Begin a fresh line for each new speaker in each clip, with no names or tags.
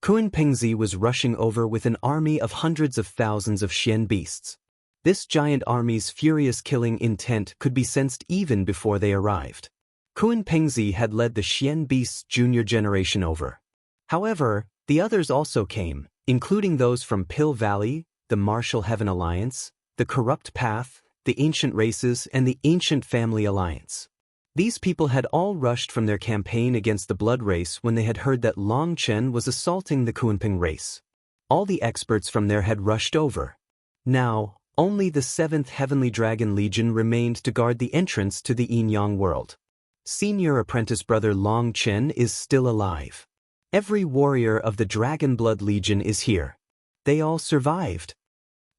Kunpeng was rushing over with an army of hundreds of thousands of Xian beasts. This giant army's furious killing intent could be sensed even before they arrived. Kunpeng had led the Xian beasts' junior generation over. However, the others also came, including those from Pill Valley, the Martial Heaven Alliance, the Corrupt Path, the Ancient Races, and the Ancient Family Alliance. These people had all rushed from their campaign against the Blood Race when they had heard that Long Chen was assaulting the Kunpeng race. All the experts from there had rushed over. Now, only the 7th Heavenly Dragon Legion remained to guard the entrance to the Yin-Yang world. Senior apprentice brother Long Chen is still alive. Every warrior of the Dragonblood Legion is here. They all survived.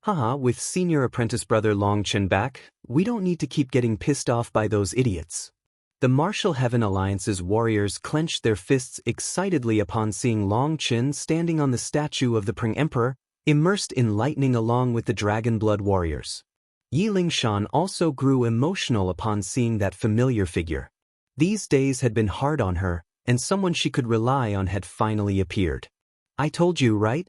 Haha, with senior apprentice brother Long Chen back, we don't need to keep getting pissed off by those idiots. The Martial Heaven Alliance's warriors clenched their fists excitedly upon seeing Long Chen standing on the statue of the Peng Emperor, immersed in lightning along with the Dragonblood warriors. Yi Lingshan also grew emotional upon seeing that familiar figure. These days had been hard on her, and someone she could rely on had finally appeared. I told you, right?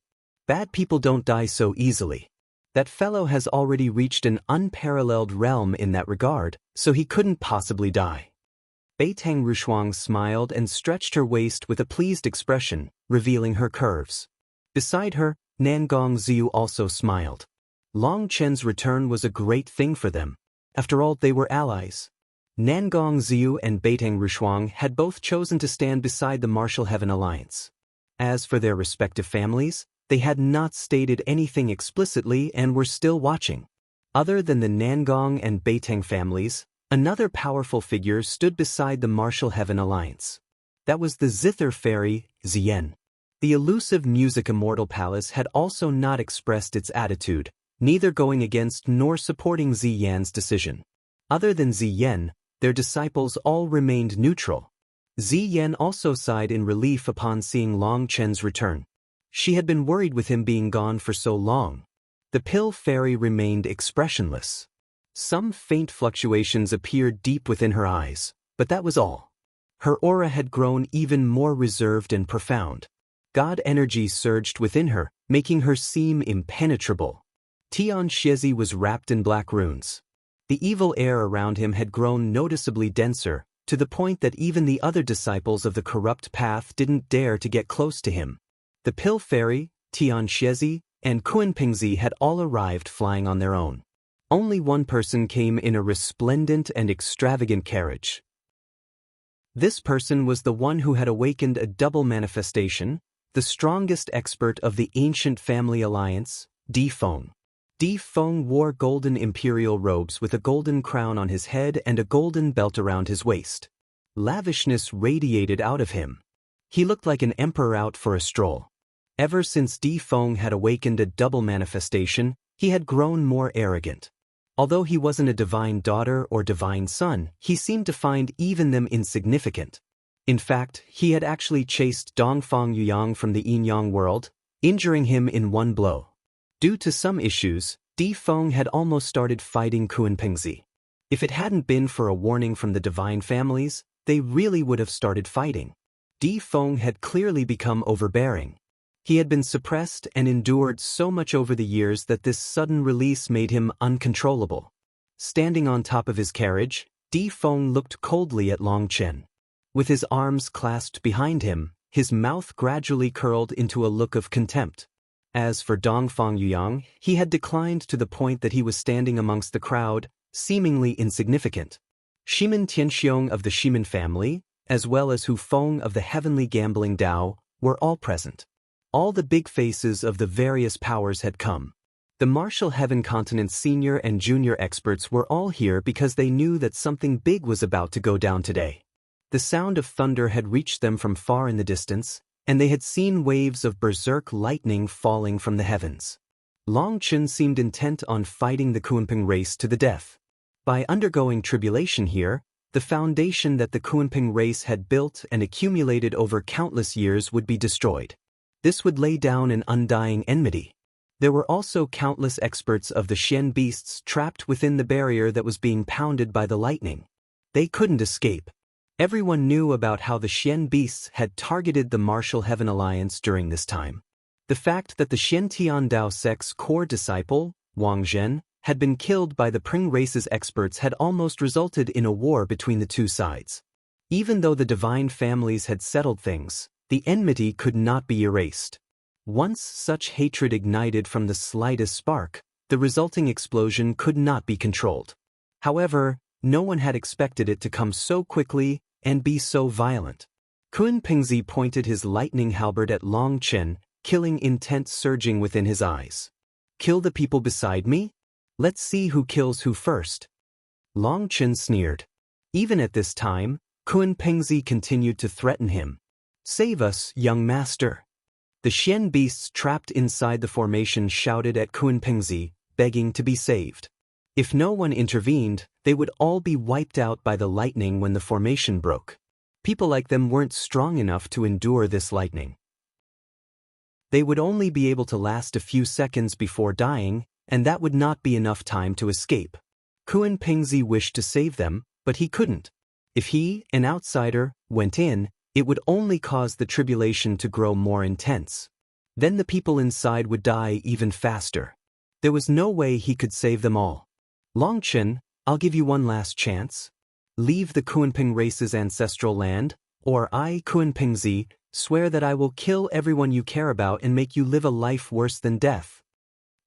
Bad people don't die so easily. That fellow has already reached an unparalleled realm in that regard, so he couldn't possibly die. Beitang Rushuang smiled and stretched her waist with a pleased expression, revealing her curves. Beside her, Nangong Ziyu also smiled. Long Chen's return was a great thing for them. After all, they were allies. Nangong Ziyu and Beitang Rushuang had both chosen to stand beside the Martial Heaven Alliance. As for their respective families, they had not stated anything explicitly and were still watching. Other than the Nangong and Beitang families, another powerful figure stood beside the Martial Heaven Alliance. That was the Zither fairy, Ziyan. The elusive Music Immortal Palace had also not expressed its attitude, neither going against nor supporting Ziyan's decision. Other than Ziyan, their disciples all remained neutral. Ziyan also sighed in relief upon seeing Long Chen's return. She had been worried with him being gone for so long. The Pill Fairy remained expressionless. Some faint fluctuations appeared deep within her eyes, but that was all. Her aura had grown even more reserved and profound. God energy surged within her, making her seem impenetrable. Tian Xiezi was wrapped in black runes. The evil air around him had grown noticeably denser, to the point that even the other disciples of the Corrupt Path didn't dare to get close to him. The Pill Fairy, Tian Xiezi, and Kunpeng had all arrived flying on their own. Only one person came in a resplendent and extravagant carriage. This person was the one who had awakened a double manifestation, the strongest expert of the Ancient Family Alliance, Di Feng. Di Feng wore golden imperial robes with a golden crown on his head and a golden belt around his waist. Lavishness radiated out of him. He looked like an emperor out for a stroll. Ever since Di Feng had awakened a double manifestation, he had grown more arrogant. Although he wasn't a divine daughter or divine son, he seemed to find even them insignificant. In fact, he had actually chased Dongfang Yuyang from the Yin-Yang world, injuring him in one blow. Due to some issues, Di Feng had almost started fighting Kunpeng. If it hadn't been for a warning from the divine families, they really would have started fighting. Di Feng had clearly become overbearing. He had been suppressed and endured so much over the years that this sudden release made him uncontrollable. Standing on top of his carriage, Di Feng looked coldly at Long Chen. With his arms clasped behind him, his mouth gradually curled into a look of contempt. As for Dongfang Yuyang, he had declined to the point that he was standing amongst the crowd, seemingly insignificant. Shimin Tianxiong of the Shimin family, as well as Hu Feng of the Heavenly Gambling Dao, were all present. All the big faces of the various powers had come. The Martial Heaven Continent's senior and junior experts were all here because they knew that something big was about to go down today. The sound of thunder had reached them from far in the distance, and they had seen waves of berserk lightning falling from the heavens. Long Chen seemed intent on fighting the Kunpeng race to the death. By undergoing tribulation here, the foundation that the Kunpeng race had built and accumulated over countless years would be destroyed. This would lay down an undying enmity. There were also countless experts of the Xian beasts trapped within the barrier that was being pounded by the lightning. They couldn't escape. Everyone knew about how the Xian beasts had targeted the Martial Heaven Alliance during this time. The fact that the Xian Tiandao sect's core disciple, Wang Zhen, had been killed by the Peng race's experts had almost resulted in a war between the two sides. Even though the divine families had settled things, the enmity could not be erased. Once such hatred ignited from the slightest spark, the resulting explosion could not be controlled. However, no one had expected it to come so quickly and be so violent. Kunpeng pointed his lightning halberd at Long Chen, killing intent surging within his eyes. "Kill the people beside me? Let's see who kills who first." Long Chen sneered. Even at this time, Kunpeng continued to threaten him. "Save us, young master." The Xian beasts trapped inside the formation shouted at Kunpeng, begging to be saved. If no one intervened, they would all be wiped out by the lightning when the formation broke. People like them weren't strong enough to endure this lightning. They would only be able to last a few seconds before dying, and that would not be enough time to escape. Kunpeng wished to save them, but he couldn't. If he, an outsider, went in, it would only cause the tribulation to grow more intense. Then the people inside would die even faster. There was no way he could save them all. "Long Chen, I'll give you one last chance. Leave the Kunpeng race's ancestral land, or I, Kunpeng, swear that I will kill everyone you care about and make you live a life worse than death."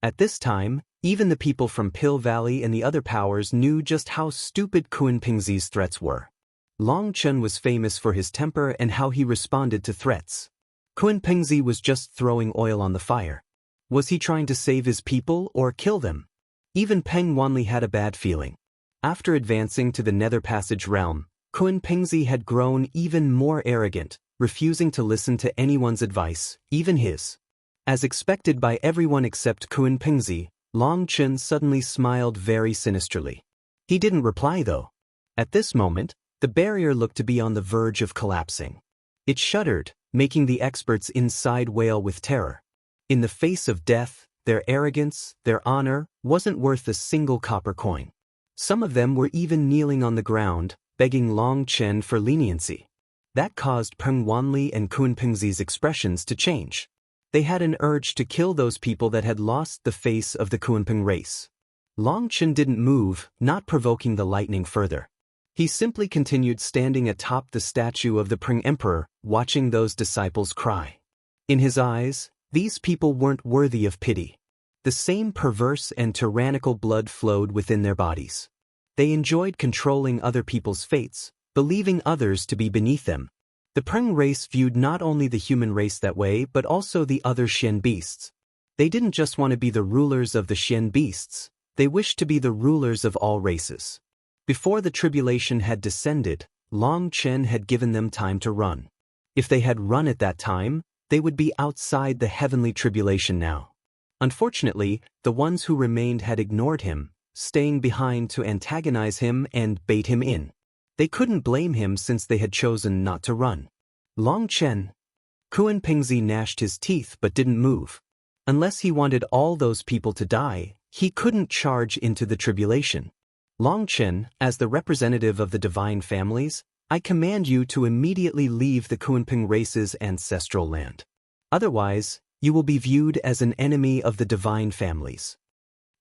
At this time, even the people from Pill Valley and the other powers knew just how stupid Kunpeng's threats were. Long Chen was famous for his temper and how he responded to threats. Kunpeng was just throwing oil on the fire. Was he trying to save his people or kill them? Even Peng Wanli had a bad feeling. After advancing to the Netherpassage realm, Kunpeng had grown even more arrogant, refusing to listen to anyone's advice, even his. As expected by everyone except Kunpeng, Long Chen suddenly smiled very sinisterly. He didn't reply though. At this moment, the barrier looked to be on the verge of collapsing. It shuddered, making the experts inside wail with terror. In the face of death, their arrogance, their honor, wasn't worth a single copper coin. Some of them were even kneeling on the ground, begging Long Chen for leniency. That caused Peng Wanli and Kunpeng's expressions to change. They had an urge to kill those people that had lost the face of the Kunpeng race. Long Chen didn't move, not provoking the lightning further. He simply continued standing atop the statue of the Peng Emperor, watching those disciples cry. In his eyes, these people weren't worthy of pity. The same perverse and tyrannical blood flowed within their bodies. They enjoyed controlling other people's fates, believing others to be beneath them. The Peng race viewed not only the human race that way but also the other Xian beasts. They didn't just want to be the rulers of the Xian beasts, they wished to be the rulers of all races. Before the tribulation had descended, Long Chen had given them time to run. If they had run at that time, they would be outside the heavenly tribulation now. Unfortunately, the ones who remained had ignored him, staying behind to antagonize him and bait him in. They couldn't blame him since they had chosen not to run. "Long Chen." Kunpeng gnashed his teeth but didn't move. Unless he wanted all those people to die, he couldn't charge into the tribulation. "Long Chen, as the representative of the divine families, I command you to immediately leave the Kunpeng race's ancestral land. Otherwise, you will be viewed as an enemy of the divine families."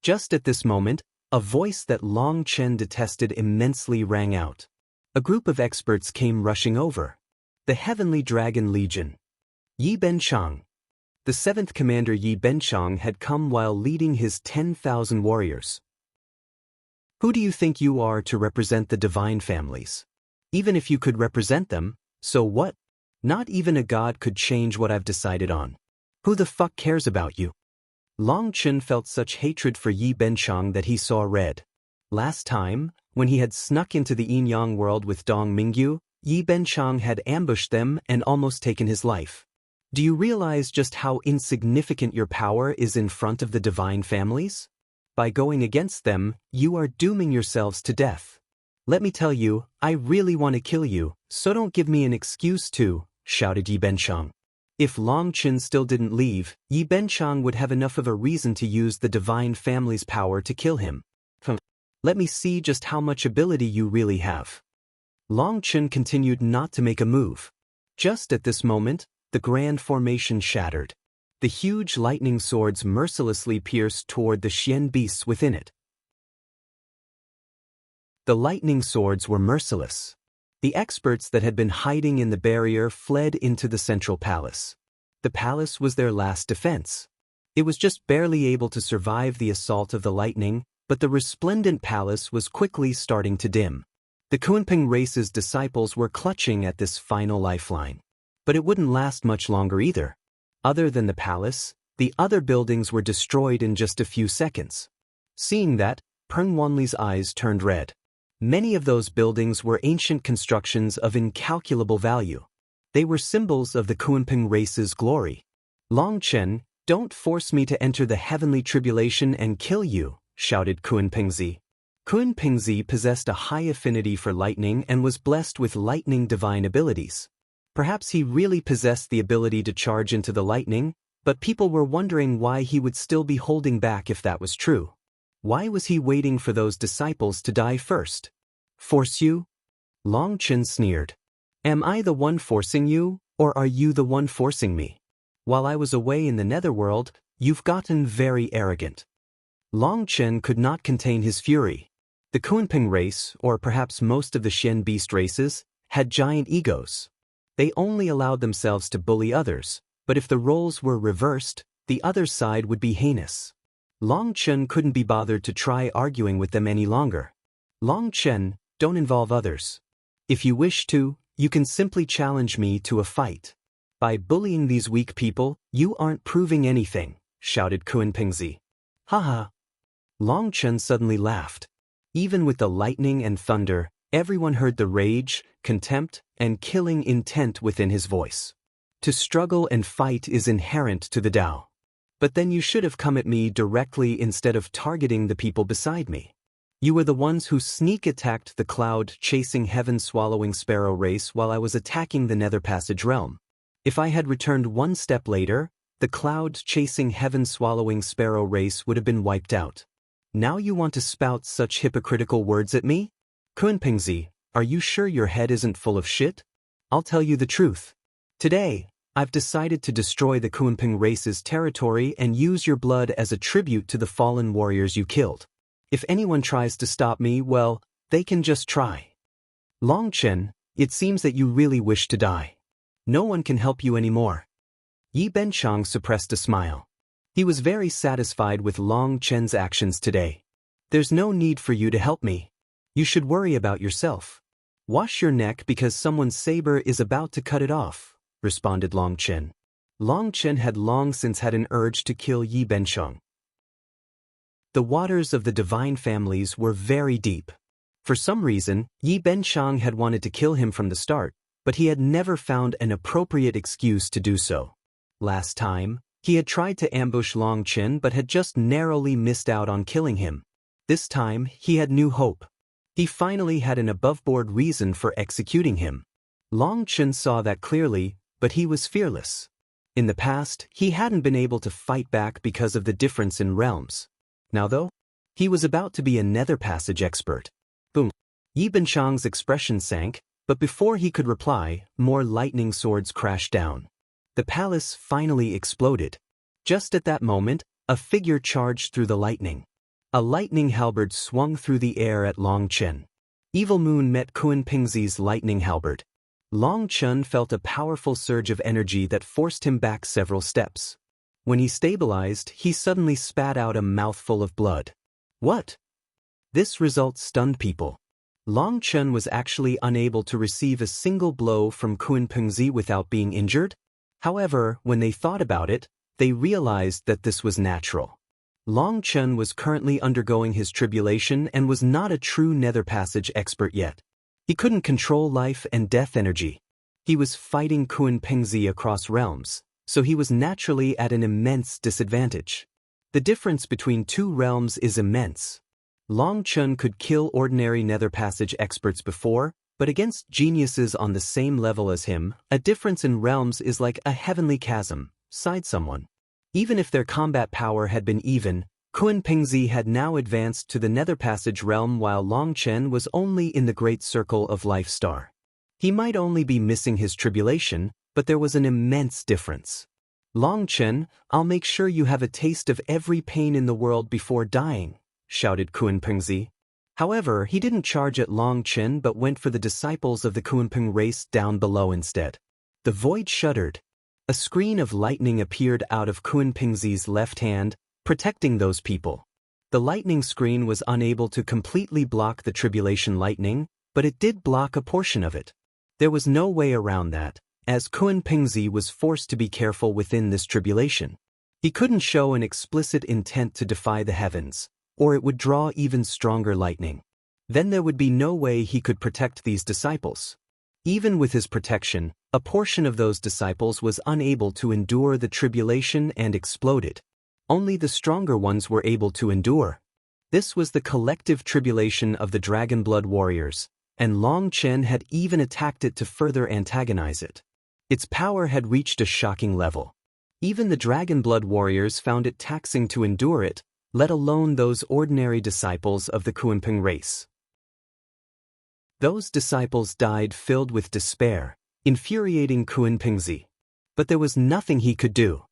Just at this moment, a voice that Long Chen detested immensely rang out. A group of experts came rushing over. The Heavenly Dragon Legion. Yi Benchang. The 7th Commander Yi Benchang had come while leading his 10,000 warriors. "Who do you think you are to represent the divine families? Even if you could represent them, so what? Not even a god could change what I've decided on. Who the fuck cares about you?" Long Chen felt such hatred for Yi Benchang that he saw red. Last time, when he had snuck into the Yin-Yang world with Dong Mingyu, Yi Benchang had ambushed them and almost taken his life. Do you realize just how insignificant your power is in front of the divine families? By going against them, you are dooming yourselves to death. Let me tell you, I really want to kill you, so don't give me an excuse to, shouted Yi Benchang. If Long Chen still didn't leave, Yi Benchang would have enough of a reason to use the divine family's power to kill him. Let me see just how much ability you really have. Long Chen continued not to make a move. Just at this moment, the grand formation shattered. The huge lightning swords mercilessly pierced toward the Xian beasts within it. The lightning swords were merciless. The experts that had been hiding in the barrier fled into the central palace. The palace was their last defense. It was just barely able to survive the assault of the lightning, but the resplendent palace was quickly starting to dim. The Kunpeng race's disciples were clutching at this final lifeline. But it wouldn't last much longer either. Other than the palace, the other buildings were destroyed in just a few seconds. Seeing that, Peng Wanli's eyes turned red. Many of those buildings were ancient constructions of incalculable value. They were symbols of the Kunpeng race's glory. Long Chen, don't force me to enter the heavenly tribulation and kill you, shouted Kunpengzi. Kunpengzi possessed a high affinity for lightning and was blessed with lightning divine abilities. Perhaps he really possessed the ability to charge into the lightning, but people were wondering why he would still be holding back if that was true. Why was he waiting for those disciples to die first? Force you? Long Chen sneered. Am I the one forcing you, or are you the one forcing me? While I was away in the netherworld, you've gotten very arrogant. Long Chen could not contain his fury. The Kunpeng race, or perhaps most of the Xian beast races, had giant egos. They only allowed themselves to bully others, but if the roles were reversed, the other side would be heinous. Long Chen couldn't be bothered to try arguing with them any longer. Long Chen, don't involve others. If you wish to, you can simply challenge me to a fight. By bullying these weak people, you aren't proving anything, shouted Kunpengzi. Haha. Long Chen suddenly laughed. Even with the lightning and thunder, everyone heard the rage, contempt, and killing intent within his voice. To struggle and fight is inherent to the Tao. But then you should have come at me directly instead of targeting the people beside me. You were the ones who sneak attacked the cloud-chasing heaven-swallowing sparrow race while I was attacking the Netherpassage realm. If I had returned one step later, the cloud-chasing heaven-swallowing sparrow race would have been wiped out. Now you want to spout such hypocritical words at me? Kunpengzi, are you sure your head isn't full of shit? I'll tell you the truth. Today, I've decided to destroy the Kunpeng race's territory and use your blood as a tribute to the fallen warriors you killed. If anyone tries to stop me, well, they can just try. Long Chen, it seems that you really wish to die. No one can help you anymore. Yi Benchong suppressed a smile. He was very satisfied with Long Chen's actions today. There's no need for you to help me. You should worry about yourself. Wash your neck because someone's saber is about to cut it off, responded Long Chen. Long Chen had long since had an urge to kill Yi Benchong. The waters of the divine families were very deep. For some reason, Yi Benchong had wanted to kill him from the start, but he had never found an appropriate excuse to do so. Last time, he had tried to ambush Long Chen but had just narrowly missed out on killing him. This time, he had new hope. He finally had an above-board reason for executing him. Long Chen saw that clearly, but he was fearless. In the past, he hadn't been able to fight back because of the difference in realms. Now though, he was about to be a Netherpassage expert. Boom. Yi Benchong's expression sank, but before he could reply, more lightning swords crashed down. The palace finally exploded. Just at that moment, a figure charged through the lightning. A lightning halberd swung through the air at Long Chen. Evil Moon met Kunpengzi's lightning halberd. Long Chen felt a powerful surge of energy that forced him back several steps. When he stabilized, he suddenly spat out a mouthful of blood. What? This result stunned people. Long Chen was actually unable to receive a single blow from Kunpengzi without being injured. However, when they thought about it, they realized that this was natural. Long Chen was currently undergoing his tribulation and was not a true Netherpassage expert yet. He couldn't control life and death energy. He was fighting Kunpengzi across realms, so he was naturally at an immense disadvantage. The difference between two realms is immense. Long Chen could kill ordinary Netherpassage experts before, but against geniuses on the same level as him, a difference in realms is like a heavenly chasm, sighed someone. Even if their combat power had been even, Kunpeng had now advanced to the Netherpassage realm while Long Chen was only in the great circle of Life Star. He might only be missing his tribulation, but there was an immense difference. Long Chen, I'll make sure you have a taste of every pain in the world before dying, shouted Kunpeng. However, he didn't charge at Long Chen but went for the disciples of the Kunpeng race down below instead. The void shuddered. A screen of lightning appeared out of Kunpeng's left hand, protecting those people. The lightning screen was unable to completely block the tribulation lightning, but it did block a portion of it. There was no way around that, as Kunpeng was forced to be careful within this tribulation. He couldn't show an explicit intent to defy the heavens, or it would draw even stronger lightning. Then there would be no way he could protect these disciples. Even with his protection, a portion of those disciples was unable to endure the tribulation and exploded. Only the stronger ones were able to endure. This was the collective tribulation of the Dragonblood warriors, and Long Chen had even attacked it to further antagonize it. Its power had reached a shocking level. Even the Dragonblood warriors found it taxing to endure it, let alone those ordinary disciples of the Kunpeng race. Those disciples died filled with despair, infuriating Kunpeng. But there was nothing he could do.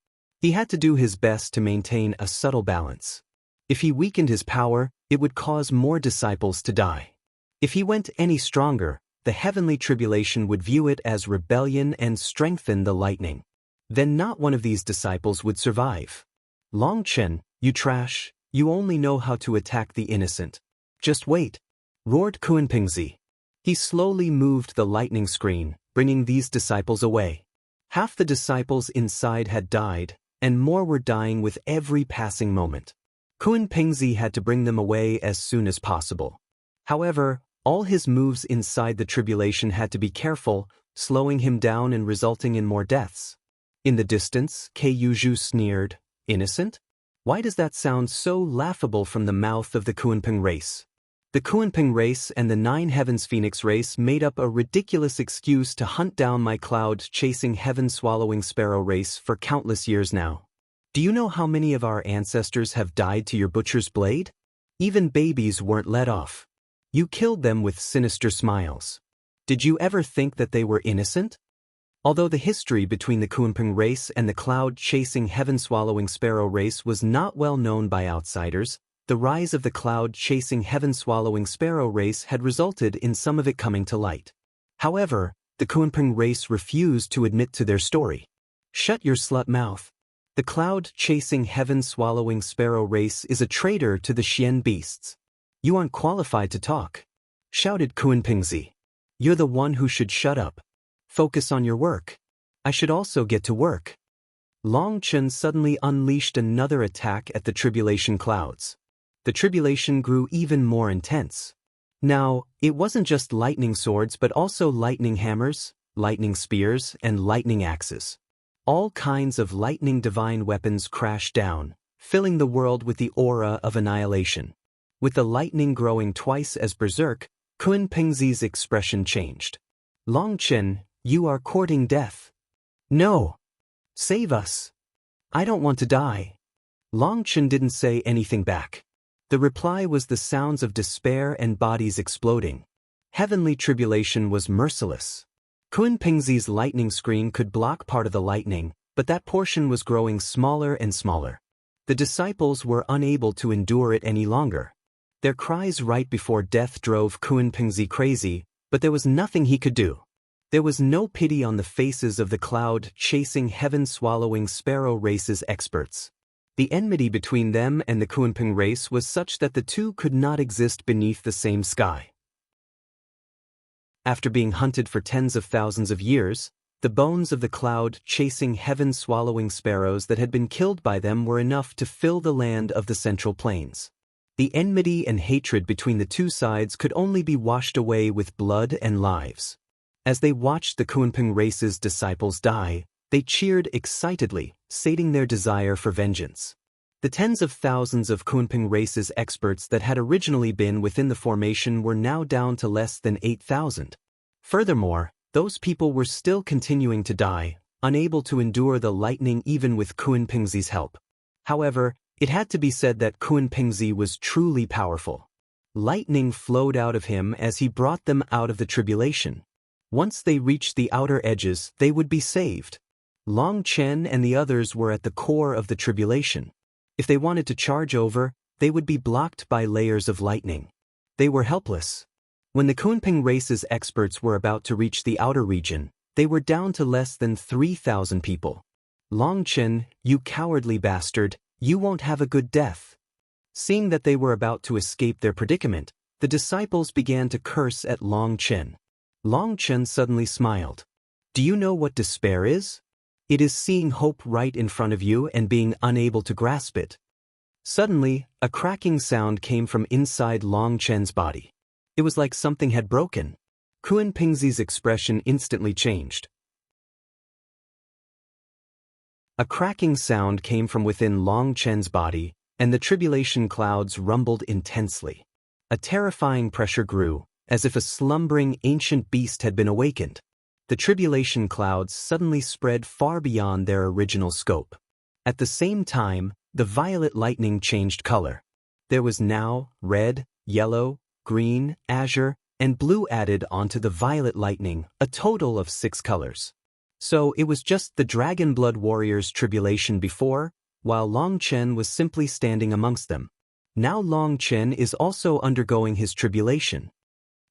He had to do his best to maintain a subtle balance. If he weakened his power, it would cause more disciples to die. If he went any stronger, the heavenly tribulation would view it as rebellion and strengthen the lightning. Then not one of these disciples would survive. Long Chen, you trash, you only know how to attack the innocent. Just wait, roared Kunpeng. He slowly moved the lightning screen, bringing these disciples away. Half the disciples inside had died, and more were dying with every passing moment. Kunpeng had to bring them away as soon as possible. However, all his moves inside the tribulation had to be careful, slowing him down and resulting in more deaths. In the distance, Keyuju sneered, "Innocent? Why does that sound so laughable from the mouth of the Kunpeng race?" The Kunpeng race and the Nine Heavens Phoenix race made up a ridiculous excuse to hunt down my cloud-chasing heaven-swallowing sparrow race for countless years now. Do you know how many of our ancestors have died to your butcher's blade? Even babies weren't let off. You killed them with sinister smiles. Did you ever think that they were innocent? Although the history between the Kunpeng race and the cloud-chasing heaven-swallowing sparrow race was not well known by outsiders, the rise of the cloud-chasing heaven-swallowing sparrow race had resulted in some of it coming to light. However, the Kunpeng race refused to admit to their story. Shut your slut mouth. The cloud-chasing heaven-swallowing sparrow race is a traitor to the Xian beasts. You aren't qualified to talk, shouted Kunpeng. You're the one who should shut up. Focus on your work. I should also get to work. Long Chen suddenly unleashed another attack at the tribulation clouds. The tribulation grew even more intense. Now, it wasn't just lightning swords but also lightning hammers, lightning spears, and lightning axes. All kinds of lightning divine weapons crashed down, filling the world with the aura of annihilation. With the lightning growing twice as berserk, Kunpeng's expression changed. Long Chen, you are courting death. No! Save us! I don't want to die. Long Chen didn't say anything back. The reply was the sounds of despair and bodies exploding. Heavenly tribulation was merciless. Kunpeng's lightning screen could block part of the lightning, but that portion was growing smaller and smaller. The disciples were unable to endure it any longer. Their cries right before death drove Kunpeng crazy, but there was nothing he could do. There was no pity on the faces of the cloud-chasing heaven-swallowing sparrow race's experts. The enmity between them and the Kunpeng race was such that the two could not exist beneath the same sky. After being hunted for tens of thousands of years, the bones of the cloud-chasing heaven-swallowing sparrows that had been killed by them were enough to fill the land of the Central Plains. The enmity and hatred between the two sides could only be washed away with blood and lives. As they watched the Kunpeng race's disciples die, they cheered excitedly, sating their desire for vengeance. The tens of thousands of Kunpeng race's experts that had originally been within the formation were now down to less than 8,000. Furthermore, those people were still continuing to die, unable to endure the lightning even with Kunpeng's help. However, It had to be said that Kunpeng was truly powerful. Lightning flowed out of him as he brought them out of the tribulation. Once they reached the outer edges, they would be saved. Long Chen and the others were at the core of the tribulation. If they wanted to charge over, they would be blocked by layers of lightning. They were helpless. When the Kunpeng race's experts were about to reach the outer region, they were down to less than 3,000 people. Long Chen, you cowardly bastard, you won't have a good death. Seeing that they were about to escape their predicament, the disciples began to curse at Long Chen. Long Chen suddenly smiled. Do you know what despair is? It is seeing hope right in front of you and being unable to grasp it. Suddenly, a cracking sound came from inside Long Chen's body. It was like something had broken. Kunpeng's expression instantly changed. A cracking sound came from within Long Chen's body, and the tribulation clouds rumbled intensely. A terrifying pressure grew, as if a slumbering ancient beast had been awakened. The tribulation clouds suddenly spread far beyond their original scope. At the same time, the violet lightning changed color. There was now red, yellow, green, azure, and blue added onto the violet lightning, a total of 6 colors. So it was just the Dragonblood warriors' tribulation before, while Long Chen was simply standing amongst them. Now Long Chen is also undergoing his tribulation.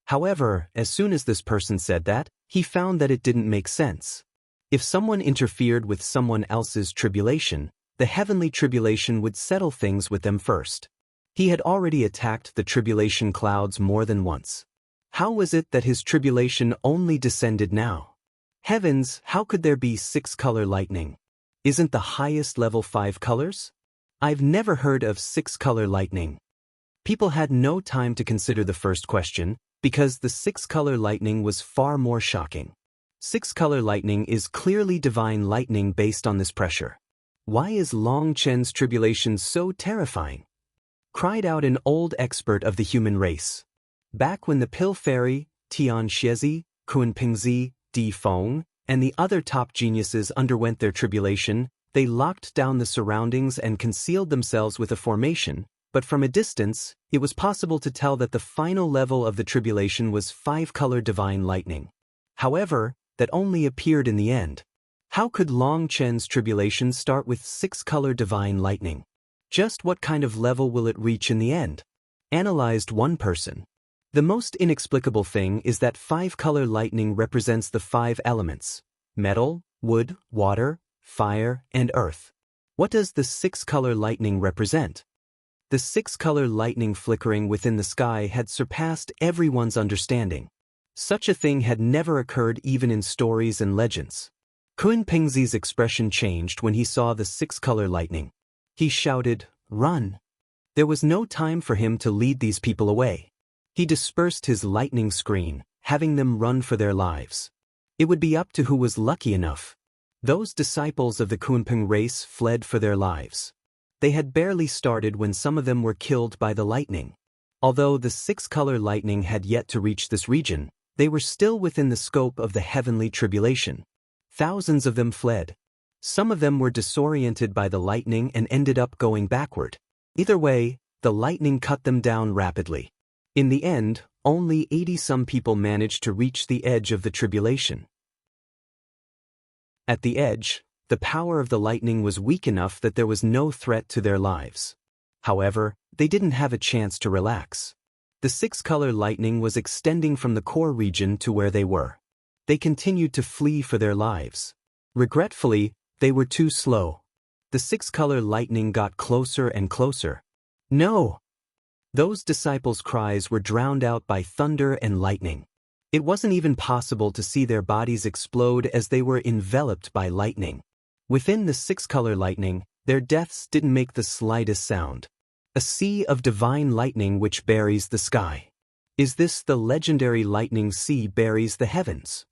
However, as soon as this person said that, he found that it didn't make sense. If someone interfered with someone else's tribulation, the heavenly tribulation would settle things with them first. He had already attacked the tribulation clouds more than once. How was it that his tribulation only descended now? Heavens, how could there be 6-color lightning? Isn't the highest level 5 colors? I've never heard of 6-color lightning. People had no time to consider the first question, because the 6-color lightning was far more shocking. 6-color lightning is clearly divine lightning based on this pressure. Why is Long Chen's tribulation so terrifying? Cried out an old expert of the human race. Back when the Pill Fairy, Tian Xiezi, Kunpeng, Di Feng, and the other top geniuses underwent their tribulation, they locked down the surroundings and concealed themselves with a formation, but from a distance, it was possible to tell that the final level of the tribulation was 5-color divine lightning. However, that only appeared in the end. How could Long Chen's tribulation start with 6-color divine lightning? Just what kind of level will it reach in the end? Analyzed one person. The most inexplicable thing is that 5-color lightning represents the 5 elements: metal, wood, water, fire, and earth. What does the 6-color lightning represent? The 6-color lightning flickering within the sky had surpassed everyone's understanding. Such a thing had never occurred even in stories and legends. Kunpeng's expression changed when he saw the 6-color lightning. He shouted, "Run!" There was no time for him to lead these people away. He dispersed his lightning screen, having them run for their lives. It would be up to who was lucky enough. Those disciples of the Kunpeng race fled for their lives. They had barely started when some of them were killed by the lightning. Although the 6-color lightning had yet to reach this region, they were still within the scope of the heavenly tribulation. Thousands of them fled. Some of them were disoriented by the lightning and ended up going backward. Either way, the lightning cut them down rapidly. In the end, only 80-some people managed to reach the edge of the tribulation. At the edge, the power of the lightning was weak enough that there was no threat to their lives. However, they didn't have a chance to relax. The 6-color lightning was extending from the core region to where they were. They continued to flee for their lives. Regretfully, they were too slow. The 6-color lightning got closer and closer. No! Those disciples' cries were drowned out by thunder and lightning. It wasn't even possible to see their bodies explode as they were enveloped by lightning. Within the 6-color lightning, their deaths didn't make the slightest sound. A sea of divine lightning which buries the sky. Is this the legendary lightning sea buries the heavens?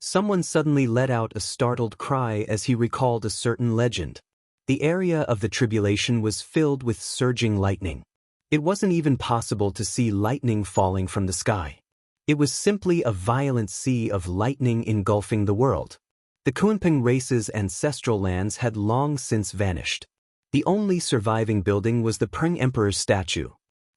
Someone suddenly let out a startled cry as he recalled a certain legend. The area of the tribulation was filled with surging lightning. It wasn't even possible to see lightning falling from the sky. It was simply a violent sea of lightning engulfing the world. The Kunpeng race's ancestral lands had long since vanished. The only surviving building was the Peng Emperor's statue.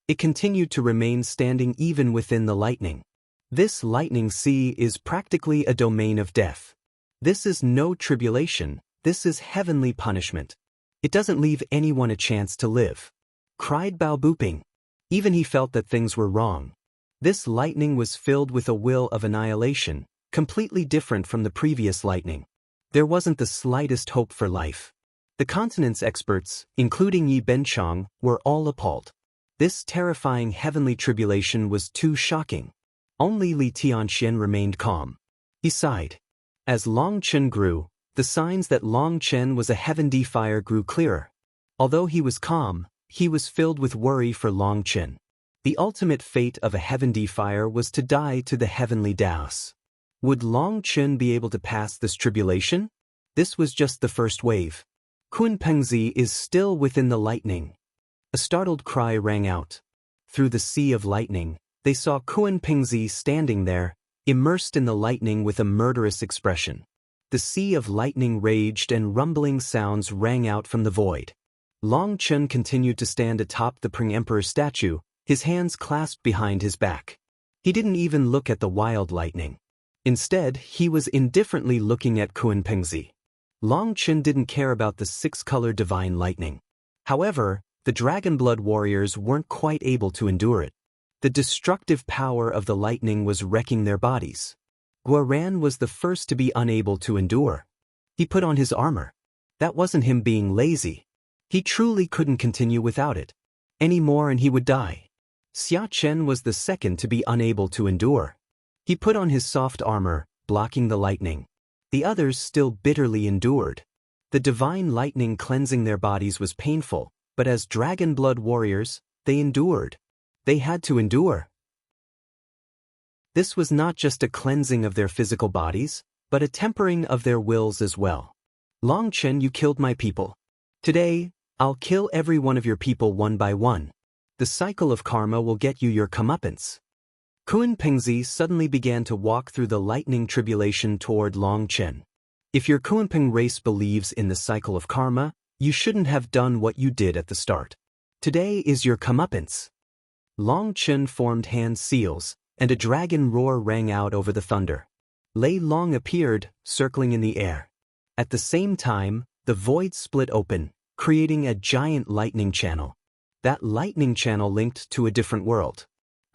It continued to remain standing even within the lightning. This lightning sea is practically a domain of death. This is no tribulation, this is heavenly punishment. It doesn't leave anyone a chance to live. Cried Bao Buping. Even he felt that things were wrong. This lightning was filled with a will of annihilation, completely different from the previous lightning. There wasn't the slightest hope for life. The continent's experts, including Yi Benchong, were all appalled. This terrifying heavenly tribulation was too shocking. Only Li Tianxian remained calm. He sighed. As Long Chen grew, the signs that Long Chen was a heavenly fire grew clearer. Although he was calm, he was filled with worry for Long Chen. The ultimate fate of a heavenly fire was to die to the heavenly Daos. Would Long Chen be able to pass this tribulation? This was just the first wave. Kunpeng is still within the lightning. A startled cry rang out. Through the sea of lightning, they saw Kunpeng standing there, immersed in the lightning with a murderous expression. The sea of lightning raged and rumbling sounds rang out from the void. Long Chen continued to stand atop the Peng Emperor's statue, his hands clasped behind his back. He didn't even look at the wild lightning. Instead, he was indifferently looking at Kunpeng. Long Chen didn't care about the six-color divine lightning. However, the Dragonblood warriors weren't quite able to endure it. The destructive power of the lightning was wrecking their bodies. Guoran was the first to be unable to endure. He put on his armor. That wasn't him being lazy. He truly couldn't continue without it. Any more and he would die. Xia Chen was the second to be unable to endure. He put on his soft armor, blocking the lightning. The others still bitterly endured. The divine lightning cleansing their bodies was painful, but as Dragonblood warriors, they endured. They had to endure. This was not just a cleansing of their physical bodies, but a tempering of their wills as well. Long Chen, you killed my people. Today, I'll kill every one of your people one by one. The cycle of karma will get you your comeuppance. Kunpeng suddenly began to walk through the lightning tribulation toward Long Chen. If your Kunpeng race believes in the cycle of karma, you shouldn't have done what you did at the start. Today is your comeuppance. Long Chen formed hand seals, and a dragon roar rang out over the thunder. Lei Long appeared, circling in the air. At the same time, the void split open, creating a giant lightning channel. That lightning channel linked to a different world.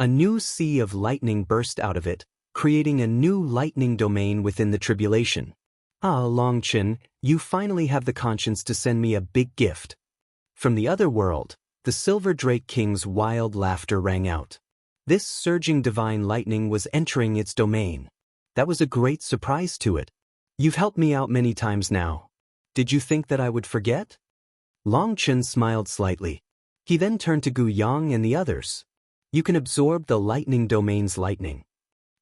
A new sea of lightning burst out of it, creating a new lightning domain within the tribulation. Ah, Long Chen, you finally have the conscience to send me a big gift. From the other world, the Silver Drake King's wild laughter rang out. This surging divine lightning was entering its domain. That was a great surprise to it. You've helped me out many times now. Did you think that I would forget? Long Chen smiled slightly. He then turned to Gu Yang and the others. You can absorb the lightning domain's lightning.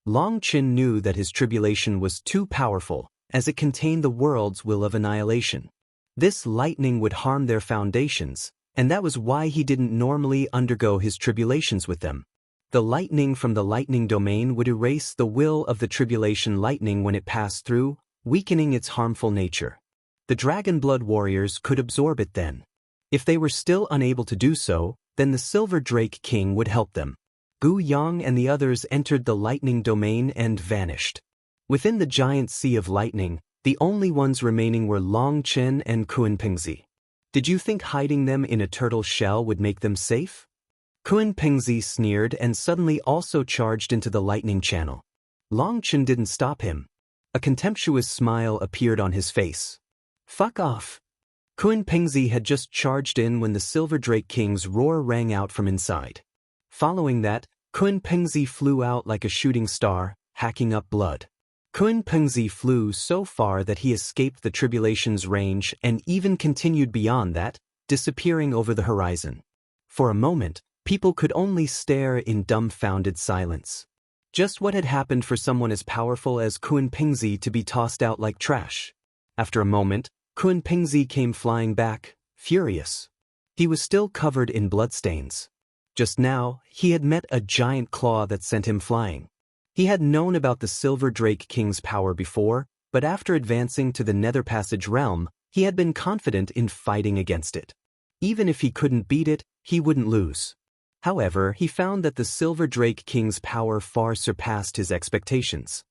Long Chen knew that his tribulation was too powerful, as it contained the world's will of annihilation. This lightning would harm their foundations, and that was why he didn't normally undergo his tribulations with them. The lightning from the lightning domain would erase the will of the tribulation lightning when it passed through, weakening its harmful nature. The Dragonblood warriors could absorb it then. If they were still unable to do so, then the Silver Drake King would help them. Gu Yang and the others entered the lightning domain and vanished. Within the giant sea of lightning, the only ones remaining were Long Chen and Kunpeng. Did you think hiding them in a turtle shell would make them safe? Kunpeng sneered and suddenly also charged into the lightning channel. Long Chen didn't stop him. A contemptuous smile appeared on his face. Fuck off. Kunpeng had just charged in when the Silver Drake King's roar rang out from inside. Following that, Kunpeng flew out like a shooting star, hacking up blood. Kunpeng flew so far that he escaped the tribulation's range and even continued beyond that, disappearing over the horizon. For a moment, people could only stare in dumbfounded silence. Just what had happened for someone as powerful as Kunpeng to be tossed out like trash? After a moment, Kunpeng came flying back, furious. He was still covered in bloodstains. Just now, he had met a giant claw that sent him flying. He had known about the Silver Drake King's power before, but after advancing to the Netherpassage realm, he had been confident in fighting against it. Even if he couldn't beat it, he wouldn't lose. However, he found that the Silver Drake King's power far surpassed his expectations.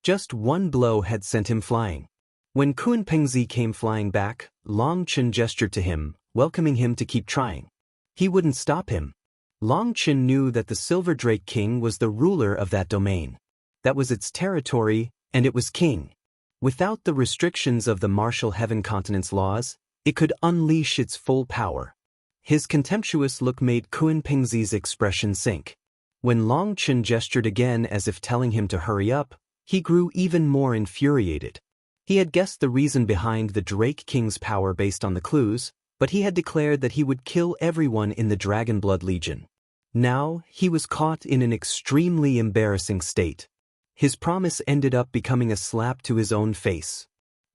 Just one blow had sent him flying. When Kunpeng came flying back, Long Chen gestured to him, welcoming him to keep trying. He wouldn't stop him. Long Chen knew that the Silver Drake King was the ruler of that domain. That was its territory, and it was king. Without the restrictions of the Martial Heaven Continent's laws, it could unleash its full power. His contemptuous look made Kunpeng's expression sink. When Long Chen gestured again as if telling him to hurry up, he grew even more infuriated. He had guessed the reason behind the Drake King's power based on the clues, but he had declared that he would kill everyone in the Dragonblood Legion. Now, he was caught in an extremely embarrassing state. His promise ended up becoming a slap to his own face.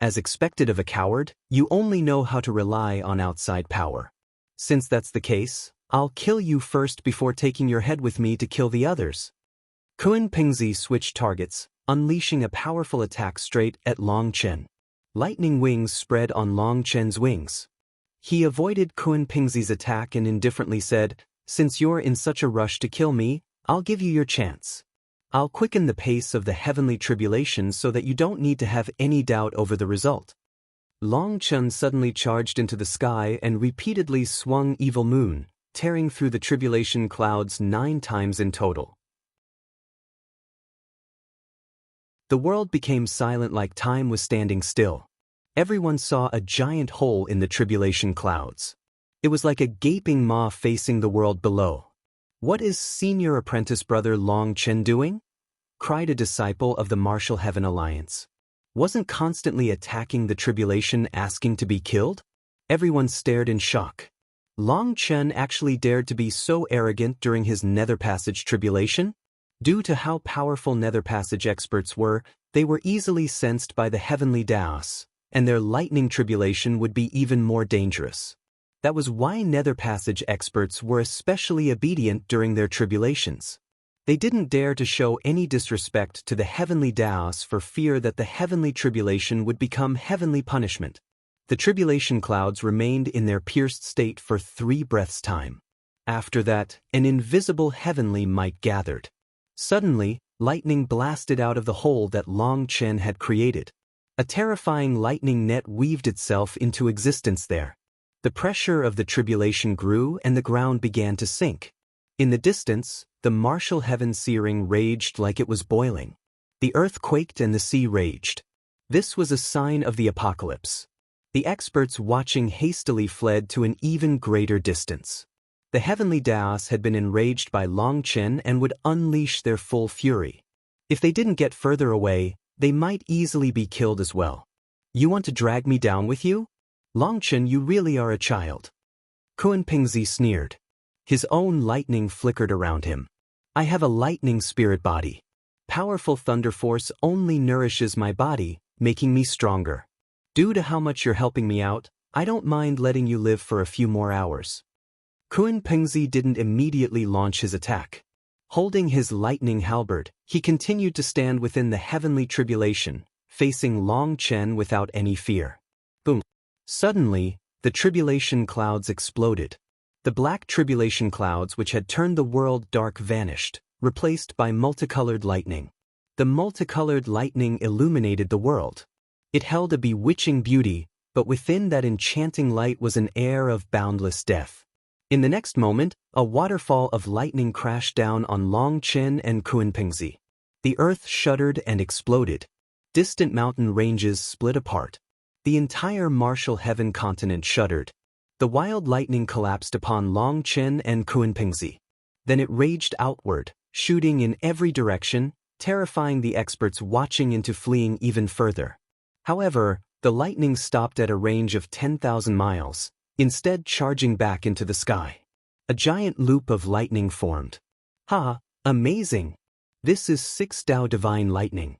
As expected of a coward, you only know how to rely on outside power. Since that's the case, I'll kill you first before taking your head with me to kill the others. Kunpeng switched targets, unleashing a powerful attack straight at Long Chen. Lightning wings spread on Long Chen's wings. He avoided Kunpeng's attack and indifferently said, "Since you're in such a rush to kill me, I'll give you your chance. I'll quicken the pace of the heavenly tribulations so that you don't need to have any doubt over the result." Long Chen suddenly charged into the sky and repeatedly swung Evil Moon, tearing through the tribulation clouds 9 times in total. The world became silent like time was standing still. Everyone saw a giant hole in the tribulation clouds. It was like a gaping maw facing the world below. "What is Senior Apprentice Brother Long Chen doing?" cried a disciple of the Martial Heaven Alliance. "Wasn't constantly attacking the tribulation asking to be killed?" Everyone stared in shock. Long Chen actually dared to be so arrogant during his Netherpassage tribulation? Due to how powerful Netherpassage experts were, they were easily sensed by the heavenly Daos, and their lightning tribulation would be even more dangerous. That was why Netherpassage experts were especially obedient during their tribulations. They didn't dare to show any disrespect to the heavenly Daos for fear that the heavenly tribulation would become heavenly punishment. The tribulation clouds remained in their pierced state for 3 breaths' time. After that, an invisible heavenly might gathered. Suddenly, lightning blasted out of the hole that Long Chen had created. A terrifying lightning net weaved itself into existence there. The pressure of the tribulation grew and the ground began to sink. In the distance, the martial heaven searing raged like it was boiling. The earth quaked and the sea raged. This was a sign of the apocalypse. The experts watching hastily fled to an even greater distance. The heavenly Daos had been enraged by Long Chen and would unleash their full fury. If they didn't get further away, they might easily be killed as well. "You want to drag me down with you? Long Chen, you really are a child." Kunpeng sneered. His own lightning flickered around him. "I have a lightning spirit body. Powerful thunder force only nourishes my body, making me stronger. Due to how much you're helping me out, I don't mind letting you live for a few more hours." Kunpeng didn't immediately launch his attack. Holding his lightning halberd, he continued to stand within the heavenly tribulation, facing Long Chen without any fear. Boom! Suddenly, the tribulation clouds exploded. The black tribulation clouds which had turned the world dark vanished, replaced by multicolored lightning. The multicolored lightning illuminated the world. It held a bewitching beauty, but within that enchanting light was an air of boundless death. In the next moment, a waterfall of lightning crashed down on Long Chen and Kunpeng. The earth shuddered and exploded. Distant mountain ranges split apart. The entire Martial Heaven continent shuddered. The wild lightning collapsed upon Long Chen and Kunpeng. Then it raged outward, shooting in every direction, terrifying the experts watching into fleeing even further. However, the lightning stopped at a range of 10,000 miles, instead charging back into the sky. A giant loop of lightning formed. "Ha! Amazing! This is 6 Dao divine lightning."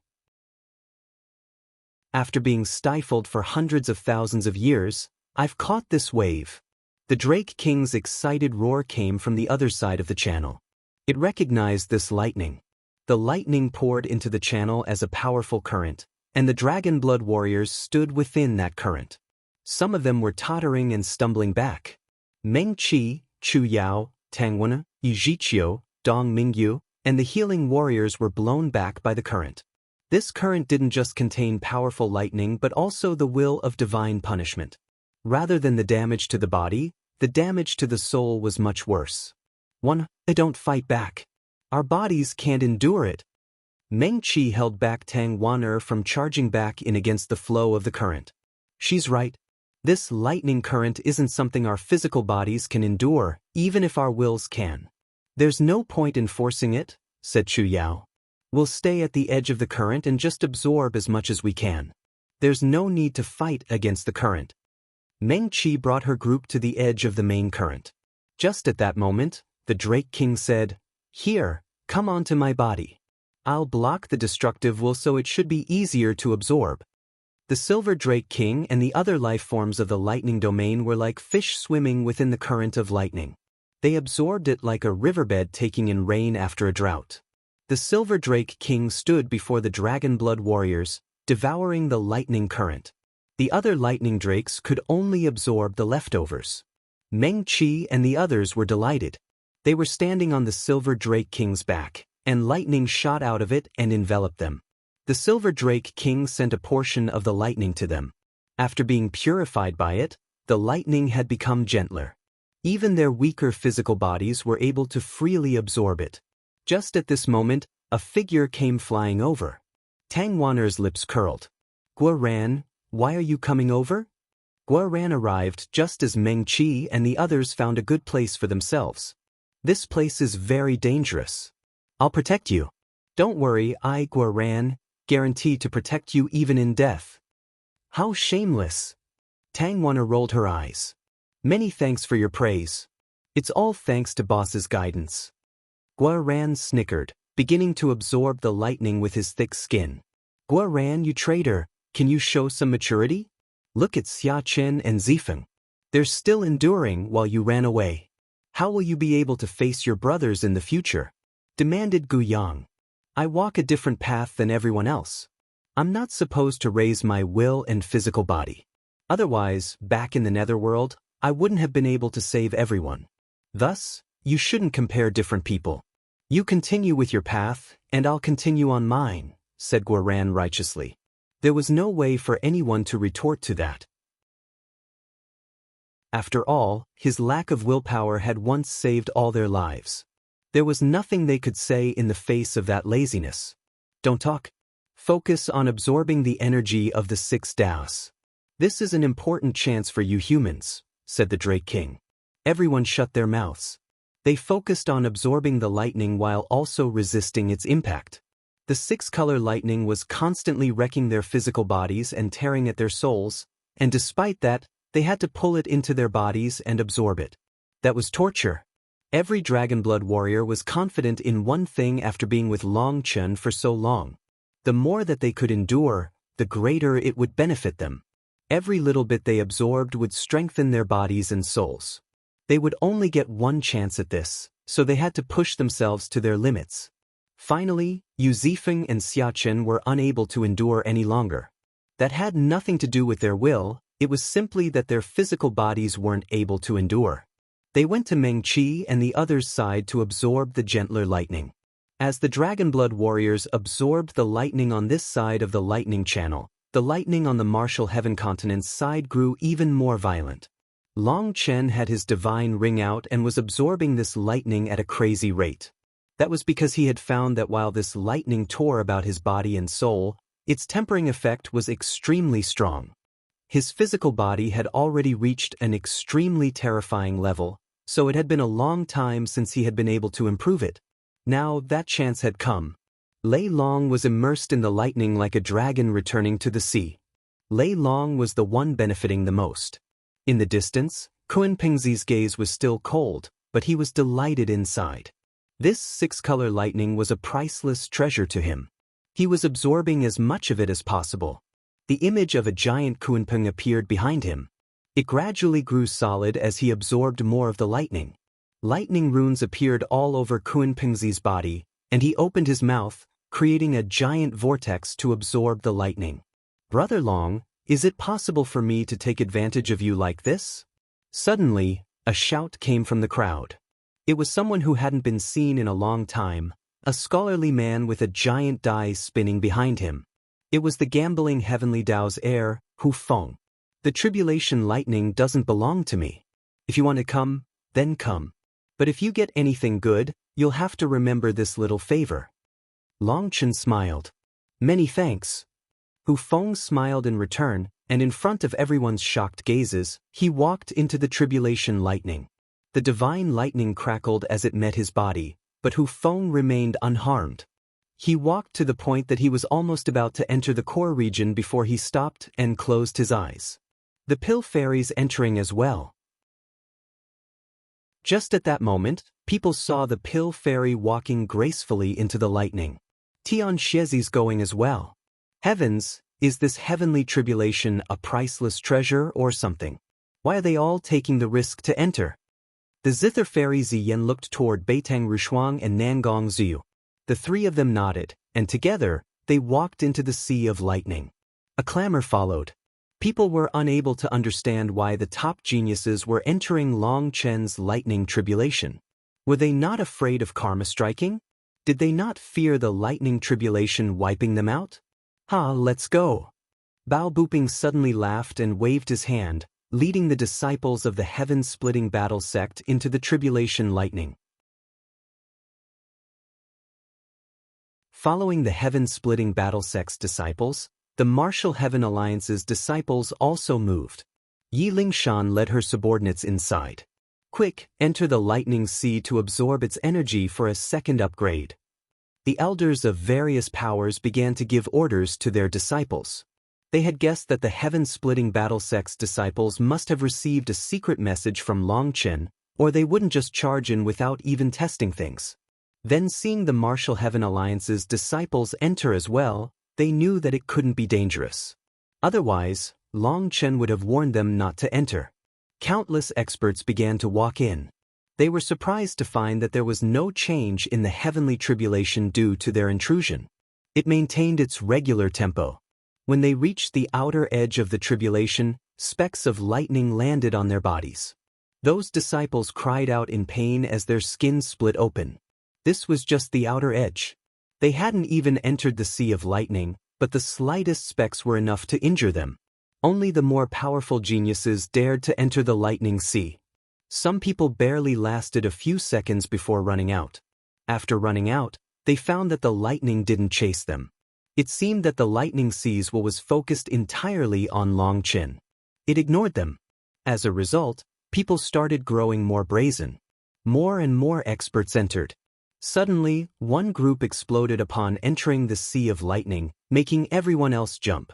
After being stifled for hundreds of thousands of years, I've caught this wave. The Drake King's excited roar came from the other side of the channel. It recognized this lightning. The lightning poured into the channel as a powerful current, and the Dragonblood warriors stood within that current. Some of them were tottering and stumbling back. Meng Qi, Chu Yao, Tang Wen, Yi Zhiqiu, Dong Mingyu, and the healing warriors were blown back by the current. This current didn't just contain powerful lightning but also the will of divine punishment. Rather than the damage to the body, the damage to the soul was much worse. Don't fight back. Our bodies can't endure it. Meng Qi held back Tang Wan from charging back in against the flow of the current. She's right. This lightning current isn't something our physical bodies can endure, even if our wills can. There's no point in forcing it, said Chu Yao. We'll stay at the edge of the current and just absorb as much as we can. There's no need to fight against the current. Meng Qi brought her group to the edge of the main current. Just at that moment, the Drake King said, "Here, come onto my body. I'll block the destructive will so it should be easier to absorb." The Silver Drake King and the other life forms of the lightning domain were like fish swimming within the current of lightning. They absorbed it like a riverbed taking in rain after a drought. The Silver Drake King stood before the Dragonblood warriors, devouring the lightning current. The other lightning drakes could only absorb the leftovers. Meng Qi and the others were delighted. They were standing on the Silver Drake King's back, and lightning shot out of it and enveloped them. The Silver Drake King sent a portion of the lightning to them. After being purified by it, the lightning had become gentler. Even their weaker physical bodies were able to freely absorb it. Just at this moment, a figure came flying over. Tang Wan'er's lips curled. "Guoran, why are you coming over?" Guoran arrived just as Meng Qi and the others found a good place for themselves. "This place is very dangerous. I'll protect you. Don't worry, I, Guoran, guarantee to protect you even in death." "How shameless!" Tang Wan'er rolled her eyes. "Many thanks for your praise. It's all thanks to boss's guidance." Guoran snickered, beginning to absorb the lightning with his thick skin. "Guoran, you traitor, can you show some maturity? Look at Xia Chen and Zifeng. They're still enduring while you ran away. How will you be able to face your brothers in the future?" demanded Gu Yang. "I walk a different path than everyone else. I'm not supposed to raise my will and physical body. Otherwise, back in the netherworld, I wouldn't have been able to save everyone. Thus, you shouldn't compare different people. You continue with your path, and I'll continue on mine," said Guoran righteously. There was no way for anyone to retort to that. After all, his lack of willpower had once saved all their lives. There was nothing they could say in the face of that laziness. "Don't talk. Focus on absorbing the energy of the 6 Daos. This is an important chance for you humans," said the Drake King. Everyone shut their mouths. They focused on absorbing the lightning while also resisting its impact. The 6-color lightning was constantly wrecking their physical bodies and tearing at their souls, and despite that, they had to pull it into their bodies and absorb it. That was torture. Every Dragonblood warrior was confident in one thing after being with Long Chen for so long. The more that they could endure, the greater it would benefit them. Every little bit they absorbed would strengthen their bodies and souls. They would only get one chance at this, so they had to push themselves to their limits. Finally, Yu Zifeng and Xia Chen were unable to endure any longer. That had nothing to do with their will, it was simply that their physical bodies weren't able to endure. They went to Meng Qi and the others' side to absorb the gentler lightning. As the Dragonblood warriors absorbed the lightning on this side of the lightning channel, the lightning on the Martial Heaven continent's side grew even more violent. Long Chen had his divine ring out and was absorbing this lightning at a crazy rate. That was because he had found that while this lightning tore about his body and soul, its tempering effect was extremely strong. His physical body had already reached an extremely terrifying level, so it had been a long time since he had been able to improve it. Now that chance had come. Lei Long was immersed in the lightning like a dragon returning to the sea. Lei Long was the one benefiting the most. In the distance, Kunpeng's gaze was still cold, but he was delighted inside. This 6-color lightning was a priceless treasure to him. He was absorbing as much of it as possible. The image of a giant Kunpeng appeared behind him. It gradually grew solid as he absorbed more of the lightning. Lightning runes appeared all over Kunpeng's body, and he opened his mouth, creating a giant vortex to absorb the lightning. "Brother Long, Is it possible for me to take advantage of you like this? Suddenly, a shout came from the crowd. It was someone who hadn't been seen in a long time, a scholarly man with a giant die spinning behind him. It was the gambling heavenly Dao's heir, Kunpeng. The tribulation lightning doesn't belong to me. If you want to come, then come. But if you get anything good, you'll have to remember this little favor. Longchen smiled. Many thanks. Kunpeng smiled in return, and in front of everyone's shocked gazes, he walked into the tribulation lightning. The divine lightning crackled as it met his body, but Kunpeng remained unharmed. He walked to the point that he was almost about to enter the core region before he stopped and closed his eyes. The pill fairies entering as well. Just at that moment, people saw the pill fairy walking gracefully into the lightning. Tian Xiezi's going as well. Heavens, is this heavenly tribulation a priceless treasure or something? Why are they all taking the risk to enter? The zither fairy Ziyan looked toward Beitang Rushuang and Nangong Zhu. The three of them nodded, and together, they walked into the sea of lightning. A clamor followed. People were unable to understand why the top geniuses were entering Long Chen's lightning tribulation. Were they not afraid of karma striking? Did they not fear the lightning tribulation wiping them out? Let's go. Bao Buping suddenly laughed and waved his hand, leading the disciples of the heaven-splitting battle sect into the tribulation lightning. Following the heaven-splitting battle sect's disciples, the Martial Heaven Alliance's disciples also moved. Yi Lingshan led her subordinates inside. Quick, enter the lightning sea to absorb its energy for a second upgrade. The elders of various powers began to give orders to their disciples. They had guessed that the heaven-splitting battle sect's disciples must have received a secret message from Longchen, or they wouldn't just charge in without even testing things. Then seeing the Martial Heaven Alliance's disciples enter as well, they knew that it couldn't be dangerous. Otherwise, Longchen would have warned them not to enter. Countless experts began to walk in. They were surprised to find that there was no change in the heavenly tribulation due to their intrusion. It maintained its regular tempo. When they reached the outer edge of the tribulation, specks of lightning landed on their bodies. Those disciples cried out in pain as their skin split open. This was just the outer edge. They hadn't even entered the sea of lightning, but the slightest specks were enough to injure them. Only the more powerful geniuses dared to enter the lightning sea. Some people barely lasted a few seconds before running out. After running out, they found that the lightning didn't chase them. It seemed that the lightning seas was focused entirely on Longchen. It ignored them. As a result, people started growing more brazen. More and more experts entered. Suddenly, one group exploded upon entering the sea of lightning, making everyone else jump.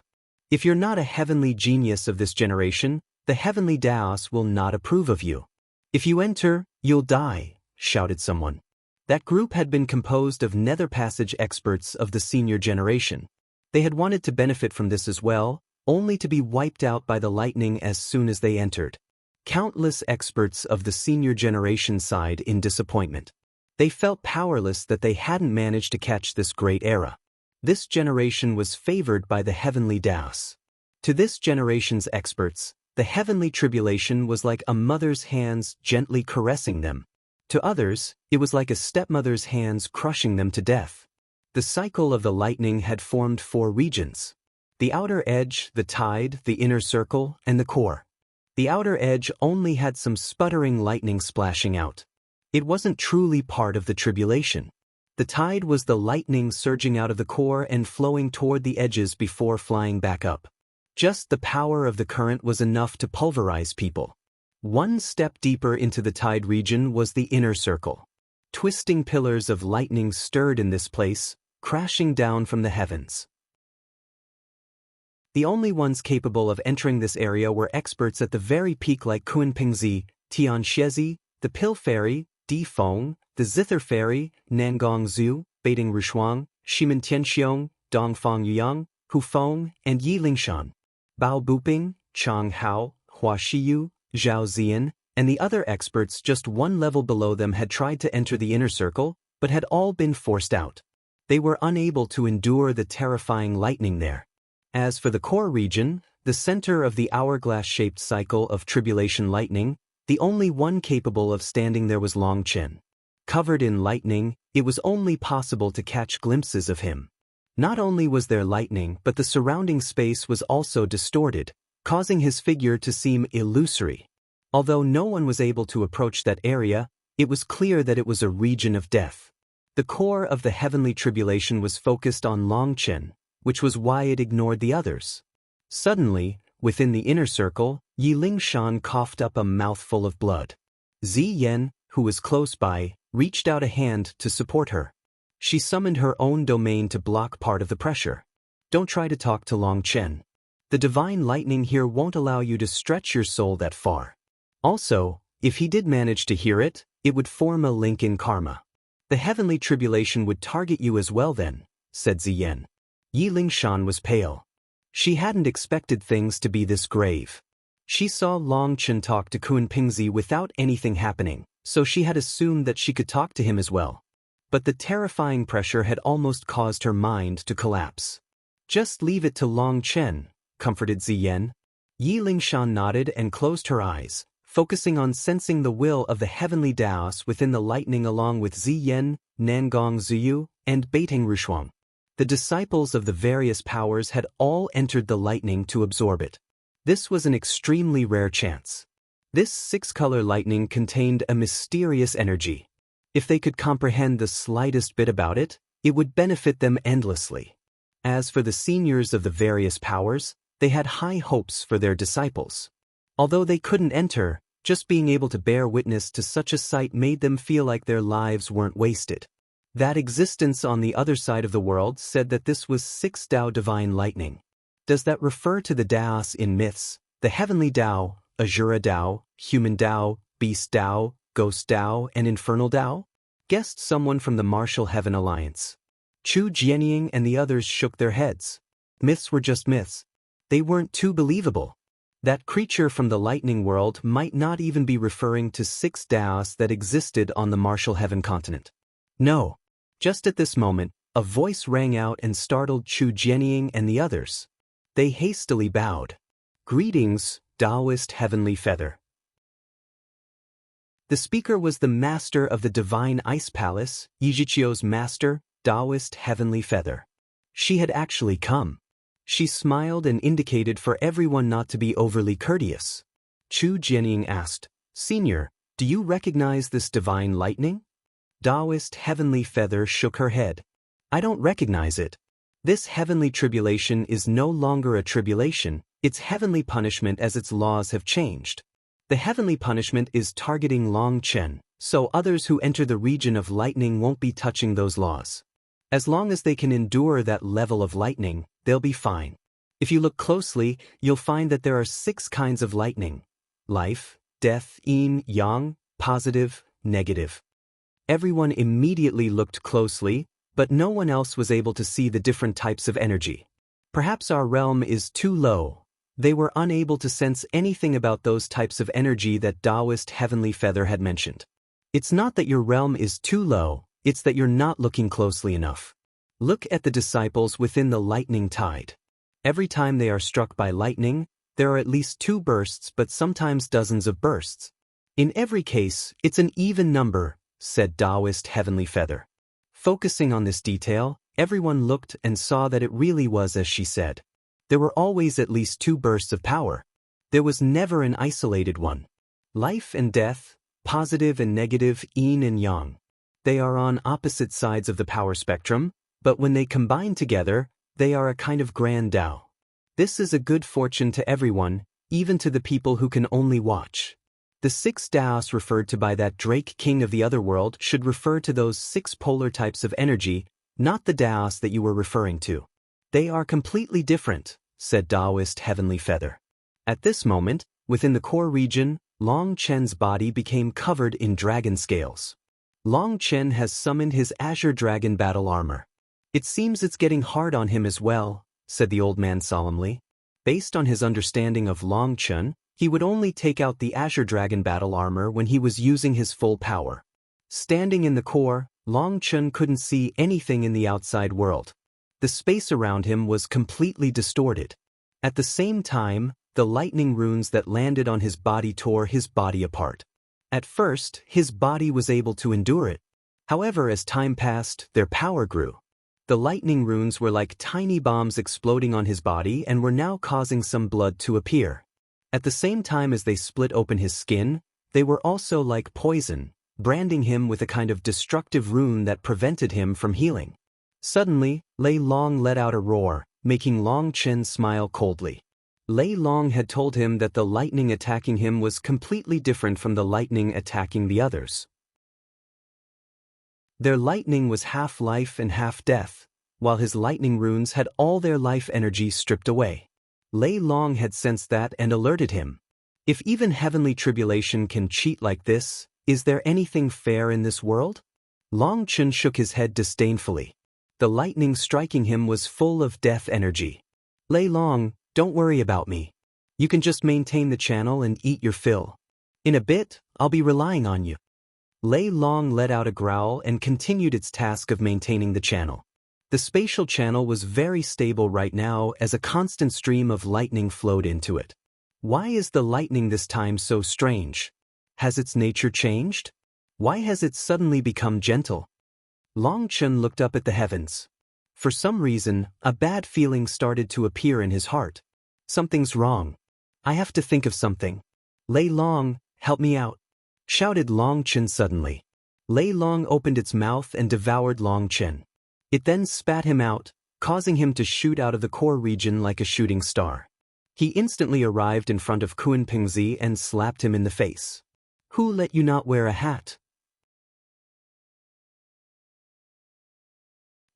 If you're not a heavenly genius of this generation, the heavenly Daos will not approve of you. If you enter, you'll die, shouted someone. That group had been composed of Netherpassage experts of the senior generation. They had wanted to benefit from this as well, only to be wiped out by the lightning as soon as they entered. Countless experts of the senior generation sighed in disappointment. They felt powerless that they hadn't managed to catch this great era. This generation was favored by the heavenly Daos. To this generation's experts, the heavenly tribulation was like a mother's hands gently caressing them. To others, it was like a stepmother's hands crushing them to death. The cycle of the lightning had formed 4 regions. The outer edge, the tide, the inner circle, and the core. The outer edge only had some sputtering lightning splashing out. It wasn't truly part of the tribulation. The tide was the lightning surging out of the core and flowing toward the edges before flying back up. Just the power of the current was enough to pulverize people. One step deeper into the tide region was the inner circle. Twisting pillars of lightning stirred in this place, crashing down from the heavens. The only ones capable of entering this area were experts at the very peak like Kunpeng, Tian Xiezi, the Pill Fairy, Di Feng, the Zither Fairy, Nangong Zhu, Beitang Rushuang, Shimen Tianxiong, Dongfang Yang, Kunpeng, and Yi Lingshan. Bao Buping, Chang Hao, Hua Shiyu, Zhao Ziyan, and the other experts just one level below them had tried to enter the inner circle, but had all been forced out. They were unable to endure the terrifying lightning there. As for the core region, the the center of the hourglass-shaped cycle of tribulation lightning, the only one capable of standing there was Long Chen. Covered in lightning, it was only possible to catch glimpses of him. Not only was there lightning, but the surrounding space was also distorted, causing his figure to seem illusory. Although no one was able to approach that area, it was clear that it was a region of death. The core of the heavenly tribulation was focused on Long Chen, which was why it ignored the others. Suddenly, within the inner circle, Yi Lingshan coughed up a mouthful of blood. Ziyan, who was close by, reached out a hand to support her. She summoned her own domain to block part of the pressure. Don't try to talk to Long Chen. The divine lightning here won't allow you to stretch your soul that far. Also, if he did manage to hear it, it would form a link in karma. The heavenly tribulation would target you as well then, said Ziyan. Yi Lingshan was pale. She hadn't expected things to be this grave. She saw Long Chen talk to Kunpeng without anything happening, so she had assumed that she could talk to him as well. But the terrifying pressure had almost caused her mind to collapse. Just leave it to Long Chen, comforted Ziyan. Yi Lingshan nodded and closed her eyes, focusing on sensing the will of the heavenly Daos within the lightning along with Ziyan, Nangong Ziyu, and Beiteng Rushuang. The disciples of the various powers had all entered the lightning to absorb it. This was an extremely rare chance. This six-color lightning contained a mysterious energy. If they could comprehend the slightest bit about it, it would benefit them endlessly. As for the seniors of the various powers, they had high hopes for their disciples. Although they couldn't enter, just being able to bear witness to such a sight made them feel like their lives weren't wasted. That existence on the other side of the world said that this was 6 Tao divine lightning. Does that refer to the Daos in myths, the heavenly Tao, Azura Tao, human Tao, beast Tao, ghost Tao, and infernal Tao? Guessed someone from the Martial Heaven Alliance. Chu Jianying and the others shook their heads. Myths were just myths. They weren't too believable. That creature from the lightning world might not even be referring to 6 Daos that existed on the Martial Heaven continent. No. Just at this moment, a voice rang out and startled Chu Jianying and the others. They hastily bowed. Greetings, Taoist Heavenly Feather. The speaker was the master of the Divine Ice Palace, Yijichio's master, Taoist Heavenly Feather. She had actually come. She smiled and indicated for everyone not to be overly courteous. Chu Jianying asked, Senior, do you recognize this divine lightning? Taoist Heavenly Feather shook her head. I don't recognize it. This heavenly tribulation is no longer a tribulation, it's heavenly punishment as its laws have changed. The heavenly punishment is targeting Long Chen, so others who enter the region of lightning won't be touching those laws. As long as they can endure that level of lightning, they'll be fine. If you look closely, you'll find that there are 6 kinds of lightning: life, death, yin, yang, positive, negative. Everyone immediately looked closely, but no one else was able to see the different types of energy. Perhaps our realm is too low. They were unable to sense anything about those types of energy that Taoist Heavenly Feather had mentioned. It's not that your realm is too low, it's that you're not looking closely enough. Look at the disciples within the lightning tide. Every time they are struck by lightning, there are at least 2 bursts but sometimes dozens of bursts. In every case, it's an even number, said Taoist Heavenly Feather. Focusing on this detail, everyone looked and saw that it really was as she said. There were always at least 2 bursts of power. There was never an isolated one. Life and death, positive and negative, yin and yang. They are on opposite sides of the power spectrum, but when they combine together, they are a kind of grand Tao. This is a good fortune to everyone, even to the people who can only watch. The 6 Daos referred to by that Drake King of the Otherworld should refer to those 6 polar types of energy, not the Daos that you were referring to. They are completely different, said Taoist Heavenly Feather. At this moment, within the core region, Long Chen's body became covered in dragon scales. Long Chen has summoned his Azure Dragon battle armor. It seems it's getting hard on him as well, said the old man solemnly. Based on his understanding of Long Chen, he would only take out the Azure Dragon battle armor when he was using his full power. Standing in the core, Long Chen couldn't see anything in the outside world. The space around him was completely distorted. At the same time, the lightning runes that landed on his body tore his body apart. At first, his body was able to endure it. However, as time passed, their power grew. The lightning runes were like tiny bombs exploding on his body and were now causing some blood to appear. At the same time as they split open his skin, they were also like poison, branding him with a kind of destructive rune that prevented him from healing. Suddenly, Lei Long let out a roar, making Long Chen smile coldly. Lei Long had told him that the lightning attacking him was completely different from the lightning attacking the others. Their lightning was half life and half death, while his lightning runes had all their life energy stripped away. Lei Long had sensed that and alerted him. If even heavenly tribulation can cheat like this, is there anything fair in this world? Long Chen shook his head disdainfully. The lightning striking him was full of death energy. Lei Long, don't worry about me. You can just maintain the channel and eat your fill. In a bit, I'll be relying on you. Lei Long let out a growl and continued its task of maintaining the channel. The spatial channel was very stable right now as a constant stream of lightning flowed into it. Why is the lightning this time so strange? Has its nature changed? Why has it suddenly become gentle? Long Chen looked up at the heavens. For some reason, a bad feeling started to appear in his heart. Something's wrong. I have to think of something. Lei Long, help me out, shouted Long Chen suddenly. Lei Long opened its mouth and devoured Long Chen. It then spat him out, causing him to shoot out of the core region like a shooting star. He instantly arrived in front of Kunpeng and slapped him in the face. Who let you not wear a hat?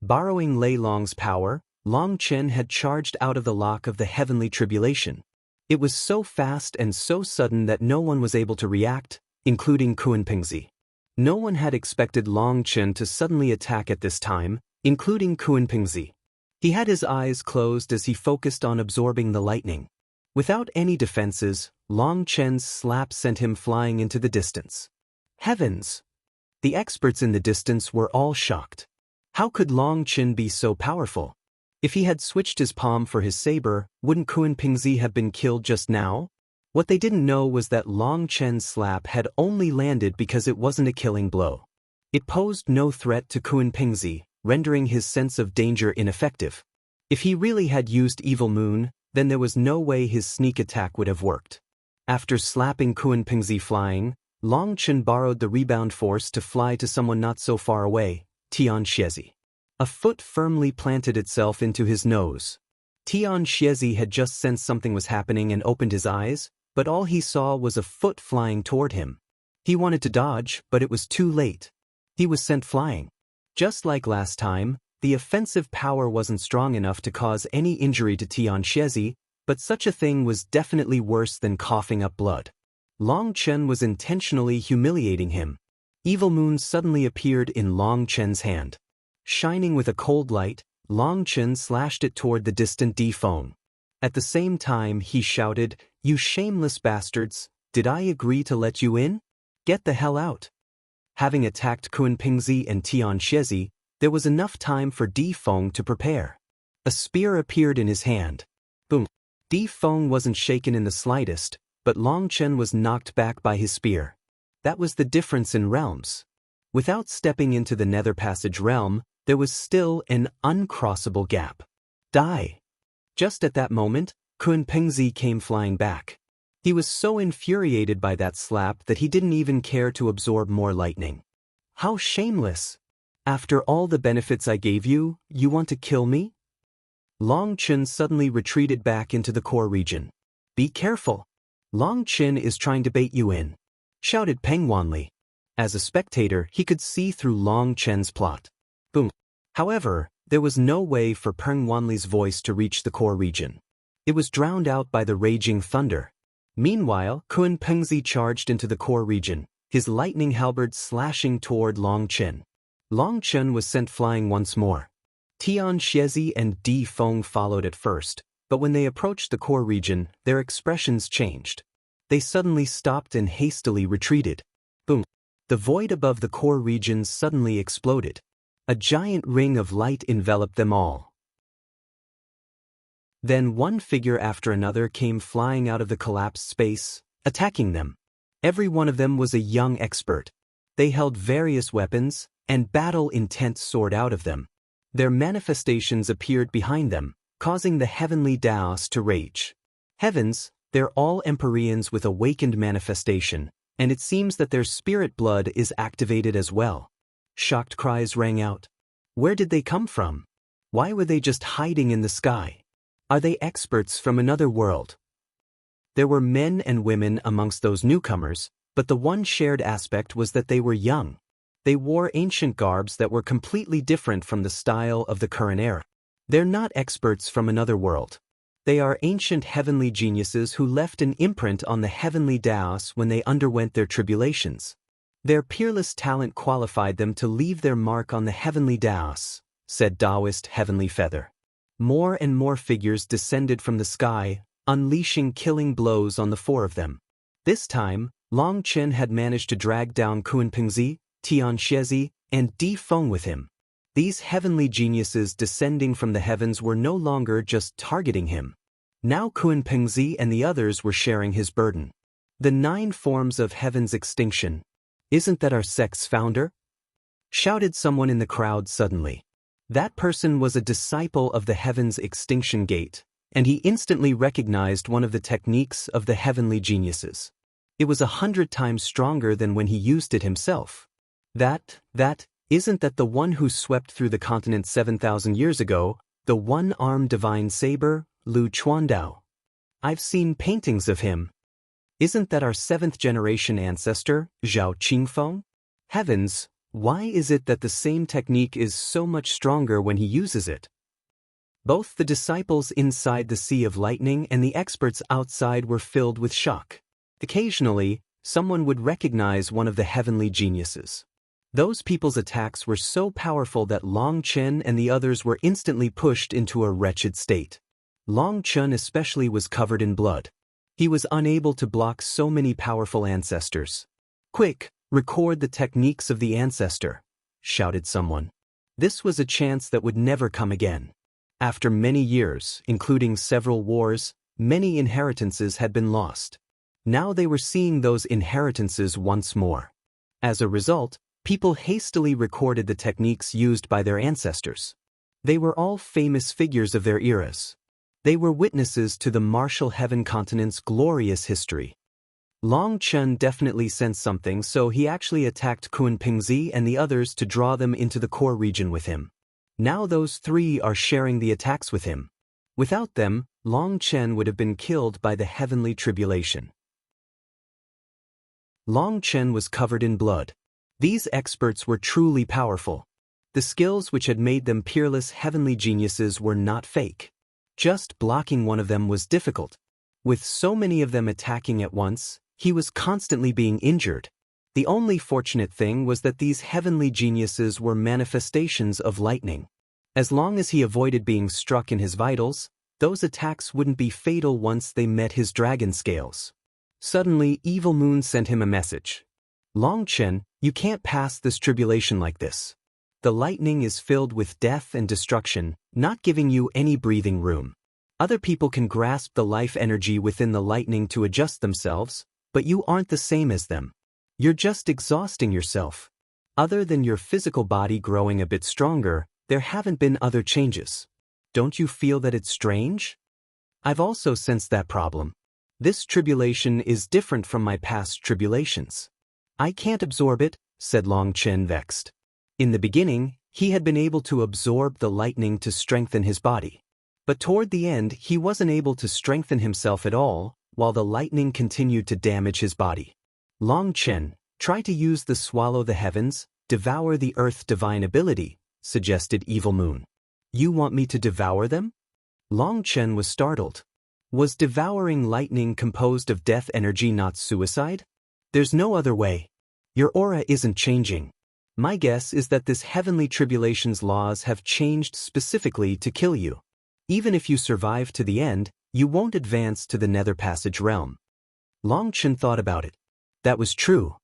Borrowing Lei Long's power, Long Chen had charged out of the lock of the heavenly tribulation. It was so fast and so sudden that no one was able to react, including Kunpeng. No one had expected Long Chen to suddenly attack at this time, including Kunpeng. He had his eyes closed as he focused on absorbing the lightning. Without any defenses, Long Chen's slap sent him flying into the distance. Heavens! The experts in the distance were all shocked. How could Long Chen be so powerful? If he had switched his palm for his saber, wouldn't Kunpeng have been killed just now? What they didn't know was that Long Chen's slap had only landed because it wasn't a killing blow. It posed no threat to Kunpeng, rendering his sense of danger ineffective. If he really had used Evil Moon, then there was no way his sneak attack would have worked. After slapping Kunpeng flying, Long Chen borrowed the rebound force to fly to someone not so far away, Tian Xiezi. A foot firmly planted itself into his nose. Tian Xiezi had just sensed something was happening and opened his eyes, but all he saw was a foot flying toward him. He wanted to dodge, but it was too late. He was sent flying. Just like last time, the offensive power wasn't strong enough to cause any injury to Tian Xiezi, but such a thing was definitely worse than coughing up blood. Long Chen was intentionally humiliating him. Evil Moon suddenly appeared in Long Chen's hand. Shining with a cold light, Long Chen slashed it toward the distant Defeng. At the same time he shouted, "You shameless bastards, did I agree to let you in? Get the hell out." Having attacked Kunpeng and Tian Xiezi, there was enough time for Defeng to prepare. A spear appeared in his hand. Boom! Defeng wasn't shaken in the slightest, but Long Chen was knocked back by his spear. That was the difference in realms. Without stepping into the Netherpassage realm, there was still an uncrossable gap. Die! Just at that moment, Kunpeng came flying back. He was so infuriated by that slap that he didn't even care to absorb more lightning. How shameless! After all the benefits I gave you, you want to kill me? Long Chen suddenly retreated back into the core region. Be careful! Long Chen is trying to bait you in, shouted Peng wanly. As a spectator, he could see through Long Chen's plot. Boom! However, there was no way for Peng wanly's voice to reach the core region. It was drowned out by the raging thunder. Meanwhile, Kunpeng charged into the core region, his lightning halberd slashing toward Long Chen. Long Chen was sent flying once more. Tian Xiezi and Defeng followed at first, but when they approached the core region, their expressions changed. They suddenly stopped and hastily retreated. Boom! The void above the core region suddenly exploded. A giant ring of light enveloped them all. Then one figure after another came flying out of the collapsed space, attacking them. Every one of them was a young expert. They held various weapons, and battle intent soared out of them. Their manifestations appeared behind them, causing the heavenly Daos to rage. Heavens, they're all Empyreans with awakened manifestation, and it seems that their spirit blood is activated as well. Shocked cries rang out. Where did they come from? Why were they just hiding in the sky? Are they experts from another world? There were men and women amongst those newcomers, but the one shared aspect was that they were young. They wore ancient garbs that were completely different from the style of the current era. They're not experts from another world. They are ancient heavenly geniuses who left an imprint on the heavenly Daos when they underwent their tribulations. Their peerless talent qualified them to leave their mark on the heavenly Daos, said Taoist Heavenly Feather. More and more figures descended from the sky, unleashing killing blows on the four of them. This time, Long Chen had managed to drag down Kunpeng, Tian Shezi, and Di Feng with him. These heavenly geniuses descending from the heavens were no longer just targeting him. Now Kunpeng and the others were sharing his burden. The 9 forms of heaven's extinction. Isn't that our sect's founder? Shouted someone in the crowd suddenly. That person was a disciple of the heaven's extinction gate, and he instantly recognized one of the techniques of the heavenly geniuses. It was 100 times stronger than when he used it himself. Isn't that the one who swept through the continent 7,000 years ago, the one-armed divine saber, Lu Chuandao? I've seen paintings of him. Isn't that our 7th-generation ancestor, Zhao Qingfeng? Heavens, why is it that the same technique is so much stronger when he uses it? Both the disciples inside the Sea of Lightning and the experts outside were filled with shock. Occasionally, someone would recognize one of the heavenly geniuses. Those people's attacks were so powerful that Long Chen and the others were instantly pushed into a wretched state. Long Chen especially was covered in blood. He was unable to block so many powerful ancestors. Quick, record the techniques of the ancestor, shouted someone. This was a chance that would never come again. After many years, including several wars, many inheritances had been lost. Now they were seeing those inheritances once more. As a result, people hastily recorded the techniques used by their ancestors. They were all famous figures of their eras. They were witnesses to the martial heaven continent's glorious history. Long Chen definitely sensed something, so he actually attacked Kunpeng and the others to draw them into the core region with him. Now those 3 are sharing the attacks with him. Without them, Long Chen would have been killed by the heavenly tribulation. Long Chen was covered in blood. These experts were truly powerful. The skills which had made them peerless heavenly geniuses were not fake. Just blocking one of them was difficult. With so many of them attacking at once, he was constantly being injured. The only fortunate thing was that these heavenly geniuses were manifestations of lightning. As long as he avoided being struck in his vitals, those attacks wouldn't be fatal once they met his dragon scales. Suddenly, Evil Moon sent him a message. Long Chen, you can't pass this tribulation like this. The lightning is filled with death and destruction, not giving you any breathing room. Other people can grasp the life energy within the lightning to adjust themselves, but you aren't the same as them. You're just exhausting yourself. Other than your physical body growing a bit stronger, there haven't been other changes. Don't you feel that it's strange? I've also sensed that problem. This tribulation is different from my past tribulations. I can't absorb it, said Long Chen vexed. In the beginning, he had been able to absorb the lightning to strengthen his body. But toward the end, he wasn't able to strengthen himself at all, while the lightning continued to damage his body. Long Chen, try to use the swallow the heavens, devour the earth divine ability, suggested Evil Moon. You want me to devour them? Long Chen was startled. Was devouring lightning composed of death energy not suicide? There's no other way. Your aura isn't changing. My guess is that this heavenly tribulation's laws have changed specifically to kill you. Even if you survive to the end, you won't advance to the Netherpassage realm. Long Chen thought about it. That was true.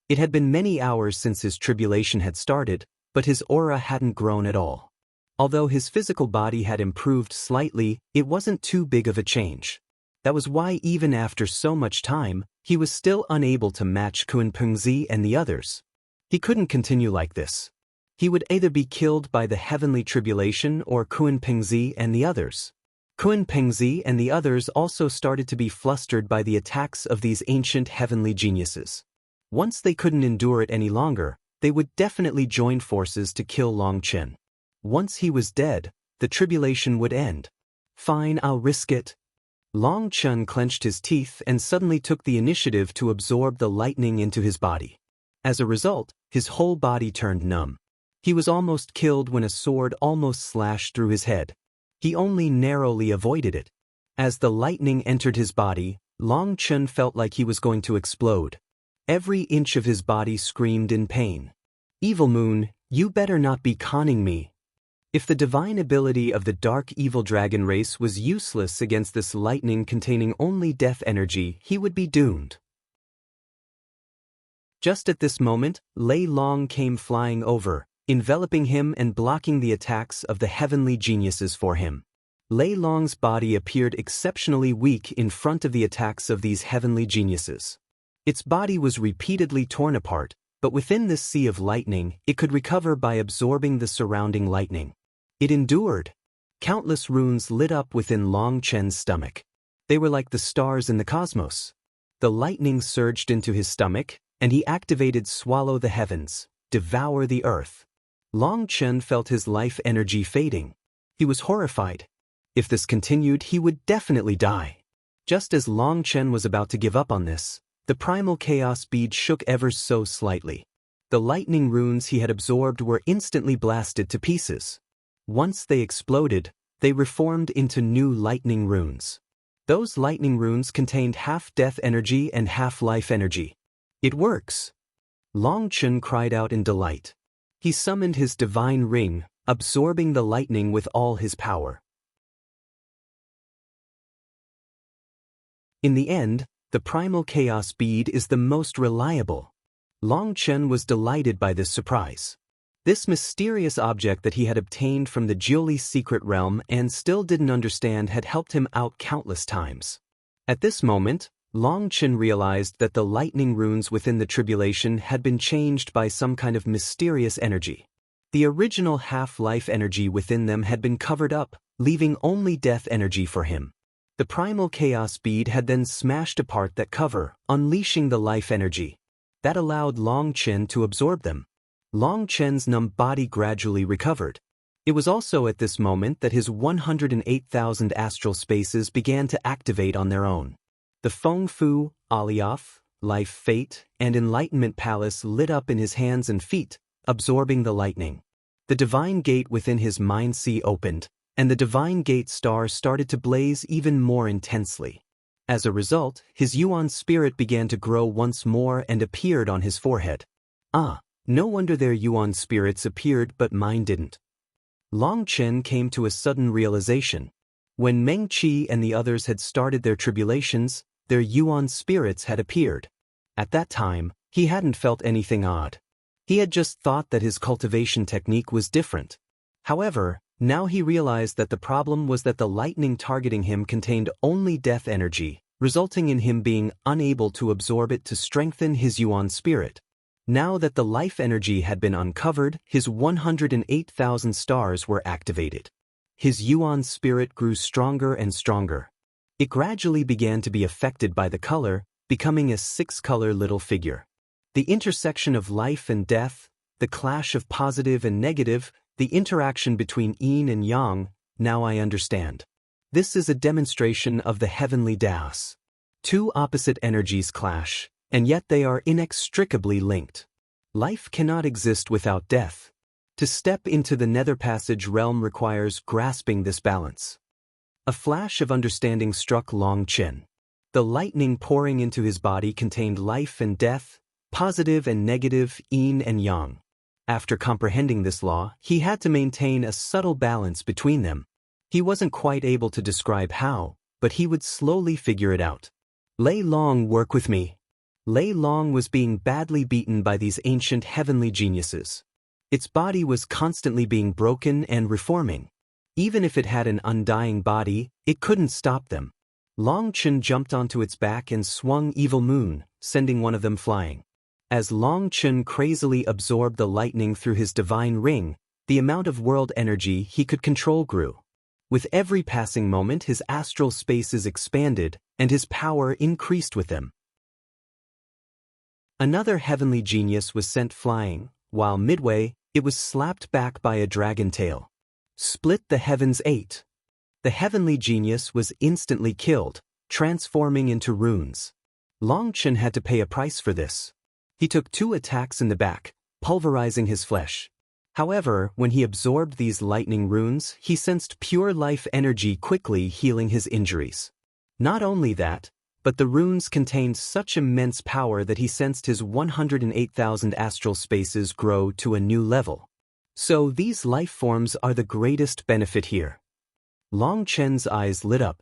It had been many hours since his tribulation had started, but his aura hadn't grown at all. Although his physical body had improved slightly, it wasn't too big of a change. That was why even after so much time, he was still unable to match Kunpeng and the others. He couldn't continue like this. He would either be killed by the heavenly tribulation or Kunpeng and the others. Kunpeng and the others also started to be flustered by the attacks of these ancient heavenly geniuses. Once they couldn't endure it any longer, they would definitely join forces to kill Long Chen. Once he was dead, the tribulation would end. Fine, I'll risk it. Long Chen clenched his teeth and suddenly took the initiative to absorb the lightning into his body. As a result, his whole body turned numb. He was almost killed when a sword almost slashed through his head. He only narrowly avoided it. As the lightning entered his body, Long Chen felt like he was going to explode. Every inch of his body screamed in pain. Evil Moon, you better not be conning me. If the divine ability of the dark evil dragon race was useless against this lightning containing only death energy, he would be doomed. Just at this moment, Lei Long came flying over, enveloping him and blocking the attacks of the heavenly geniuses for him. Lei Long's body appeared exceptionally weak in front of the attacks of these heavenly geniuses. Its body was repeatedly torn apart, but within this sea of lightning, it could recover by absorbing the surrounding lightning. It endured. Countless runes lit up within Long Chen's stomach. They were like the stars in the cosmos. The lightning surged into his stomach, and he activated Swallow the Heavens, Devour the Earth. Long Chen felt his life energy fading. He was horrified. If this continued, he would definitely die. Just as Long Chen was about to give up on this, the primal chaos bead shook ever so slightly. The lightning runes he had absorbed were instantly blasted to pieces. Once they exploded, they reformed into new lightning runes. Those lightning runes contained half death energy and half life energy. It works! Long Chen cried out in delight. He summoned his divine ring, absorbing the lightning with all his power. In the end, the primal chaos bead is the most reliable. Long Chen was delighted by this surprise. This mysterious object that he had obtained from the Jiuli's secret realm and still didn't understand had helped him out countless times. At this moment, Long Chen realized that the lightning runes within the tribulation had been changed by some kind of mysterious energy. The original half-life energy within them had been covered up, leaving only death energy for him. The primal chaos bead had then smashed apart that cover, unleashing the life energy. That allowed Long Chen to absorb them. Long Chen's numb body gradually recovered. It was also at this moment that his 108,000 astral spaces began to activate on their own. The Feng Fu, Alioth, Life Fate, and Enlightenment Palace lit up in his hands and feet, absorbing the lightning. The divine gate within his mind sea opened, and the divine gate star started to blaze even more intensely. As a result, his Yuan spirit began to grow once more and appeared on his forehead. Ah! No wonder their Yuan spirits appeared but mine didn't. Long Chen came to a sudden realization. When Meng Qi and the others had started their tribulations, their Yuan spirits had appeared. At that time, he hadn't felt anything odd. He had just thought that his cultivation technique was different. However, now he realized that the problem was that the lightning targeting him contained only death energy, resulting in him being unable to absorb it to strengthen his Yuan spirit. Now that the life energy had been uncovered, his 108,000 stars were activated. His Yuan spirit grew stronger and stronger. It gradually began to be affected by the color, becoming a six-color little figure. The intersection of life and death, the clash of positive and negative, the interaction between yin and yang, now I understand. This is a demonstration of the heavenly Daos. Two opposite energies clash, and yet they are inextricably linked. Life cannot exist without death. To step into the Netherpassage realm requires grasping this balance. A flash of understanding struck Long Chen. The lightning pouring into his body contained life and death, positive and negative, yin and yang. After comprehending this law, he had to maintain a subtle balance between them. He wasn't quite able to describe how, but he would slowly figure it out. Lei Long, work with me. Lei Long was being badly beaten by these ancient heavenly geniuses. Its body was constantly being broken and reforming. Even if it had an undying body, it couldn't stop them. Long Chen jumped onto its back and swung Evil Moon, sending one of them flying. As Long Chen crazily absorbed the lightning through his divine ring, the amount of world energy he could control grew. With every passing moment, his astral spaces expanded, and his power increased with them. Another heavenly genius was sent flying, while midway, it was slapped back by a dragon tail. Split the heavens 8. The heavenly genius was instantly killed, transforming into runes. Long Chen had to pay a price for this. He took 2 attacks in the back, pulverizing his flesh. However, when he absorbed these lightning runes, he sensed pure life energy quickly healing his injuries. Not only that, but the runes contained such immense power that he sensed his 108,000 astral spaces grow to a new level. So these life forms are the greatest benefit here. Long Chen's eyes lit up.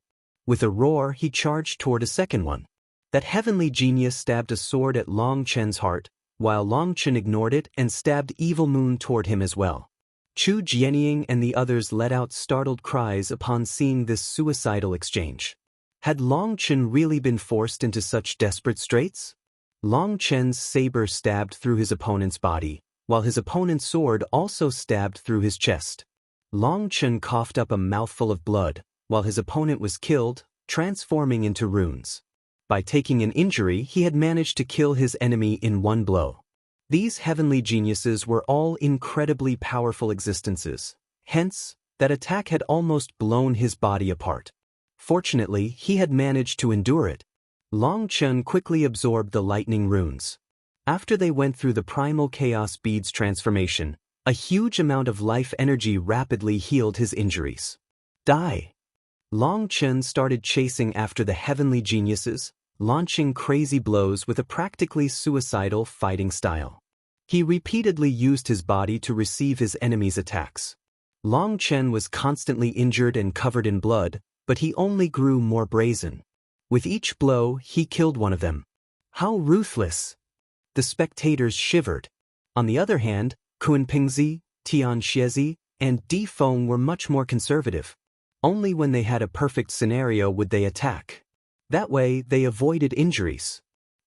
With a roar, he charged toward a second one. That heavenly genius stabbed a sword at Long Chen's heart, while Long Chen ignored it and stabbed Evil Moon toward him as well. Chu Jianying and the others let out startled cries upon seeing this suicidal exchange. Had Long Chen really been forced into such desperate straits? Long Chen's saber stabbed through his opponent's body, while his opponent's sword also stabbed through his chest. Long Chen coughed up a mouthful of blood, while his opponent was killed, transforming into runes. By taking an injury, he had managed to kill his enemy in one blow. These heavenly geniuses were all incredibly powerful existences. Hence, that attack had almost blown his body apart. Fortunately, he had managed to endure it. Long Chen quickly absorbed the lightning runes. After they went through the primal chaos beads transformation, a huge amount of life energy rapidly healed his injuries. Die! Long Chen started chasing after the heavenly geniuses, launching crazy blows with a practically suicidal fighting style. He repeatedly used his body to receive his enemies' attacks. Long Chen was constantly injured and covered in blood, but he only grew more brazen. With each blow, he killed one of them. How ruthless! The spectators shivered. On the other hand, Kunpeng, Tian Xiezi, and Di Feng were much more conservative. Only when they had a perfect scenario would they attack. That way, they avoided injuries.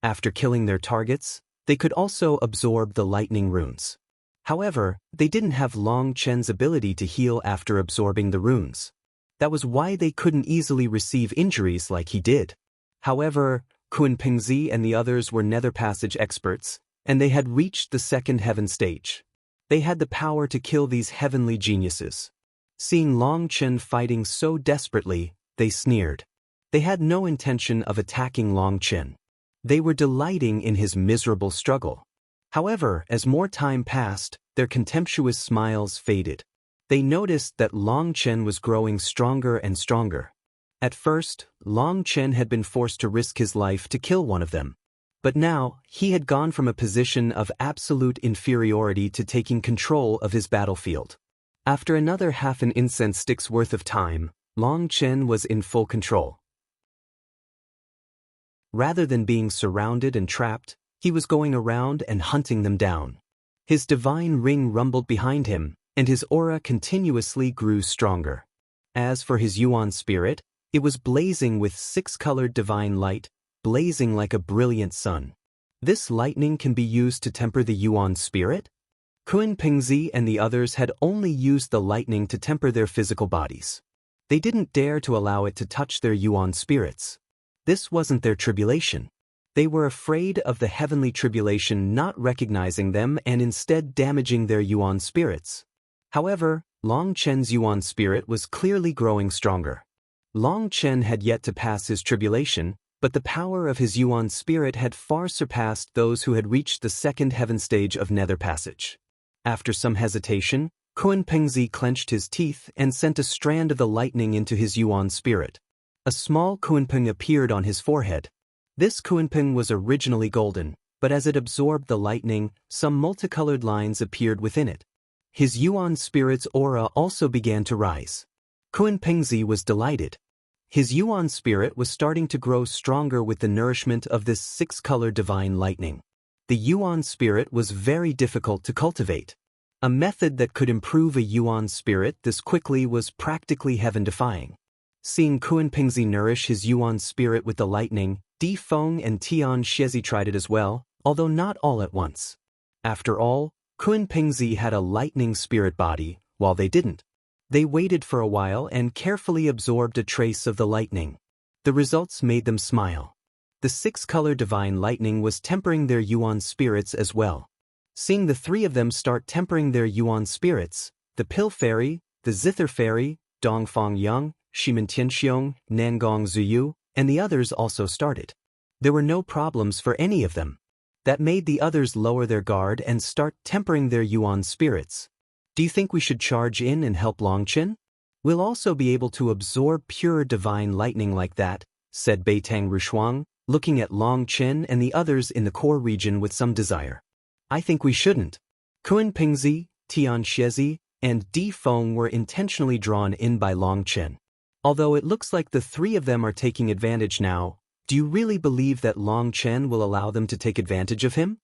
After killing their targets, they could also absorb the lightning runes. However, they didn't have Long Chen's ability to heal after absorbing the runes. That was why they couldn't easily receive injuries like he did. However, Kunpeng and the others were Netherpassage experts, and they had reached the second heaven stage. They had the power to kill these heavenly geniuses. Seeing Long Chen fighting so desperately, they sneered. They had no intention of attacking Long Chen. They were delighting in his miserable struggle. However, as more time passed, their contemptuous smiles faded. They noticed that Long Chen was growing stronger and stronger. At first, Long Chen had been forced to risk his life to kill one of them. But now, he had gone from a position of absolute inferiority to taking control of his battlefield. After another half an incense stick's worth of time, Long Chen was in full control. Rather than being surrounded and trapped, he was going around and hunting them down. His divine ring rumbled behind him, and his aura continuously grew stronger. As for his Yuan spirit, it was blazing with 6-colored divine light, blazing like a brilliant sun. This lightning can be used to temper the Yuan spirit? Kunpeng and the others had only used the lightning to temper their physical bodies. They didn't dare to allow it to touch their Yuan spirits. This wasn't their tribulation. They were afraid of the heavenly tribulation not recognizing them and instead damaging their Yuan spirits. However, Long Chen's Yuan spirit was clearly growing stronger. Long Chen had yet to pass his tribulation, but the power of his Yuan spirit had far surpassed those who had reached the second heaven stage of Netherpassage. After some hesitation, Kunpeng clenched his teeth and sent a strand of the lightning into his Yuan spirit. A small Kunpeng appeared on his forehead. This Kunpeng was originally golden, but as it absorbed the lightning, some multicolored lines appeared within it. His Yuan spirit's aura also began to rise. Kunpeng was delighted. His Yuan spirit was starting to grow stronger with the nourishment of this 6-color divine lightning. The Yuan spirit was very difficult to cultivate. A method that could improve a Yuan spirit this quickly was practically heaven-defying. Seeing Kunpeng nourish his Yuan spirit with the lightning, Di Feng and Tian Shezi tried it as well, although not all at once. After all, Kunpeng had a lightning spirit body, while they didn't. They waited for a while and carefully absorbed a trace of the lightning. The results made them smile. The six-color divine lightning was tempering their Yuan spirits as well. Seeing the three of them start tempering their Yuan spirits, the Pill Fairy, the Zither Fairy, Dongfang Yang, Shimen Tianxiong, Nangong Zuyu, and the others also started. There were no problems for any of them. That made the others lower their guard and start tempering their Yuan spirits. Do you think we should charge in and help Longchen? We'll also be able to absorb pure divine lightning like that, said Beitang Rushuang, looking at Longchen and the others in the core region with some desire. I think we shouldn't. Kunpeng, Tian Shezi, and Di Feng were intentionally drawn in by Longchen. Although it looks like the three of them are taking advantage now, do you really believe that Longchen will allow them to take advantage of him?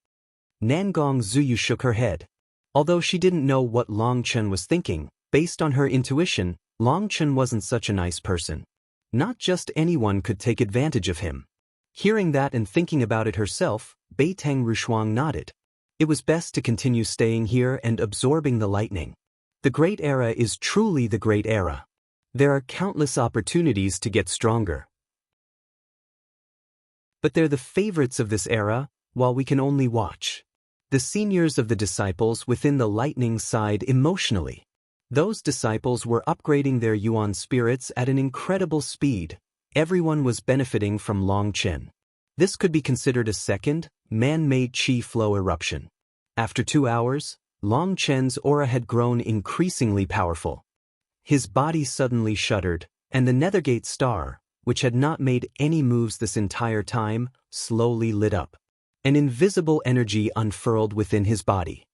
Nangong Zuyu shook her head. Although she didn't know what Longchen was thinking, based on her intuition, Longchen wasn't such a nice person. Not just anyone could take advantage of him. Hearing that and thinking about it herself, Beitang Rushuang nodded. It was best to continue staying here and absorbing the lightning. The Great Era is truly the Great Era. There are countless opportunities to get stronger. But they're the favorites of this era, while we can only watch. The seniors of the disciples within the lightning side emotionally. Those disciples were upgrading their Yuan spirits at an incredible speed. Everyone was benefiting from Longchen. This could be considered a second, man-made chi flow eruption. After 2 hours, Longchen's aura had grown increasingly powerful. His body suddenly shuddered, and the Nethergate star, which had not made any moves this entire time, slowly lit up. An invisible energy unfurled within his body.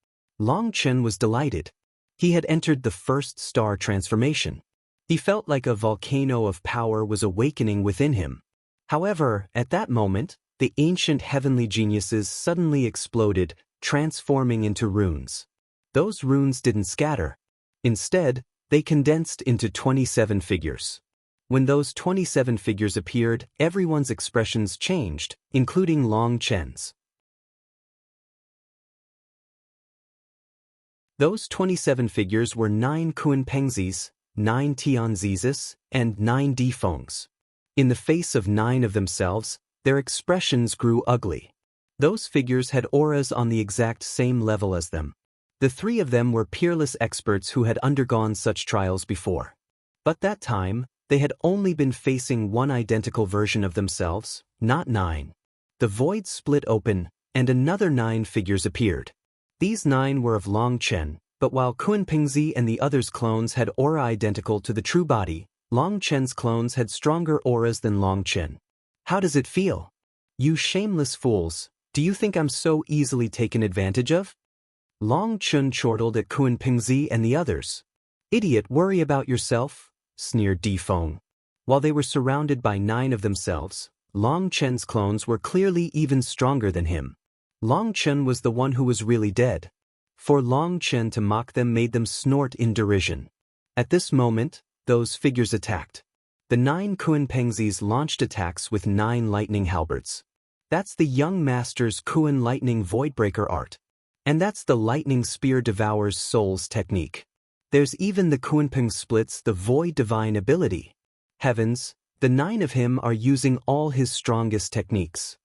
Longchen was delighted. He had entered the first star transformation. He felt like a volcano of power was awakening within him. However, at that moment, the ancient heavenly geniuses suddenly exploded, transforming into runes. Those runes didn't scatter. Instead, they condensed into 27 figures. When those 27 figures appeared, everyone's expressions changed, including Longchen's. Those 27 figures were 9 Kunpeng's, 9 Tianziz's, and 9 Di Feng's. In the face of 9 of themselves, their expressions grew ugly. Those figures had auras on the exact same level as them. The 3 of them were peerless experts who had undergone such trials before. But that time, they had only been facing one identical version of themselves, not 9. The void split open, and another 9 figures appeared. These 9 were of Longchen, but while Kunpeng and the others' clones had aura identical to the true body, Longchen's clones had stronger auras than Longchen. How does it feel? You shameless fools, do you think I'm so easily taken advantage of? Longchen chortled at Kunpeng and the others. Idiot, worry about yourself, sneered Di Feng. While they were surrounded by 9 of themselves, Longchen's clones were clearly even stronger than him. Longchen was the one who was really dead. For Longchen to mock them made them snort in derision. At this moment, those figures attacked. The 9 Kunpeng's launched attacks with 9 lightning halberds. That's the young master's Kun lightning voidbreaker art. And that's the lightning spear devours souls technique. There's even the Kunpeng splits the void divine ability. Heavens, the 9 of him are using all his strongest techniques.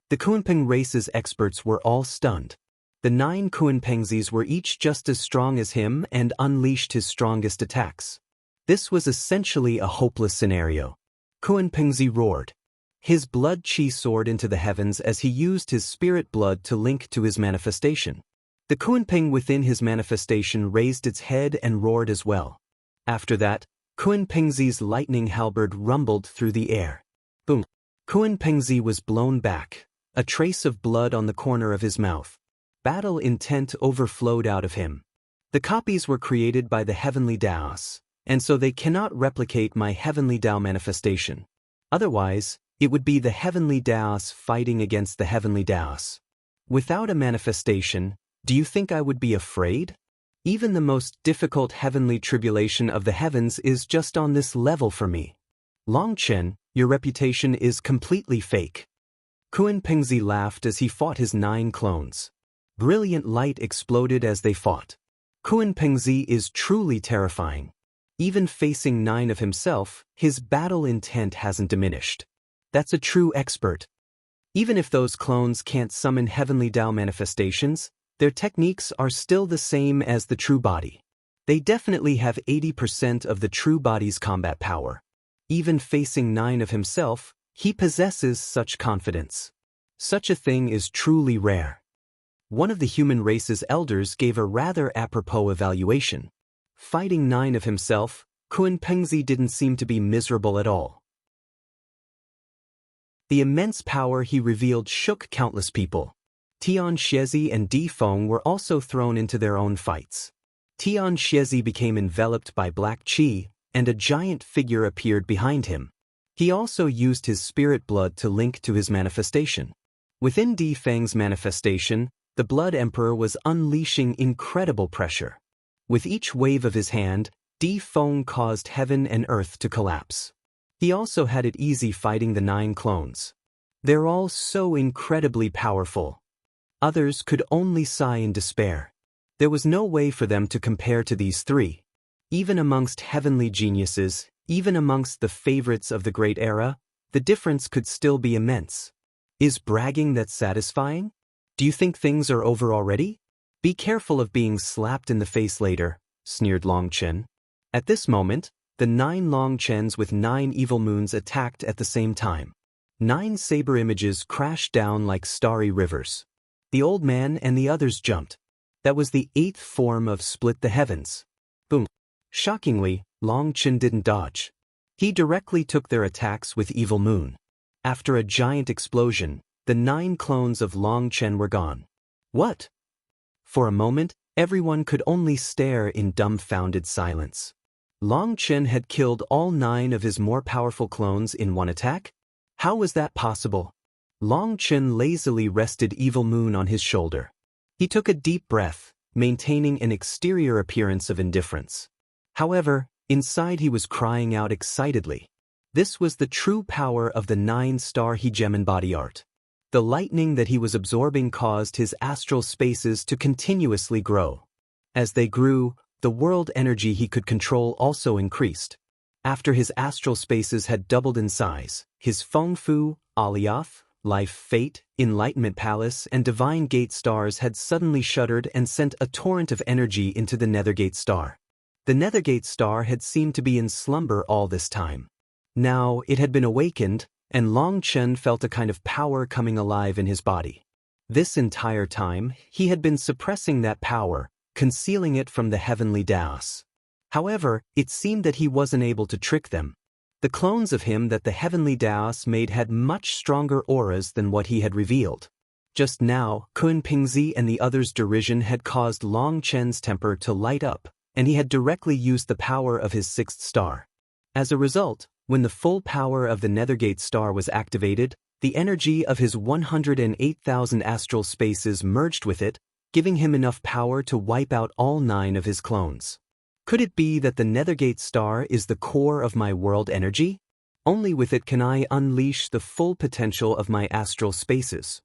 The Kunpeng race's experts were all stunned. The 9 Kunpeng's were each just as strong as him and unleashed his strongest attacks. This was essentially a hopeless scenario. Kunpeng roared. His blood chi soared into the heavens as he used his spirit blood to link to his manifestation. The Kunpeng within his manifestation raised its head and roared as well. After that, Kunpeng's lightning halberd rumbled through the air. Boom! Kunpeng was blown back, a trace of blood on the corner of his mouth. Battle intent overflowed out of him. The copies were created by the heavenly Daos, and so they cannot replicate my heavenly Dao manifestation. Otherwise, it would be the heavenly Daos fighting against the heavenly Daos. Without a manifestation, do you think I would be afraid? Even the most difficult heavenly tribulation of the heavens is just on this level for me. Long Chen, your reputation is completely fake. Kunpeng laughed as he fought his 9 clones. Brilliant light exploded as they fought. Kunpeng is truly terrifying. Even facing 9 of himself, his battle intent hasn't diminished. That's a true expert. Even if those clones can't summon heavenly Tao manifestations, their techniques are still the same as the true body. They definitely have 80% of the true body's combat power. Even facing 9 of himself, he possesses such confidence. Such a thing is truly rare. One of the human race's elders gave a rather apropos evaluation. Fighting 9 of himself, Kunpeng didn't seem to be miserable at all. The immense power he revealed shook countless people. Tian Xiezi and Di Feng were also thrown into their own fights. Tian Xiezi became enveloped by black qi, and a giant figure appeared behind him. He also used his spirit blood to link to his manifestation. Within Di Feng's manifestation, the Blood Emperor was unleashing incredible pressure. With each wave of his hand, Di Feng caused heaven and earth to collapse. He also had it easy fighting the 9 clones. They're all so incredibly powerful. Others could only sigh in despair. There was no way for them to compare to these 3. Even amongst heavenly geniuses, even amongst the favorites of the Great Era, the difference could still be immense. Is bragging that satisfying? Do you think things are over already? Be careful of being slapped in the face later, sneered Long Chen. At this moment, the 9 Long Chens with 9 evil moons attacked at the same time. 9 saber images crashed down like starry rivers. The old man and the others jumped. That was the 8th form of Split the Heavens. Boom. Shockingly, Long Chen didn't dodge. He directly took their attacks with Evil Moon. After a giant explosion, the 9 clones of Long Chen were gone. What? For a moment, everyone could only stare in dumbfounded silence. Long Chen had killed all 9 of his more powerful clones in one attack? How was that possible? Long Chen lazily rested Evil Moon on his shoulder. He took a deep breath, maintaining an exterior appearance of indifference. However, inside he was crying out excitedly. This was the true power of the 9-star Hegemon body art. The lightning that he was absorbing caused his astral spaces to continuously grow. As they grew, the world energy he could control also increased. After his astral spaces had doubled in size, his Feng Fu, Alioth, Life Fate, Enlightenment Palace and Divine Gate stars had suddenly shuddered and sent a torrent of energy into the Nethergate star. The Nethergate star had seemed to be in slumber all this time. Now it had been awakened, and Long Chen felt a kind of power coming alive in his body. This entire time, he had been suppressing that power, concealing it from the heavenly Daos. However, it seemed that he wasn't able to trick them. The clones of him that the heavenly Daos made had much stronger auras than what he had revealed. Just now, Kunpeng and the others' derision had caused Long Chen's temper to light up, and he had directly used the power of his 6th star. As a result, when the full power of the Nethergate star was activated, the energy of his 108,000 astral spaces merged with it, giving him enough power to wipe out all 9 of his clones. Could it be that the Nethergate star is the core of my world energy? Only with it can I unleash the full potential of my astral spaces.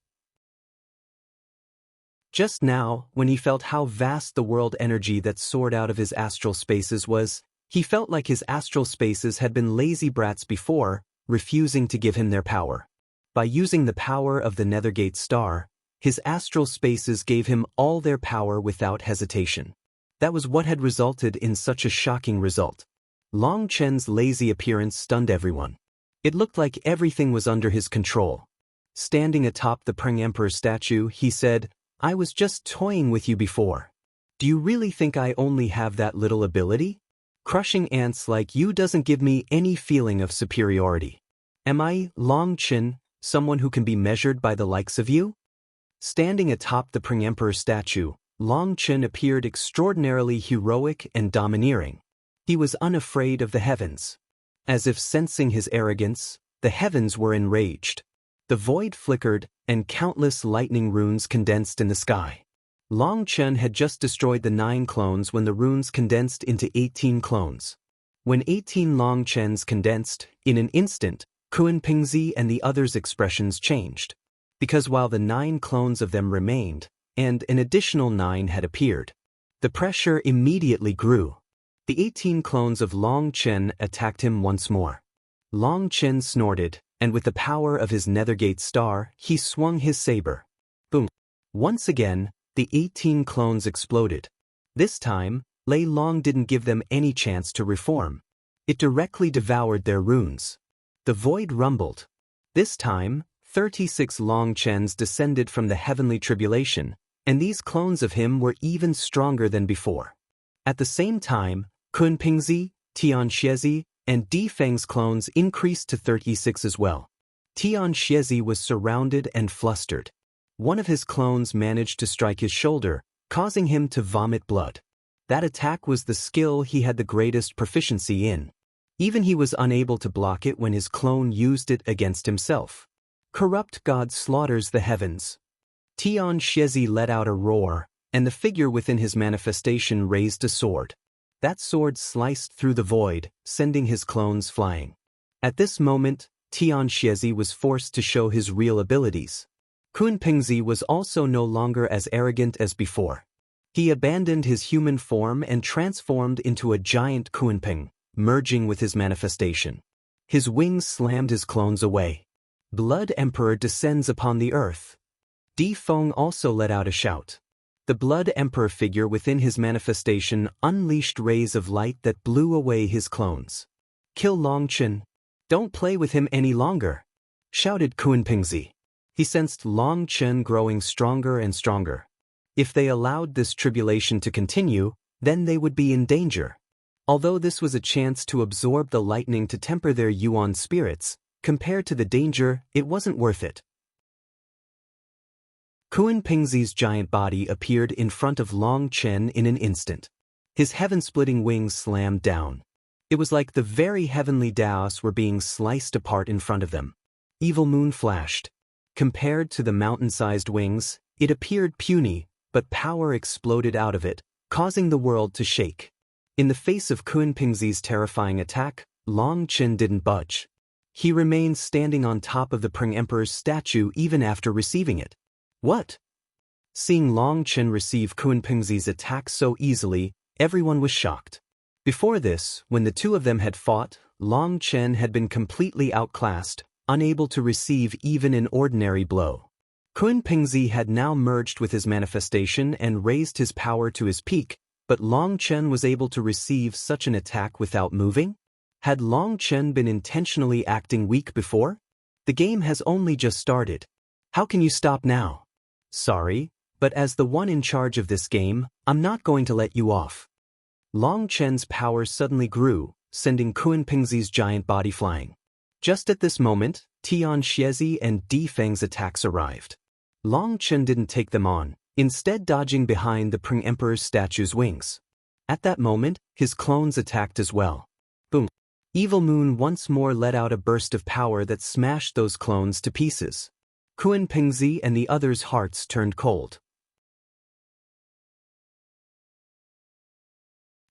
Just now, when he felt how vast the world energy that soared out of his astral spaces was, he felt like his astral spaces had been lazy brats before, refusing to give him their power. By using the power of the Nethergate star, his astral spaces gave him all their power without hesitation. That was what had resulted in such a shocking result. Long Chen's lazy appearance stunned everyone. It looked like everything was under his control. Standing atop the Peng Emperor's statue, he said, "I was just toying with you before. Do you really think I only have that little ability? Crushing ants like you doesn't give me any feeling of superiority. Am I, Long Chen, someone who can be measured by the likes of you?" Standing atop the Peng Emperor's statue, Long Chen appeared extraordinarily heroic and domineering. He was unafraid of the heavens. As if sensing his arrogance, the heavens were enraged. The void flickered, and countless lightning runes condensed in the sky. Long Chen had just destroyed the 9 clones when the runes condensed into 18 clones. When 18 Long Chens condensed, in an instant, Kunpeng and the others' expressions changed. Because while the 9 clones of them remained, and an additional 9 had appeared, the pressure immediately grew. The 18 clones of Long Chen attacked him once more. Long Chen snorted, and with the power of his Nethergate star, he swung his saber. Boom! Once again, the 18 clones exploded. This time, Lei Long didn't give them any chance to reform. It directly devoured their runes. The void rumbled. This time, 36 Long Chens descended from the heavenly tribulation, and these clones of him were even stronger than before. At the same time, Kunpeng, Tianxiezi, and Di Feng's clones increased to 36 as well. Tianxiezi was surrounded and flustered. One of his clones managed to strike his shoulder, causing him to vomit blood. That attack was the skill he had the greatest proficiency in. Even he was unable to block it when his clone used it against himself. Corrupt God slaughters the heavens. Tianxiezi let out a roar, and the figure within his manifestation raised a sword. That sword sliced through the void, sending his clones flying. At this moment, Tianxiezi was forced to show his real abilities. Kunpeng was also no longer as arrogant as before. He abandoned his human form and transformed into a giant Kunpeng, merging with his manifestation. His wings slammed his clones away. Blood Emperor descends upon the earth. Di Feng also let out a shout. The Blood Emperor figure within his manifestation unleashed rays of light that blew away his clones. "Kill Long Chen. Don't play with him any longer," shouted Kunpeng. He sensed Long Chen growing stronger and stronger. If they allowed this tribulation to continue, then they would be in danger. Although this was a chance to absorb the lightning to temper their Yuan spirits, compared to the danger, it wasn't worth it. Kunpeng's giant body appeared in front of Long Chen in an instant. His heaven-splitting wings slammed down. It was like the very heavenly Daos were being sliced apart in front of them. Evil Moon flashed. Compared to the mountain-sized wings, it appeared puny, but power exploded out of it, causing the world to shake. In the face of Kunpeng's terrifying attack, Long Chen didn't budge. He remained standing on top of the Peng Emperor's statue even after receiving it. What? Seeing Long Chen receive Kunpeng's attack so easily, everyone was shocked. Before this, when the two of them had fought, Long Chen had been completely outclassed, unable to receive even an ordinary blow. Kunpeng had now merged with his manifestation and raised his power to his peak, but Long Chen was able to receive such an attack without moving? Had Long Chen been intentionally acting weak before? The game has only just started. How can you stop now? Sorry, but as the one in charge of this game, I'm not going to let you off. Long Chen's power suddenly grew, sending Kunpeng's giant body flying. Just at this moment, Tianxiezi and Di Feng's attacks arrived. Long Chen didn't take them on, instead dodging behind the Peng Emperor's statue's wings. At that moment, his clones attacked as well. Boom! Evil Moon once more let out a burst of power that smashed those clones to pieces. Kunpeng and the others' hearts turned cold.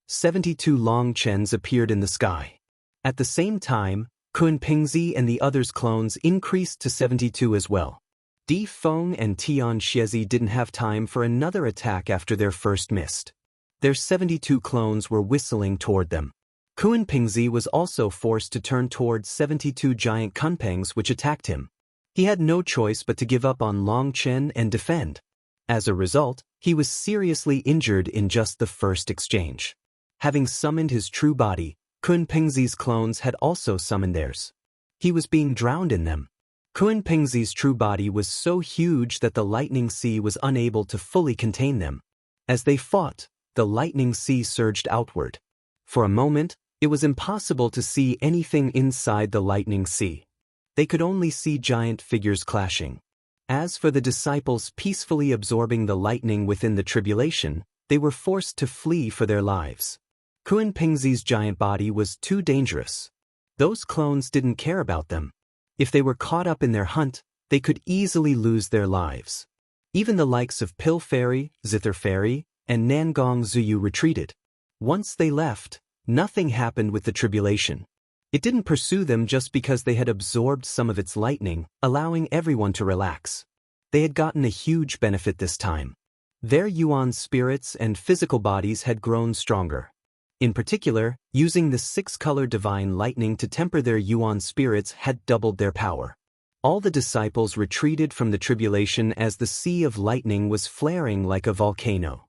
72 Long Chens appeared in the sky. At the same time, Kunpeng and the others' clones increased to 72 as well. Di Feng and Tianxiezi didn't have time for another attack after their first missed. Their 72 clones were whistling toward them. Kunpeng was also forced to turn towards 72 giant Kunpengs which attacked him. He had no choice but to give up on Long Chen and defend. As a result, he was seriously injured in just the first exchange. Having summoned his true body, Kunpeng's clones had also summoned theirs. He was being drowned in them. Kunpeng's true body was so huge that the lightning sea was unable to fully contain them. As they fought, the lightning sea surged outward. For a moment, it was impossible to see anything inside the lightning sea. They could only see giant figures clashing. As for the disciples peacefully absorbing the lightning within the tribulation, they were forced to flee for their lives. Kunpeng's giant body was too dangerous. Those clones didn't care about them. If they were caught up in their hunt, they could easily lose their lives. Even the likes of Pill Fairy, Zither Fairy, and Nangong Zuyu retreated. Once they left, nothing happened with the tribulation. It didn't pursue them just because they had absorbed some of its lightning, allowing everyone to relax. They had gotten a huge benefit this time. Their Yuan spirits and physical bodies had grown stronger. In particular, using the 6-color divine lightning to temper their Yuan spirits had doubled their power. All the disciples retreated from the tribulation as the sea of lightning was flaring like a volcano.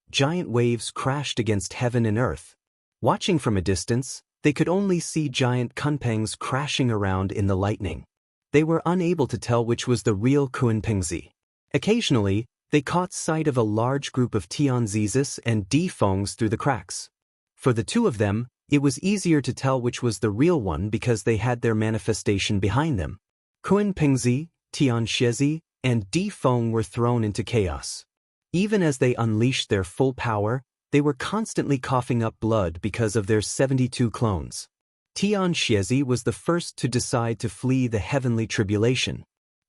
Giant waves crashed against heaven and earth. Watching from a distance, they could only see giant Kunpengs crashing around in the lightning. They were unable to tell which was the real Kunpengzi. Occasionally, they caught sight of a large group of Tianzizis and Difongs through the cracks. For the two of them, it was easier to tell which was the real one because they had their manifestation behind them. Kunpengzi, Tianxiezi, and Difong were thrown into chaos. Even as they unleashed their full power, they were constantly coughing up blood because of their 72 clones. Tianxiezi was the first to decide to flee the heavenly tribulation.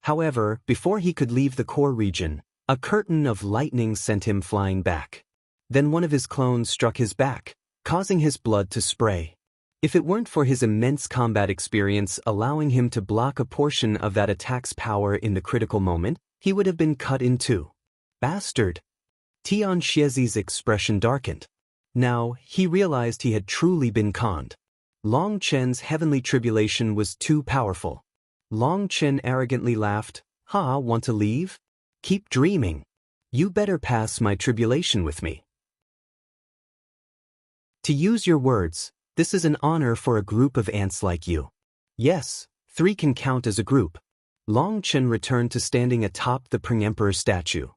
However, before he could leave the core region, a curtain of lightning sent him flying back. Then one of his clones struck his back, causing his blood to spray. If it weren't for his immense combat experience allowing him to block a portion of that attack's power in the critical moment, he would have been cut in two. Bastard! Tianxiezi's expression darkened. Now, he realized he had truly been conned. Long Chen's heavenly tribulation was too powerful. Long Chen arrogantly laughed. "Ha, want to leave? Keep dreaming. You better pass my tribulation with me." To use your words, this is an honor for a group of ants like you. Yes, 3 can count as a group. Long Chen returned to standing atop the Peng Emperor statue.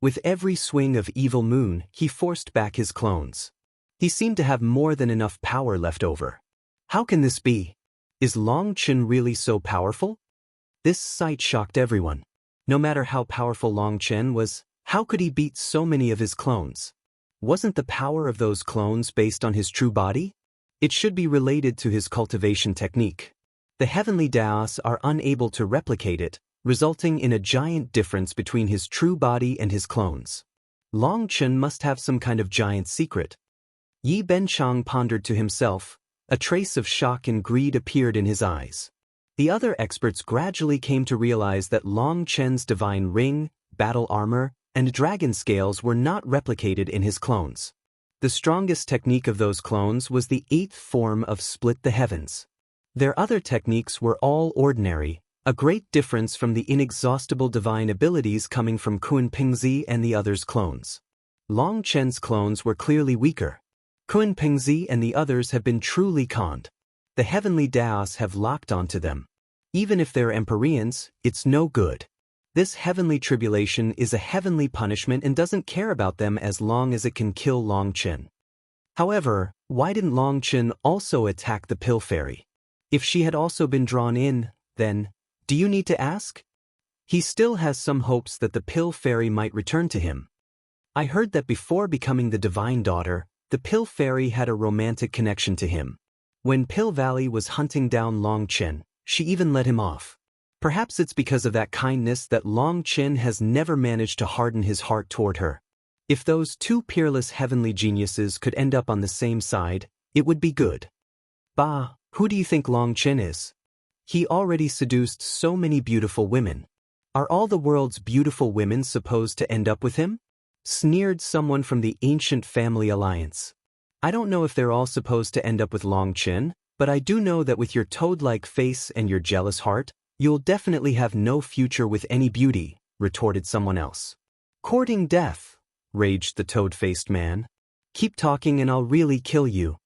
With every swing of Evil Moon, he forced back his clones. He seemed to have more than enough power left over. How can this be? Is Long Chen really so powerful? This sight shocked everyone. No matter how powerful Long Chen was, how could he beat so many of his clones? Wasn't the power of those clones based on his true body? It should be related to his cultivation technique. The heavenly Daos are unable to replicate it, resulting in a giant difference between his true body and his clones. Long Chen must have some kind of giant secret. Yi Benchang pondered to himself. A trace of shock and greed appeared in his eyes. The other experts gradually came to realize that Long Chen's divine ring, battle armor, and dragon scales were not replicated in his clones. The strongest technique of those clones was the 8th form of Split the Heavens. Their other techniques were all ordinary, a great difference from the inexhaustible divine abilities coming from Kunpengzi and the others' clones. Long Chen's clones were clearly weaker. Kunpengzi and the others have been truly conned. The heavenly Daos have locked onto them. Even if they're Empyreans, it's no good. This heavenly tribulation is a heavenly punishment and doesn't care about them as long as it can kill Long Chen. However, why didn't Long Chen also attack the Pill Fairy? If she had also been drawn in, then, do you need to ask? He still has some hopes that the Pill Fairy might return to him. I heard that before becoming the Divine Daughter, the Pill Fairy had a romantic connection to him. When Pill Valley was hunting down Long Chen, she even let him off. Perhaps it's because of that kindness that Long Chen has never managed to harden his heart toward her. If those two peerless heavenly geniuses could end up on the same side, it would be good. Bah, who do you think Long Chen is? He already seduced so many beautiful women. Are all the world's beautiful women supposed to end up with him? Sneered someone from the ancient family alliance. I don't know if they're all supposed to end up with Long Chen, but I do know that with your toad-like face and your jealous heart, you'll definitely have no future with any beauty, retorted someone else. Courting death, raged the toad-faced man. Keep talking and I'll really kill you.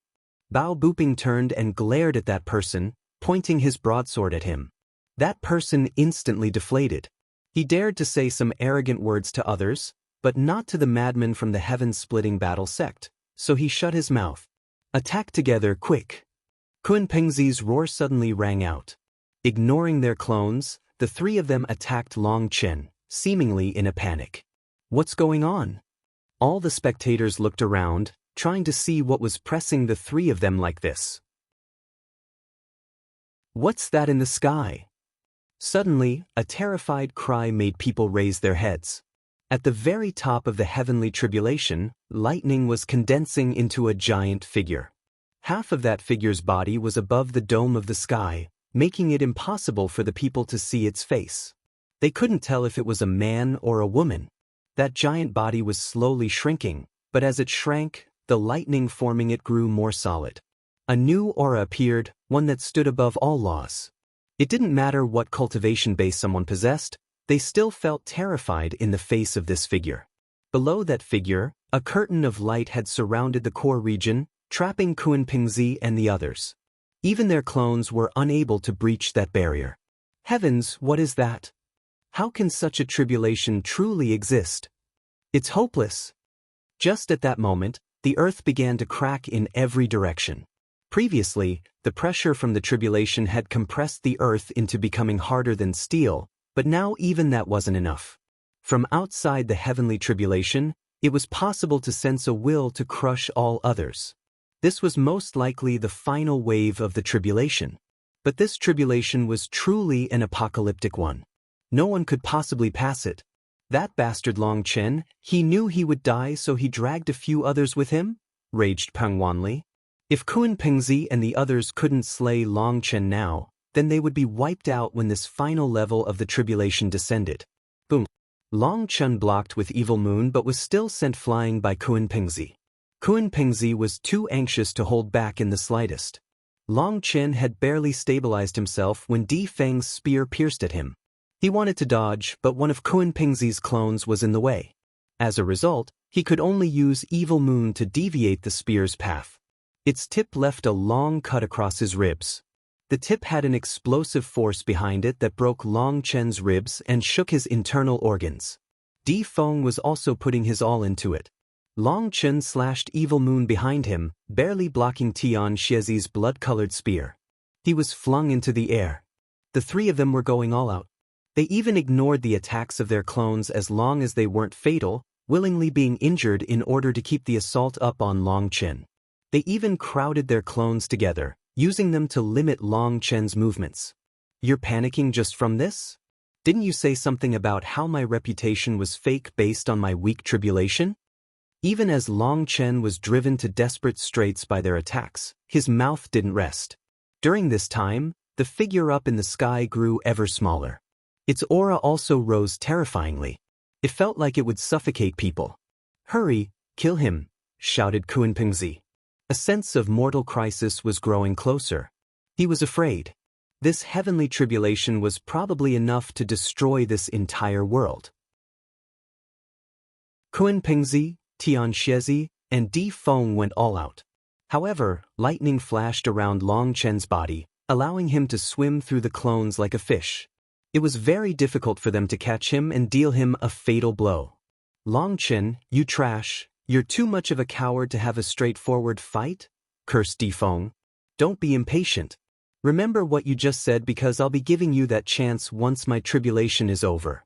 Bao Buping turned and glared at that person, pointing his broadsword at him. That person instantly deflated. He dared to say some arrogant words to others, but not to the madman from the heaven-splitting battle sect, so he shut his mouth. Attack together, quick! Kunpengzi's roar suddenly rang out. Ignoring their clones, the 3 of them attacked Long Chen, seemingly in a panic. What's going on? All the spectators looked around, trying to see what was pressing the 3 of them like this. What's that in the sky? Suddenly, a terrified cry made people raise their heads. At the very top of the heavenly tribulation, lightning was condensing into a giant figure. Half of that figure's body was above the dome of the sky, making it impossible for the people to see its face. They couldn't tell if it was a man or a woman. That giant body was slowly shrinking, but as it shrank, the lightning forming it grew more solid. A new aura appeared, one that stood above all laws. It didn't matter what cultivation base someone possessed, they still felt terrified in the face of this figure. Below that figure, a curtain of light had surrounded the core region, trapping Kunpeng and the others. Even their clones were unable to breach that barrier. Heavens, what is that? How can such a tribulation truly exist? It's hopeless. Just at that moment, the earth began to crack in every direction. Previously, the pressure from the tribulation had compressed the earth into becoming harder than steel, but now even that wasn't enough. From outside the heavenly tribulation, it was possible to sense a will to crush all others. This was most likely the final wave of the tribulation. But this tribulation was truly an apocalyptic one. No one could possibly pass it. That bastard Long Chen, he knew he would die, so he dragged a few others with him? Raged Peng wanly. If Kunpeng and the others couldn't slay Long Chen now, then they would be wiped out when this final level of the tribulation descended. Boom. Long Chen blocked with Evil Moon but was still sent flying by Kunpeng. Kunpeng was too anxious to hold back in the slightest. Long Chen had barely stabilized himself when Di Feng's spear pierced at him. He wanted to dodge, but one of Kunpeng's clones was in the way. As a result, he could only use Evil Moon to deviate the spear's path. Its tip left a long cut across his ribs. The tip had an explosive force behind it that broke Long Chen's ribs and shook his internal organs. Di Feng was also putting his all into it. Long Chen slashed Evil Moon behind him, barely blocking Tian Xiezi's blood-colored spear. He was flung into the air. The three of them were going all out. They even ignored the attacks of their clones as long as they weren't fatal, willingly being injured in order to keep the assault up on Long Chen. They even crowded their clones together, using them to limit Long Chen's movements. You're panicking just from this? Didn't you say something about how my reputation was fake based on my weak tribulation? Even as Long Chen was driven to desperate straits by their attacks, his mouth didn't rest. During this time, the figure up in the sky grew ever smaller. Its aura also rose terrifyingly. It felt like it would suffocate people. Hurry, kill him, shouted Kunpeng. A sense of mortal crisis was growing closer. He was afraid. This heavenly tribulation was probably enough to destroy this entire world. Kunpeng, Tian Xiezi, and Di Feng went all out. However, lightning flashed around Long Chen's body, allowing him to swim through the clones like a fish. It was very difficult for them to catch him and deal him a fatal blow. Long Chen, you trash. You're too much of a coward to have a straightforward fight? Cursed Di Feng. Don't be impatient. Remember what you just said because I'll be giving you that chance once my tribulation is over.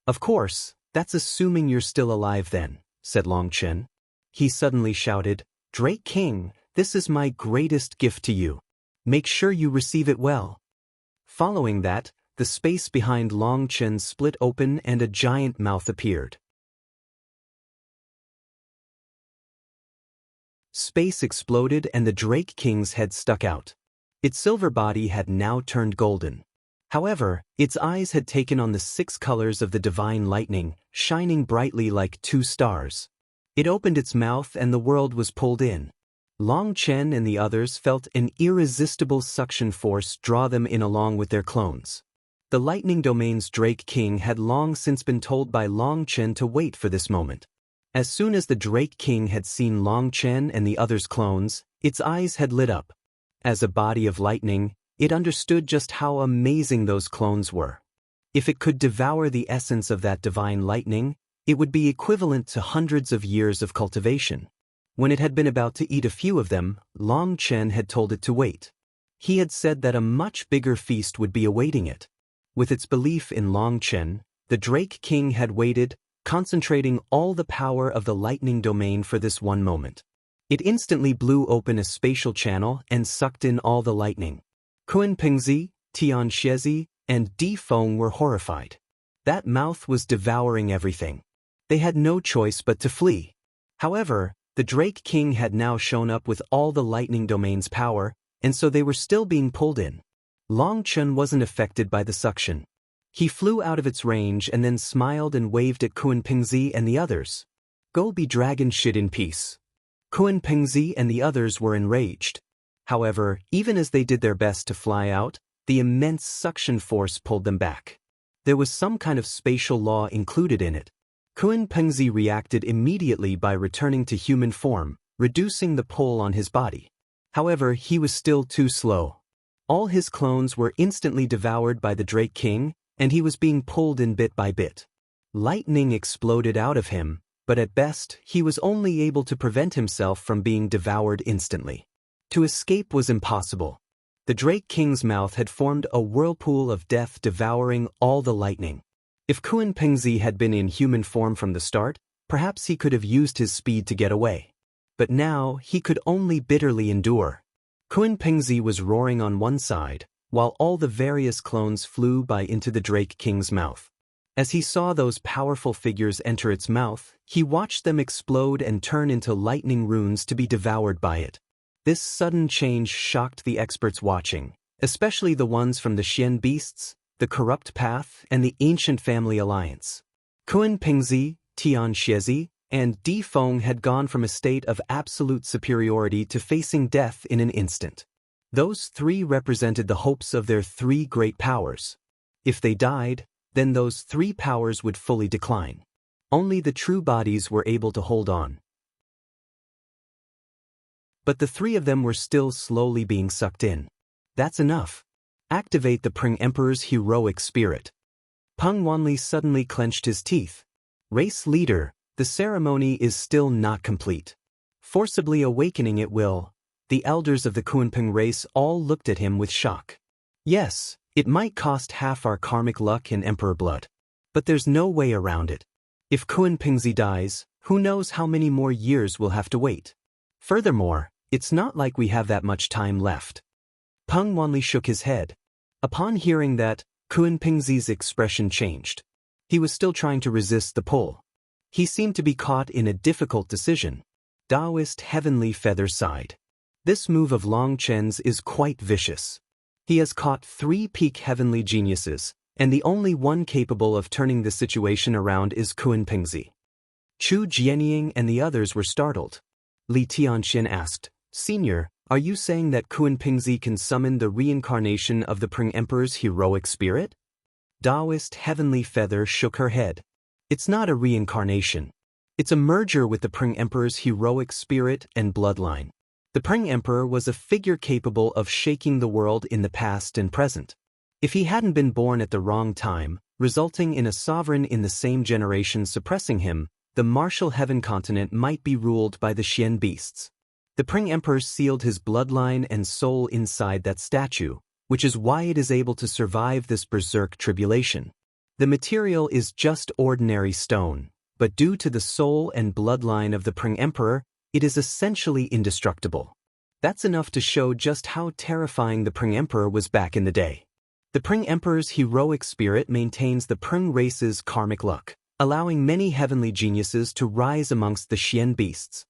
Of course, that's assuming you're still alive then, said Long Chen. He suddenly shouted, Drake King, this is my greatest gift to you. Make sure you receive it well. Following that, the space behind Long Chen split open and a giant mouth appeared. Space exploded and the Drake King's head stuck out. Its silver body had now turned golden. However, its eyes had taken on the 6 colors of the divine lightning, shining brightly like 2 stars. It opened its mouth and the world was pulled in. Long Chen and the others felt an irresistible suction force draw them in along with their clones. The lightning domain's Drake King had long since been told by Long Chen to wait for this moment. As soon as the Drake King had seen Long Chen and the others' clones, its eyes had lit up. As a body of lightning, it understood just how amazing those clones were. If it could devour the essence of that divine lightning, it would be equivalent to hundreds of years of cultivation. When it had been about to eat a few of them, Long Chen had told it to wait. He had said that a much bigger feast would be awaiting it. With its belief in Long Chen, the Drake King had waited, concentrating all the power of the lightning domain for this one moment. It instantly blew open a spatial channel and sucked in all the lightning. Kunpeng, Tian Xiezi, and Di Feng were horrified. That mouth was devouring everything. They had no choice but to flee. However, the Drake King had now shown up with all the lightning domain's power, and so they were still being pulled in. Long Chen wasn't affected by the suction. He flew out of its range and then smiled and waved at Kunpeng and the others. Go be dragon shit in peace. Kunpeng and the others were enraged. However, even as they did their best to fly out, the immense suction force pulled them back. There was some kind of spatial law included in it. Kunpeng reacted immediately by returning to human form, reducing the pull on his body. However, he was still too slow. All his clones were instantly devoured by the Drake King, and he was being pulled in bit by bit. Lightning exploded out of him, but at best, he was only able to prevent himself from being devoured instantly. To escape was impossible. The Drake King's mouth had formed a whirlpool of death devouring all the lightning. If Kunpeng had been in human form from the start, perhaps he could have used his speed to get away. But now, he could only bitterly endure. Kunpeng was roaring on one side, while all the various clones flew by into the Drake King's mouth. As he saw those powerful figures enter its mouth, he watched them explode and turn into lightning runes to be devoured by it. This sudden change shocked the experts watching, especially the ones from the Xian Beasts, the Corrupt Path, and the Ancient Family Alliance. Kunpeng, Tian Xiezi, and Di Feng had gone from a state of absolute superiority to facing death in an instant. Those three represented the hopes of their three great powers. If they died, then those three powers would fully decline. Only the true bodies were able to hold on. But the three of them were still slowly being sucked in. That's enough. Activate the Peng Emperor's heroic spirit. Peng Wanli suddenly clenched his teeth. Race leader, the ceremony is still not complete. Forcibly awakening it will. The elders of the Kunpeng race all looked at him with shock. Yes, it might cost half our karmic luck and emperor blood. But there's no way around it. If Kunpeng dies, who knows how many more years we'll have to wait. Furthermore, it's not like we have that much time left. Peng Wanli shook his head. Upon hearing that, Kunpeng's expression changed. He was still trying to resist the pull. He seemed to be caught in a difficult decision. Taoist Heavenly Feather sighed. This move of Long Chen's is quite vicious. He has caught 3 peak heavenly geniuses, and the only one capable of turning the situation around is Kunpeng. Chu Jianying and the others were startled. Li Tianxian asked, Senior, are you saying that Kunpeng can summon the reincarnation of the Peng Emperor's heroic spirit? Taoist Heavenly Feather shook her head. It's not a reincarnation. It's a merger with the Peng Emperor's heroic spirit and bloodline. The Peng Emperor was a figure capable of shaking the world in the past and present. If he hadn't been born at the wrong time, resulting in a sovereign in the same generation suppressing him, the martial heaven continent might be ruled by the Xian beasts. The Peng Emperor sealed his bloodline and soul inside that statue, which is why it is able to survive this berserk tribulation. The material is just ordinary stone, but due to the soul and bloodline of the Peng Emperor, it is essentially indestructible. That's enough to show just how terrifying the Peng Emperor was back in the day. The Peng Emperor's heroic spirit maintains the Peng race's karmic luck, allowing many heavenly geniuses to rise amongst the Xian beasts.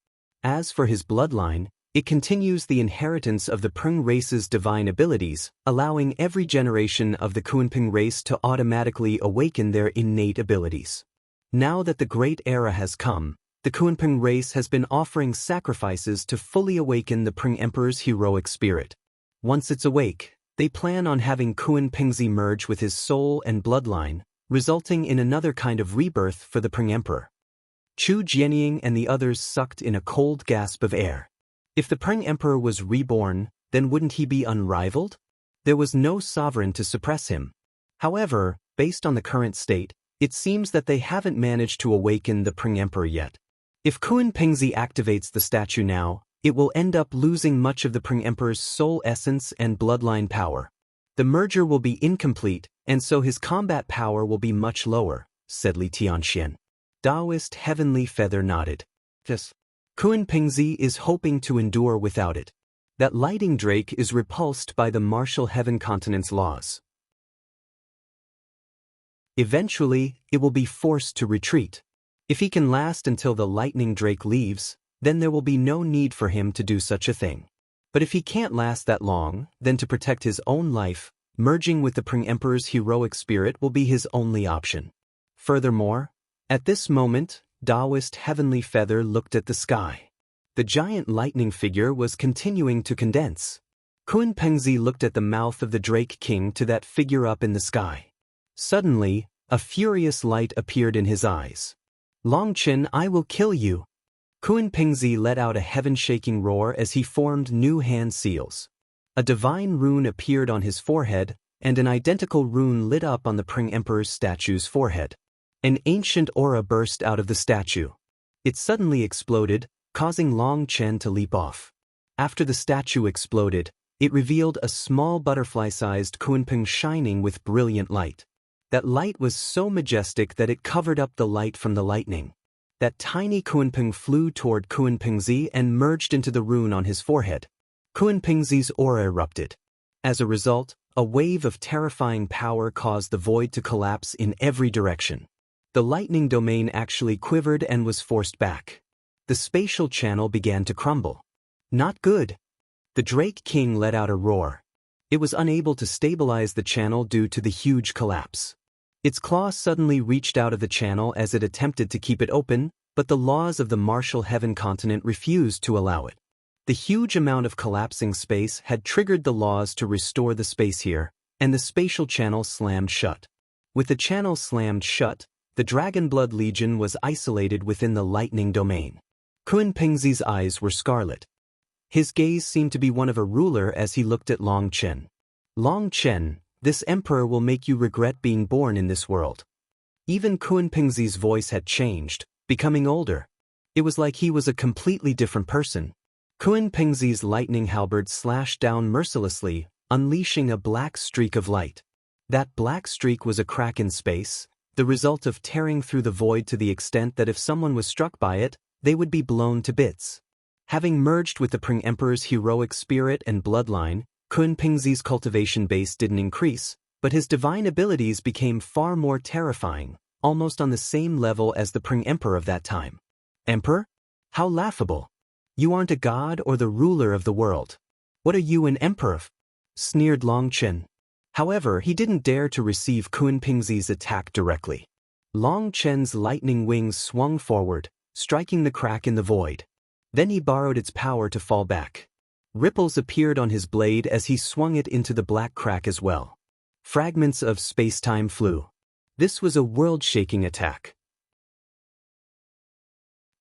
As for his bloodline, it continues the inheritance of the Peng race's divine abilities, allowing every generation of the Kunpeng race to automatically awaken their innate abilities. Now that the great era has come, the Kunpeng race has been offering sacrifices to fully awaken the Peng Emperor's heroic spirit. Once it's awake, they plan on having Kunpeng merge with his soul and bloodline, resulting in another kind of rebirth for the Peng Emperor. Chu Jianying and the others sucked in a cold gasp of air. If the Peng Emperor was reborn, then wouldn't he be unrivaled? There was no sovereign to suppress him. However, based on the current state, it seems that they haven't managed to awaken the Peng Emperor yet. If Kunpeng activates the statue now, it will end up losing much of the Peng Emperor's soul essence and bloodline power. The merger will be incomplete, and so his combat power will be much lower, said Li Tianxian. Taoist Heavenly Feather nodded. Yes. Kunpeng is hoping to endure without it. That lighting drake is repulsed by the martial heaven continent's laws. Eventually, it will be forced to retreat. If he can last until the lightning drake leaves, then there will be no need for him to do such a thing. But if he can't last that long, then to protect his own life, merging with the Peng Emperor's heroic spirit will be his only option. Furthermore, at this moment, Taoist Heavenly Feather looked at the sky. The giant lightning figure was continuing to condense. Kunpeng looked at the mouth of the Drake King to that figure up in the sky. Suddenly, a furious light appeared in his eyes. Longchen, I will kill you. Kunpeng let out a heaven-shaking roar as he formed new hand seals. A divine rune appeared on his forehead, and an identical rune lit up on the Peng Emperor's statue's forehead. An ancient aura burst out of the statue. It suddenly exploded, causing Longchen to leap off. After the statue exploded, it revealed a small butterfly-sized Kunpeng shining with brilliant light. That light was so majestic that it covered up the light from the lightning. That tiny Kunpeng flew toward Kunpeng and merged into the rune on his forehead. Kunpeng's aura erupted. As a result, a wave of terrifying power caused the void to collapse in every direction. The lightning domain actually quivered and was forced back. The spatial channel began to crumble. Not good. The Drake King let out a roar. It was unable to stabilize the channel due to the huge collapse. Its claw suddenly reached out of the channel as it attempted to keep it open, but the laws of the Martial Heaven continent refused to allow it. The huge amount of collapsing space had triggered the laws to restore the space here, and the spatial channel slammed shut. With the channel slammed shut, the Dragonblood Legion was isolated within the lightning domain. Kunpeng's eyes were scarlet. His gaze seemed to be one of a ruler as he looked at Longchen. Longchen, this emperor will make you regret being born in this world. Even Kunpeng's voice had changed, becoming older. It was like he was a completely different person. Kunpeng's lightning halberd slashed down mercilessly, unleashing a black streak of light. That black streak was a crack in space, the result of tearing through the void to the extent that if someone was struck by it, they would be blown to bits. Having merged with the Peng Emperor's heroic spirit and bloodline, Kunpeng's cultivation base didn't increase, but his divine abilities became far more terrifying, almost on the same level as the Peng Emperor of that time. Emperor? How laughable! You aren't a god or the ruler of the world. What are you an emperor of? Sneered Longchen. However, he didn't dare to receive Kunpeng's attack directly. Longchen's lightning wings swung forward, striking the crack in the void. Then he borrowed its power to fall back. Ripples appeared on his blade as he swung it into the black crack as well. Fragments of space-time flew. This was a world-shaking attack.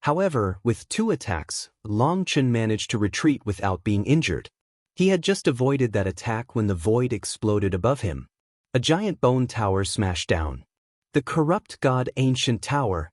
However, with 2 attacks, Longchen managed to retreat without being injured. He had just avoided that attack when the void exploded above him. A giant bone tower smashed down. The corrupt god ancient tower.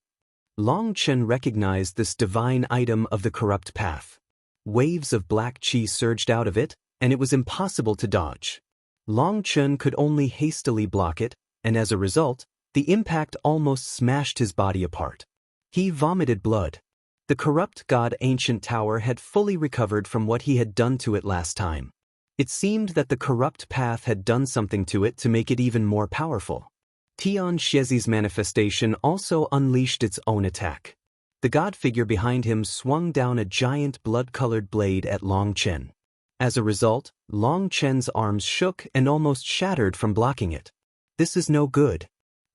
Longchen recognized this divine item of the corrupt path. Waves of black chi surged out of it, and it was impossible to dodge. Longchen could only hastily block it, and as a result, the impact almost smashed his body apart. He vomited blood. The corrupt god ancient tower had fully recovered from what he had done to it last time. It seemed that the corrupt path had done something to it to make it even more powerful. Tian Xiezi's manifestation also unleashed its own attack. The god figure behind him swung down a giant blood-colored blade at Longchen. As a result, Longchen's arms shook and almost shattered from blocking it. This is no good.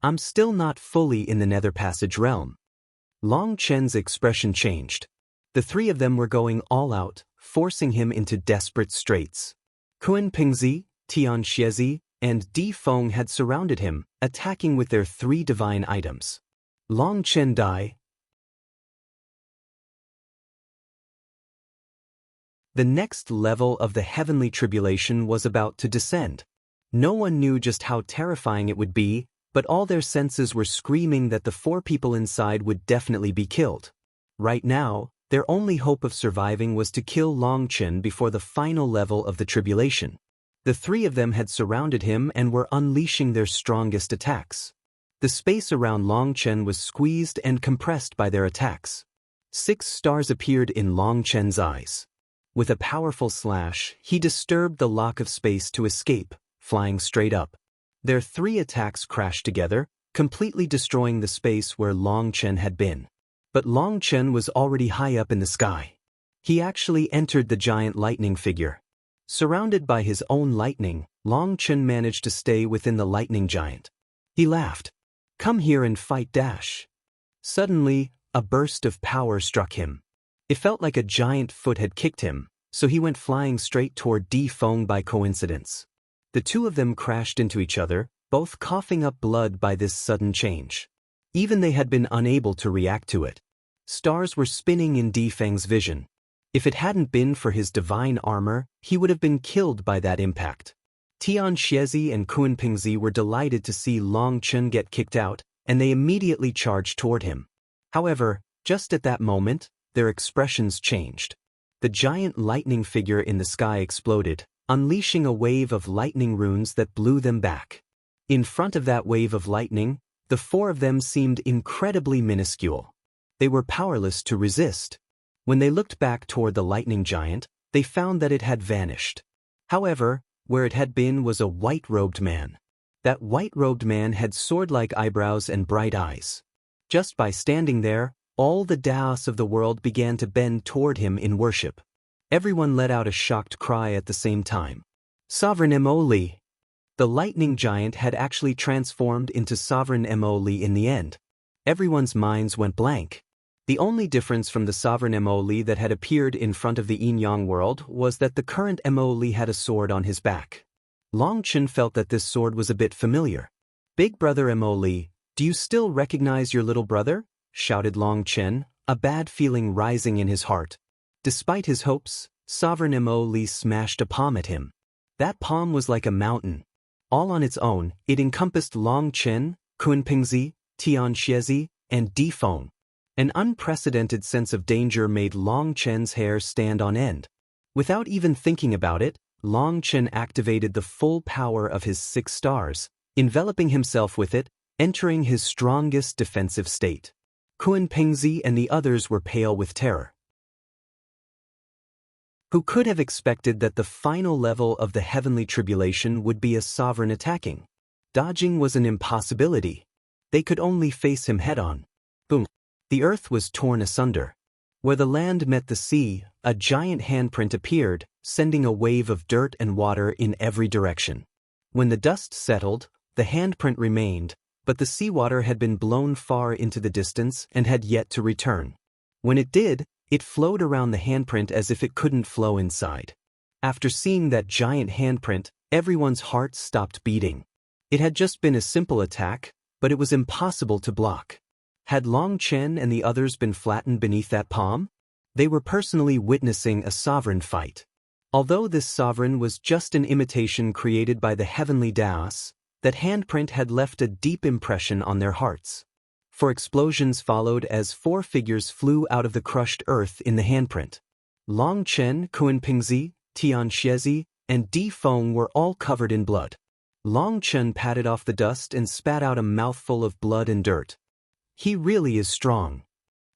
I'm still not fully in the Netherpassage realm. Longchen's expression changed. The 3 of them were going all out, forcing him into desperate straits. Kunpeng, Tian Xiezi, and Di Feng had surrounded him, attacking with their 3 divine items. Longchen died. The next level of the heavenly tribulation was about to descend. No one knew just how terrifying it would be, but all their senses were screaming that the 4 people inside would definitely be killed. Right now, their only hope of surviving was to kill Longchen before the final level of the tribulation. The 3 of them had surrounded him and were unleashing their strongest attacks. The space around Longchen was squeezed and compressed by their attacks. 6 stars appeared in Longchen's eyes. With a powerful slash, he disturbed the lock of space to escape, flying straight up. Their 3 attacks crashed together, completely destroying the space where Long Chen had been. But Long Chen was already high up in the sky. He actually entered the giant lightning figure. Surrounded by his own lightning, Long Chen managed to stay within the lightning giant. He laughed. "Come here and fight dash." Suddenly, a burst of power struck him. It felt like a giant foot had kicked him, so he went flying straight toward Di Feng by coincidence. The two of them crashed into each other, both coughing up blood by this sudden change. Even they had been unable to react to it. Stars were spinning in Di Feng's vision. If it hadn't been for his divine armor, he would have been killed by that impact. Tian Xiezi and Kunpeng were delighted to see Long Chen get kicked out, and they immediately charged toward him. However, just at that moment, their expressions changed. The giant lightning figure in the sky exploded, unleashing a wave of lightning runes that blew them back. In front of that wave of lightning, the four of them seemed incredibly minuscule. They were powerless to resist. When they looked back toward the lightning giant, they found that it had vanished. However, where it had been was a white-robed man. That white-robed man had sword-like eyebrows and bright eyes. Just by standing there, all the Daos of the world began to bend toward him in worship. Everyone let out a shocked cry at the same time. Sovereign Mo Li! The lightning giant had actually transformed into Sovereign Mo Li in the end. Everyone's minds went blank. The only difference from the Sovereign Mo Li that had appeared in front of the Yin-Yang world was that the current Mo Li had a sword on his back. Long Chen felt that this sword was a bit familiar. "Big brother Mo Li, do you still recognize your little brother?" shouted Long Chen, a bad feeling rising in his heart. Despite his hopes, Sovereign Mo Li smashed a palm at him. That palm was like a mountain. All on its own, it encompassed Long Chen, Kunpeng, Tian Xiezi, and Di Feng. An unprecedented sense of danger made Long Chen's hair stand on end. Without even thinking about it, Long Chen activated the full power of his 6 stars, enveloping himself with it, entering his strongest defensive state. Kunpeng and the others were pale with terror. Who could have expected that the final level of the heavenly tribulation would be a sovereign attacking? Dodging was an impossibility. They could only face him head-on. Boom! The earth was torn asunder. Where the land met the sea, a giant handprint appeared, sending a wave of dirt and water in every direction. When the dust settled, the handprint remained, but the seawater had been blown far into the distance and had yet to return. When it did, it flowed around the handprint as if it couldn't flow inside. After seeing that giant handprint, everyone's heart stopped beating. It had just been a simple attack, but it was impossible to block. Had Long Chen and the others been flattened beneath that palm? They were personally witnessing a sovereign fight. Although this sovereign was just an imitation created by the heavenly Daos, that handprint had left a deep impression on their hearts. For explosions followed as 4 figures flew out of the crushed earth in the handprint. Long Chen, Kunpeng, Tian Xiezi, and Di Feng were all covered in blood. Long Chen patted off the dust and spat out a mouthful of blood and dirt. He really is strong.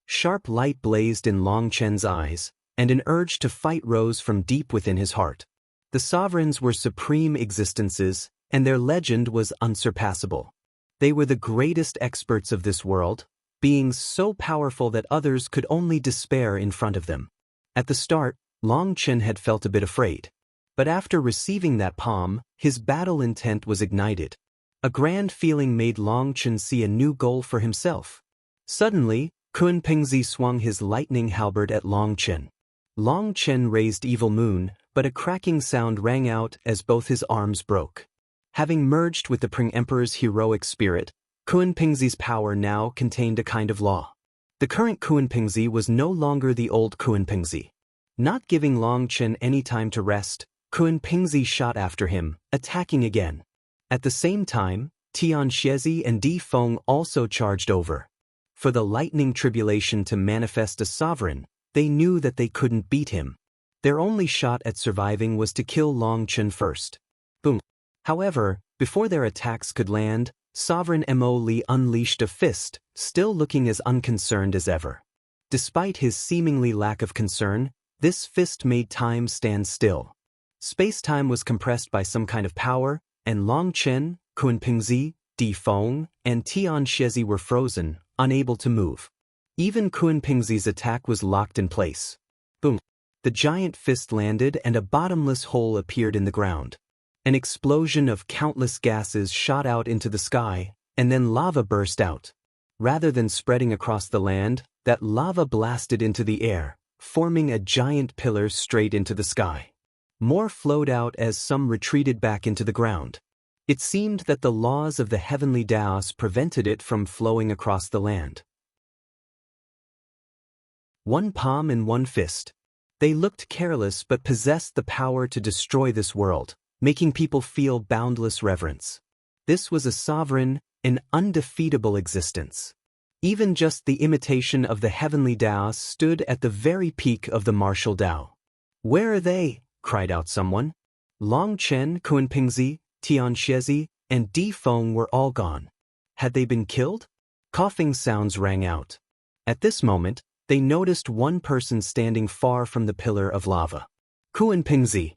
Sharp light blazed in Long Chen's eyes, and an urge to fight rose from deep within his heart. The sovereigns were supreme existences, and their legend was unsurpassable. They were the greatest experts of this world, beings so powerful that others could only despair in front of them. At the start, Long Chen had felt a bit afraid. But after receiving that palm, his battle intent was ignited. A grand feeling made Long Chen see a new goal for himself. Suddenly, Kunpeng swung his lightning halberd at Long Chen. Long Chen raised Evil Moon, but a cracking sound rang out as both his arms broke. Having merged with the Peng Emperor's heroic spirit, Kunpeng's power now contained a kind of law. The current Kunpeng was no longer the old Kunpeng. Not giving Long Chen any time to rest, Kunpeng shot after him, attacking again. At the same time, Tian Xiezi and Di Feng also charged over. For the lightning tribulation to manifest a sovereign, they knew that they couldn't beat him. Their only shot at surviving was to kill Long Chen first. Boom! However, before their attacks could land, Sovereign Mo Li unleashed a fist, still looking as unconcerned as ever. Despite his seemingly lack of concern, this fist made time stand still. Space-time was compressed by some kind of power, and Long Chen, Kunpeng, Feng, and Tian Shezi were frozen, unable to move. Even Kunpeng's attack was locked in place. Boom! The giant fist landed and a bottomless hole appeared in the ground. An explosion of countless gases shot out into the sky, and then lava burst out. Rather than spreading across the land, that lava blasted into the air, forming a giant pillar straight into the sky. More flowed out as some retreated back into the ground. It seemed that the laws of the heavenly Taos prevented it from flowing across the land. One palm and one fist. They looked careless but possessed the power to destroy this world, making people feel boundless reverence. This was a sovereign, an undefeatable existence. Even just the imitation of the heavenly Taos stood at the very peak of the martial Tao. "Where are they?" cried out someone. Long Chen, Kunpeng, Tian Shezi, and Feng were all gone. Had they been killed? Coughing sounds rang out. At this moment, they noticed one person standing far from the pillar of lava. Kunpeng.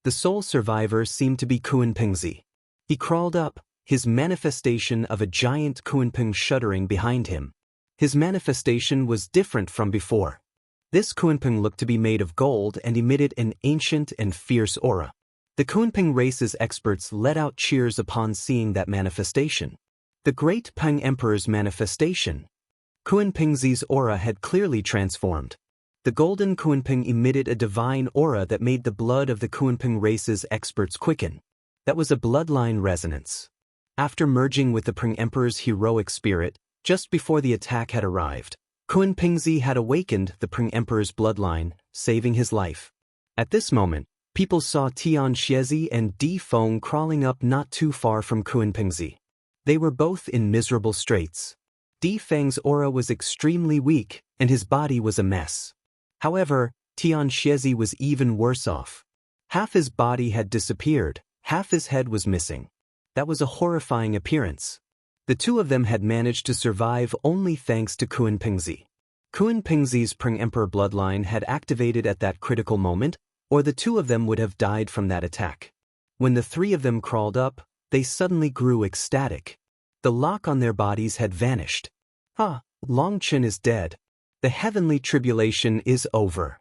The sole survivor seemed to be Kunpeng. He crawled up, his manifestation of a giant Kunpeng shuddering behind him. His manifestation was different from before. This Kunpeng looked to be made of gold and emitted an ancient and fierce aura. The Kunpeng race's experts let out cheers upon seeing that manifestation. The great Peng Emperor's manifestation. Kunpeng's aura had clearly transformed. The golden Kunpeng emitted a divine aura that made the blood of the Kunpeng race's experts quicken. That was a bloodline resonance. After merging with the Peng Emperor's heroic spirit, just before the attack had arrived, Kunpeng had awakened the Peng Emperor's bloodline, saving his life. At this moment, people saw Tian Shezi and Feng crawling up not too far from Kunpeng. They were both in miserable straits. Feng's aura was extremely weak, and his body was a mess. However, Tian Shezi was even worse off. Half his body had disappeared, half his head was missing. That was a horrifying appearance. The two of them had managed to survive only thanks to Kunpeng. Kunpeng's Peng Emperor bloodline had activated at that critical moment, or the two of them would have died from that attack. When the three of them crawled up, they suddenly grew ecstatic. The lock on their bodies had vanished. Long Chen is dead. The heavenly tribulation is over.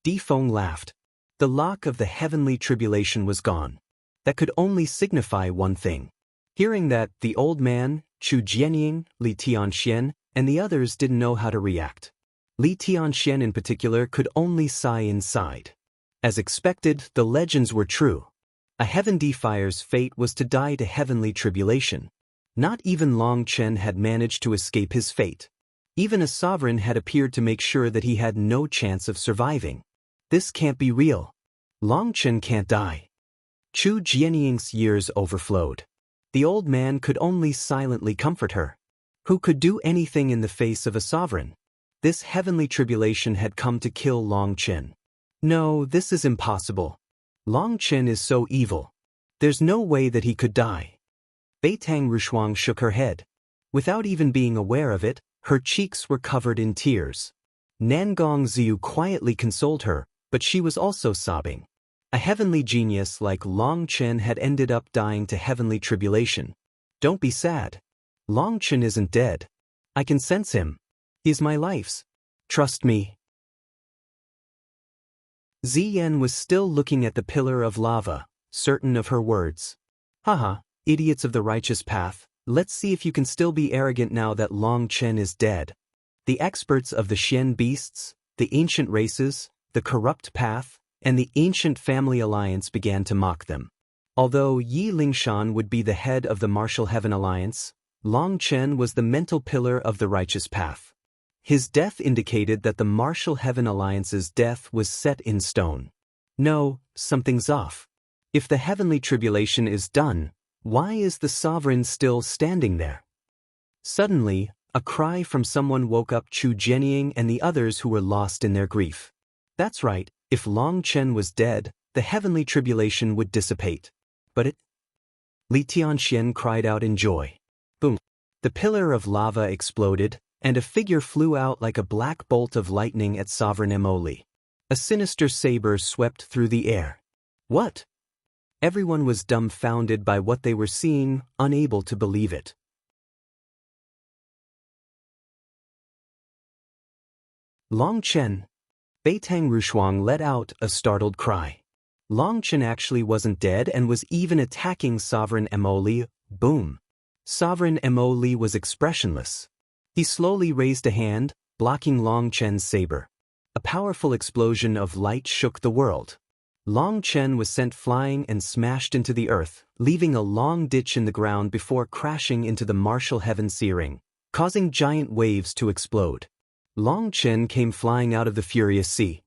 Feng laughed. The lock of the heavenly tribulation was gone. That could only signify one thing. Hearing that, the old man, Chu Jianying, Li Tianxian, and the others didn't know how to react. Li Tianxian in particular could only sigh inside. As expected, the legends were true. A heaven defier's fate was to die to heavenly tribulation. Not even Long Chen had managed to escape his fate. Even a sovereign had appeared to make sure that he had no chance of surviving. This can't be real. Long Chen can't die. Chu Jianying's years overflowed. The old man could only silently comfort her. Who could do anything in the face of a sovereign? This heavenly tribulation had come to kill Long Chen. No, this is impossible. Long Chen is so evil. There's no way that he could die. Beitang Rushuang shook her head. Without even being aware of it, her cheeks were covered in tears. Nangong Ziyu quietly consoled her, but she was also sobbing. A heavenly genius like Long Chen had ended up dying to heavenly tribulation. Don't be sad. Long Chen isn't dead. I can sense him. He's my life's. Trust me. Ziyan was still looking at the pillar of lava, certain of her words. Haha, idiots of the righteous path, let's see if you can still be arrogant now that Long Chen is dead. The experts of the Xian beasts, the ancient races, the corrupt path, and the ancient family alliance began to mock them. Although Yi Lingshan would be the head of the Martial Heaven Alliance, Long Chen was the mental pillar of the righteous path. His death indicated that the Martial Heaven Alliance's death was set in stone. No, something's off. If the heavenly tribulation is done, why is the sovereign still standing there? Suddenly, a cry from someone woke up Chu Jianying and the others who were lost in their grief. That's right, if Long Chen was dead, the heavenly tribulation would dissipate. But it... Li Tianxian cried out in joy. Boom! The pillar of lava exploded, and a figure flew out like a black bolt of lightning at Sovereign Emoli. A sinister saber swept through the air. What? Everyone was dumbfounded by what they were seeing, unable to believe it. Long Chen. Beitang Rushuang let out a startled cry. Long Chen actually wasn't dead and was even attacking Sovereign Mo Li. Boom. Sovereign Mo Li was expressionless. He slowly raised a hand, blocking Long Chen's saber. A powerful explosion of light shook the world. Long Chen was sent flying and smashed into the earth, leaving a long ditch in the ground before crashing into the martial heaven searing, causing giant waves to explode. Long Chen came flying out of the furious sea.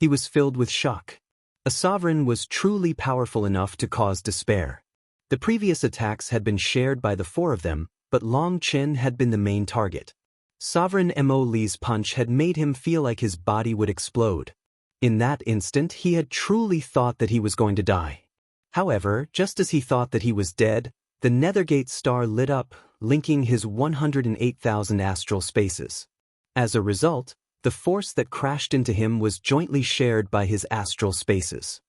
He was filled with shock. A sovereign was truly powerful enough to cause despair. The previous attacks had been shared by the four of them, but Long Chen had been the main target. Sovereign Mo Li's punch had made him feel like his body would explode. In that instant he had truly thought that he was going to die. However, just as he thought that he was dead, the Nethergate star lit up, linking his 108,000 astral spaces. As a result, the force that crashed into him was jointly shared by his astral spaces.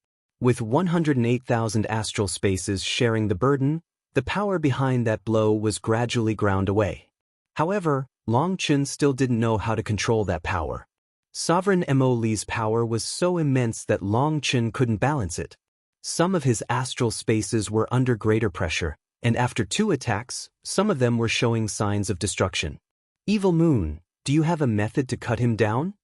With 108,000 astral spaces sharing the burden, the power behind that blow was gradually ground away. However, Long Chen still didn't know how to control that power. Sovereign Mo Li's power was so immense that Long Chen couldn't balance it. Some of his astral spaces were under greater pressure, and after 2 attacks, some of them were showing signs of destruction. Evil Moon, do you have a method to cut him down?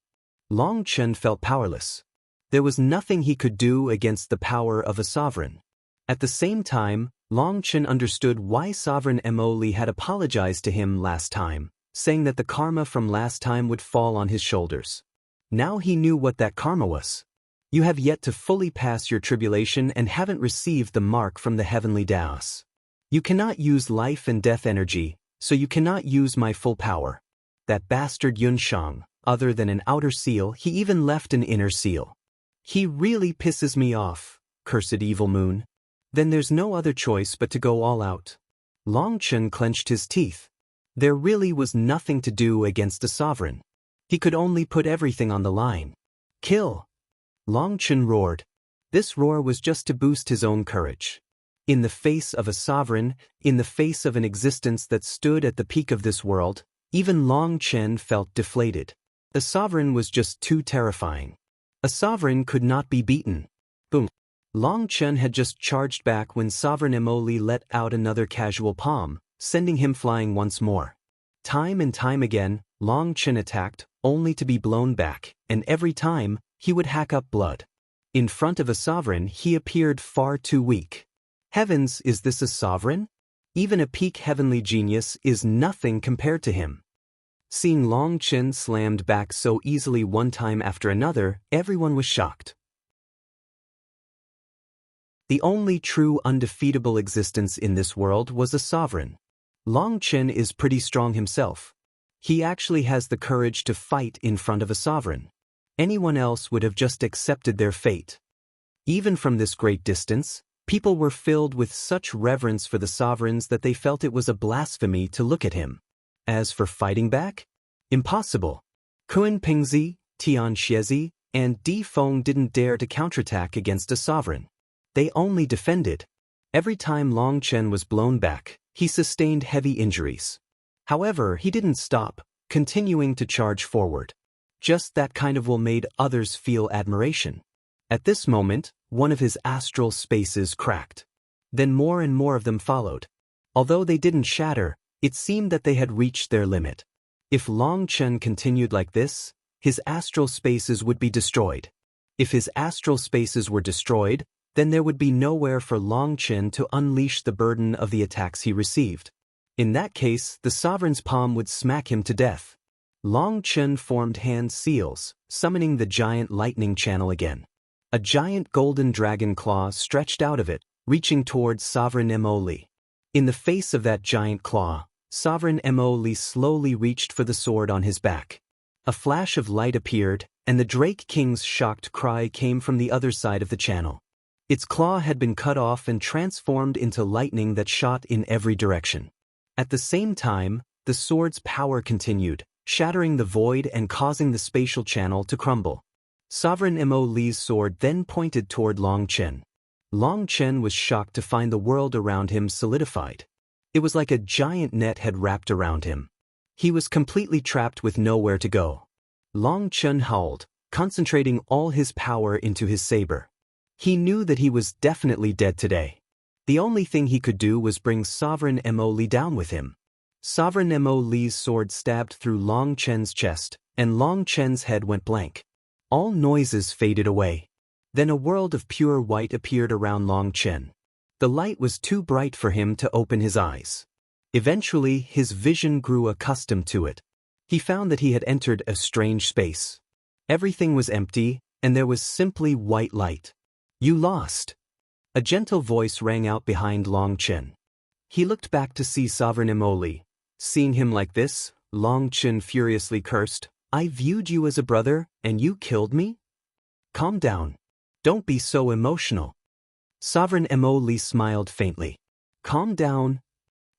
Long Chen felt powerless. There was nothing he could do against the power of a sovereign. At the same time, Long Chen understood why Sovereign Mo Li had apologized to him last time, saying that the karma from last time would fall on his shoulders. Now he knew what that karma was. You have yet to fully pass your tribulation and haven't received the mark from the heavenly Daos. You cannot use life and death energy, so you cannot use my full power. That bastard Yun Shang, other than an outer seal, he even left an inner seal. He really pisses me off, cursed evil moon. Then there's no other choice but to go all out. Long Chen clenched his teeth. There really was nothing to do against a sovereign. He could only put everything on the line. Kill! Long Chen roared. This roar was just to boost his own courage. In the face of a sovereign, in the face of an existence that stood at the peak of this world, even Long Chen felt deflated. The sovereign was just too terrifying. A sovereign could not be beaten. Boom. Long Chen had just charged back when Sovereign Mo Li let out another casual palm, sending him flying once more. Time and time again, Long Chen attacked, only to be blown back, and every time, he would hack up blood. In front of a sovereign, he appeared far too weak. Heavens, is this a sovereign? Even a peak heavenly genius is nothing compared to him. Seeing Long Chen slammed back so easily one time after another, everyone was shocked. The only true undefeatable existence in this world was a sovereign. Long Chen is pretty strong himself. He actually has the courage to fight in front of a sovereign. Anyone else would have just accepted their fate. Even from this great distance, people were filled with such reverence for the sovereigns that they felt it was a blasphemy to look at him. As for fighting back? Impossible. Kunpeng, Tian Xiezi, and Di Feng didn't dare to counterattack against a sovereign. They only defended. Every time Long Chen was blown back, he sustained heavy injuries. However, he didn't stop, continuing to charge forward. Just that kind of will made others feel admiration. At this moment, one of his astral spaces cracked. Then more and more of them followed. Although they didn't shatter, it seemed that they had reached their limit. If Long Chen continued like this, his astral spaces would be destroyed. If his astral spaces were destroyed, then there would be nowhere for Long Chen to unleash the burden of the attacks he received. In that case, the sovereign's palm would smack him to death. Long Chen formed hand seals, summoning the giant lightning channel again. A giant golden dragon claw stretched out of it, reaching towards Sovereign Mo Li. In the face of that giant claw, Sovereign Mo Li slowly reached for the sword on his back. A flash of light appeared, and the Drake King's shocked cry came from the other side of the channel. Its claw had been cut off and transformed into lightning that shot in every direction. At the same time, the sword's power continued, shattering the void and causing the spatial channel to crumble. Sovereign Mo Li's sword then pointed toward Long Chen. Long Chen was shocked to find the world around him solidified. It was like a giant net had wrapped around him. He was completely trapped with nowhere to go. Long Chen howled, concentrating all his power into his saber. He knew that he was definitely dead today. The only thing he could do was bring Sovereign Mo Li down with him. Sovereign Mo Li's sword stabbed through Long Chen's chest, and Long Chen's head went blank. All noises faded away. Then a world of pure white appeared around Long Chen. The light was too bright for him to open his eyes. Eventually, his vision grew accustomed to it. He found that he had entered a strange space. Everything was empty, and there was simply white light. You lost. A gentle voice rang out behind Long Chen. He looked back to see Sovereign Mo Li. Seeing him like this, Long Chen furiously cursed, I viewed you as a brother, and you killed me? Calm down. Don't be so emotional. Sovereign Mo Li smiled faintly. Calm down.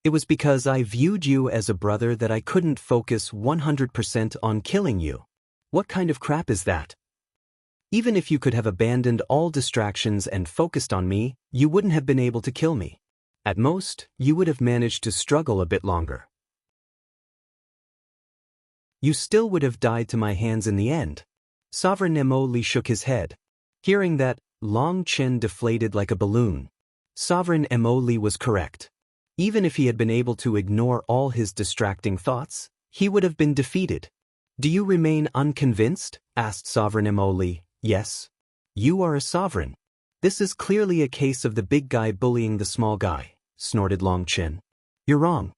It was because I viewed you as a brother that I couldn't focus 100% on killing you. What kind of crap is that? Even if you could have abandoned all distractions and focused on me, you wouldn't have been able to kill me. At most, you would have managed to struggle a bit longer. You still would have died to my hands in the end. Sovereign Mo Li shook his head. Hearing that, Long Chen deflated like a balloon. Sovereign Mo Li was correct. Even if he had been able to ignore all his distracting thoughts, he would have been defeated. Do you remain unconvinced? Asked Sovereign Mo Li. Yes. You are a sovereign. This is clearly a case of the big guy bullying the small guy, snorted Long Chen. You're wrong.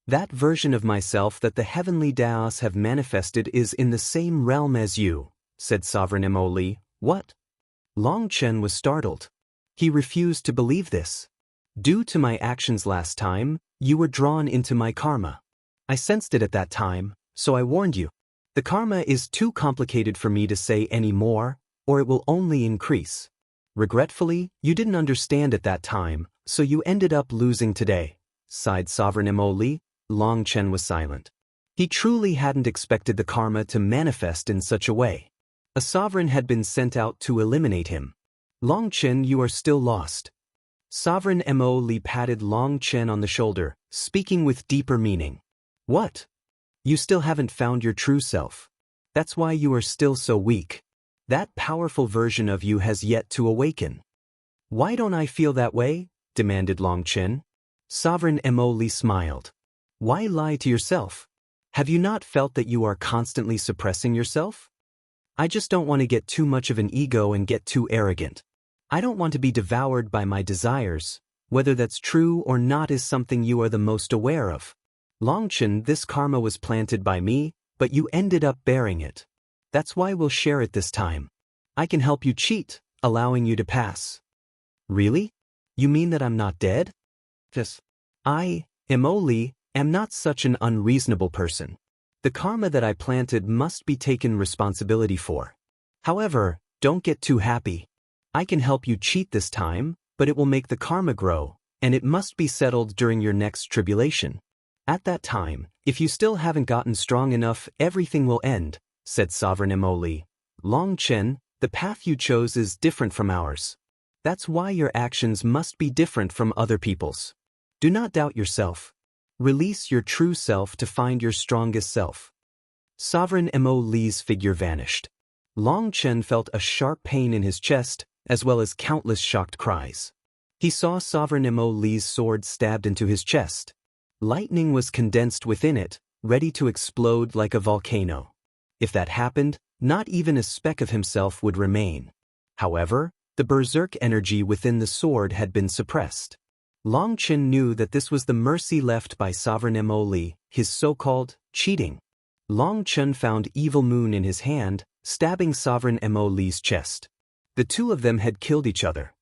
That version of myself that the heavenly Daos have manifested is in the same realm as you, said Sovereign Mo Li. What? Long Chen was startled. He refused to believe this. Due to my actions last time, you were drawn into my karma. I sensed it at that time, so I warned you. The karma is too complicated for me to say any more, or it will only increase. Regretfully, you didn't understand at that time, so you ended up losing today, sighed Sovereign Mo Li. Long Chen was silent. He truly hadn't expected the karma to manifest in such a way. A sovereign had been sent out to eliminate him. Long Chen, you are still lost. Sovereign Mo Li patted Long Chen on the shoulder, speaking with deeper meaning. What? You still haven't found your true self. That's why you are still so weak. That powerful version of you has yet to awaken. Why don't I feel that way? Demanded Long Chen. Sovereign Mo Li smiled. Why lie to yourself? Have you not felt that you are constantly suppressing yourself? I just don't want to get too much of an ego and get too arrogant. I don't want to be devoured by my desires. Whether that's true or not is something you are the most aware of. Long Chen, this karma was planted by me, but you ended up bearing it. That's why we'll share it this time. I can help you cheat, allowing you to pass. Really? You mean that I'm not dead? Yes. I, Mo Li, am not such an unreasonable person. The karma that I planted must be taken responsibility for. However, don't get too happy. I can help you cheat this time, but it will make the karma grow, and it must be settled during your next tribulation. At that time, if you still haven't gotten strong enough, everything will end, said Sovereign Mo Li. Long Chen, the path you chose is different from ours. That's why your actions must be different from other people's. Do not doubt yourself. Release your true self to find your strongest self. Sovereign Mo Li's figure vanished. Long Chen felt a sharp pain in his chest, as well as countless shocked cries. He saw Sovereign Mo Li's sword stabbed into his chest. Lightning was condensed within it, ready to explode like a volcano. If that happened, not even a speck of himself would remain. However, the berserk energy within the sword had been suppressed. Long Chen knew that this was the mercy left by Sovereign Mo Li, his so-called cheating. Long Chen found Evil Moon in his hand, stabbing Sovereign Mo Li's chest. The two of them had killed each other.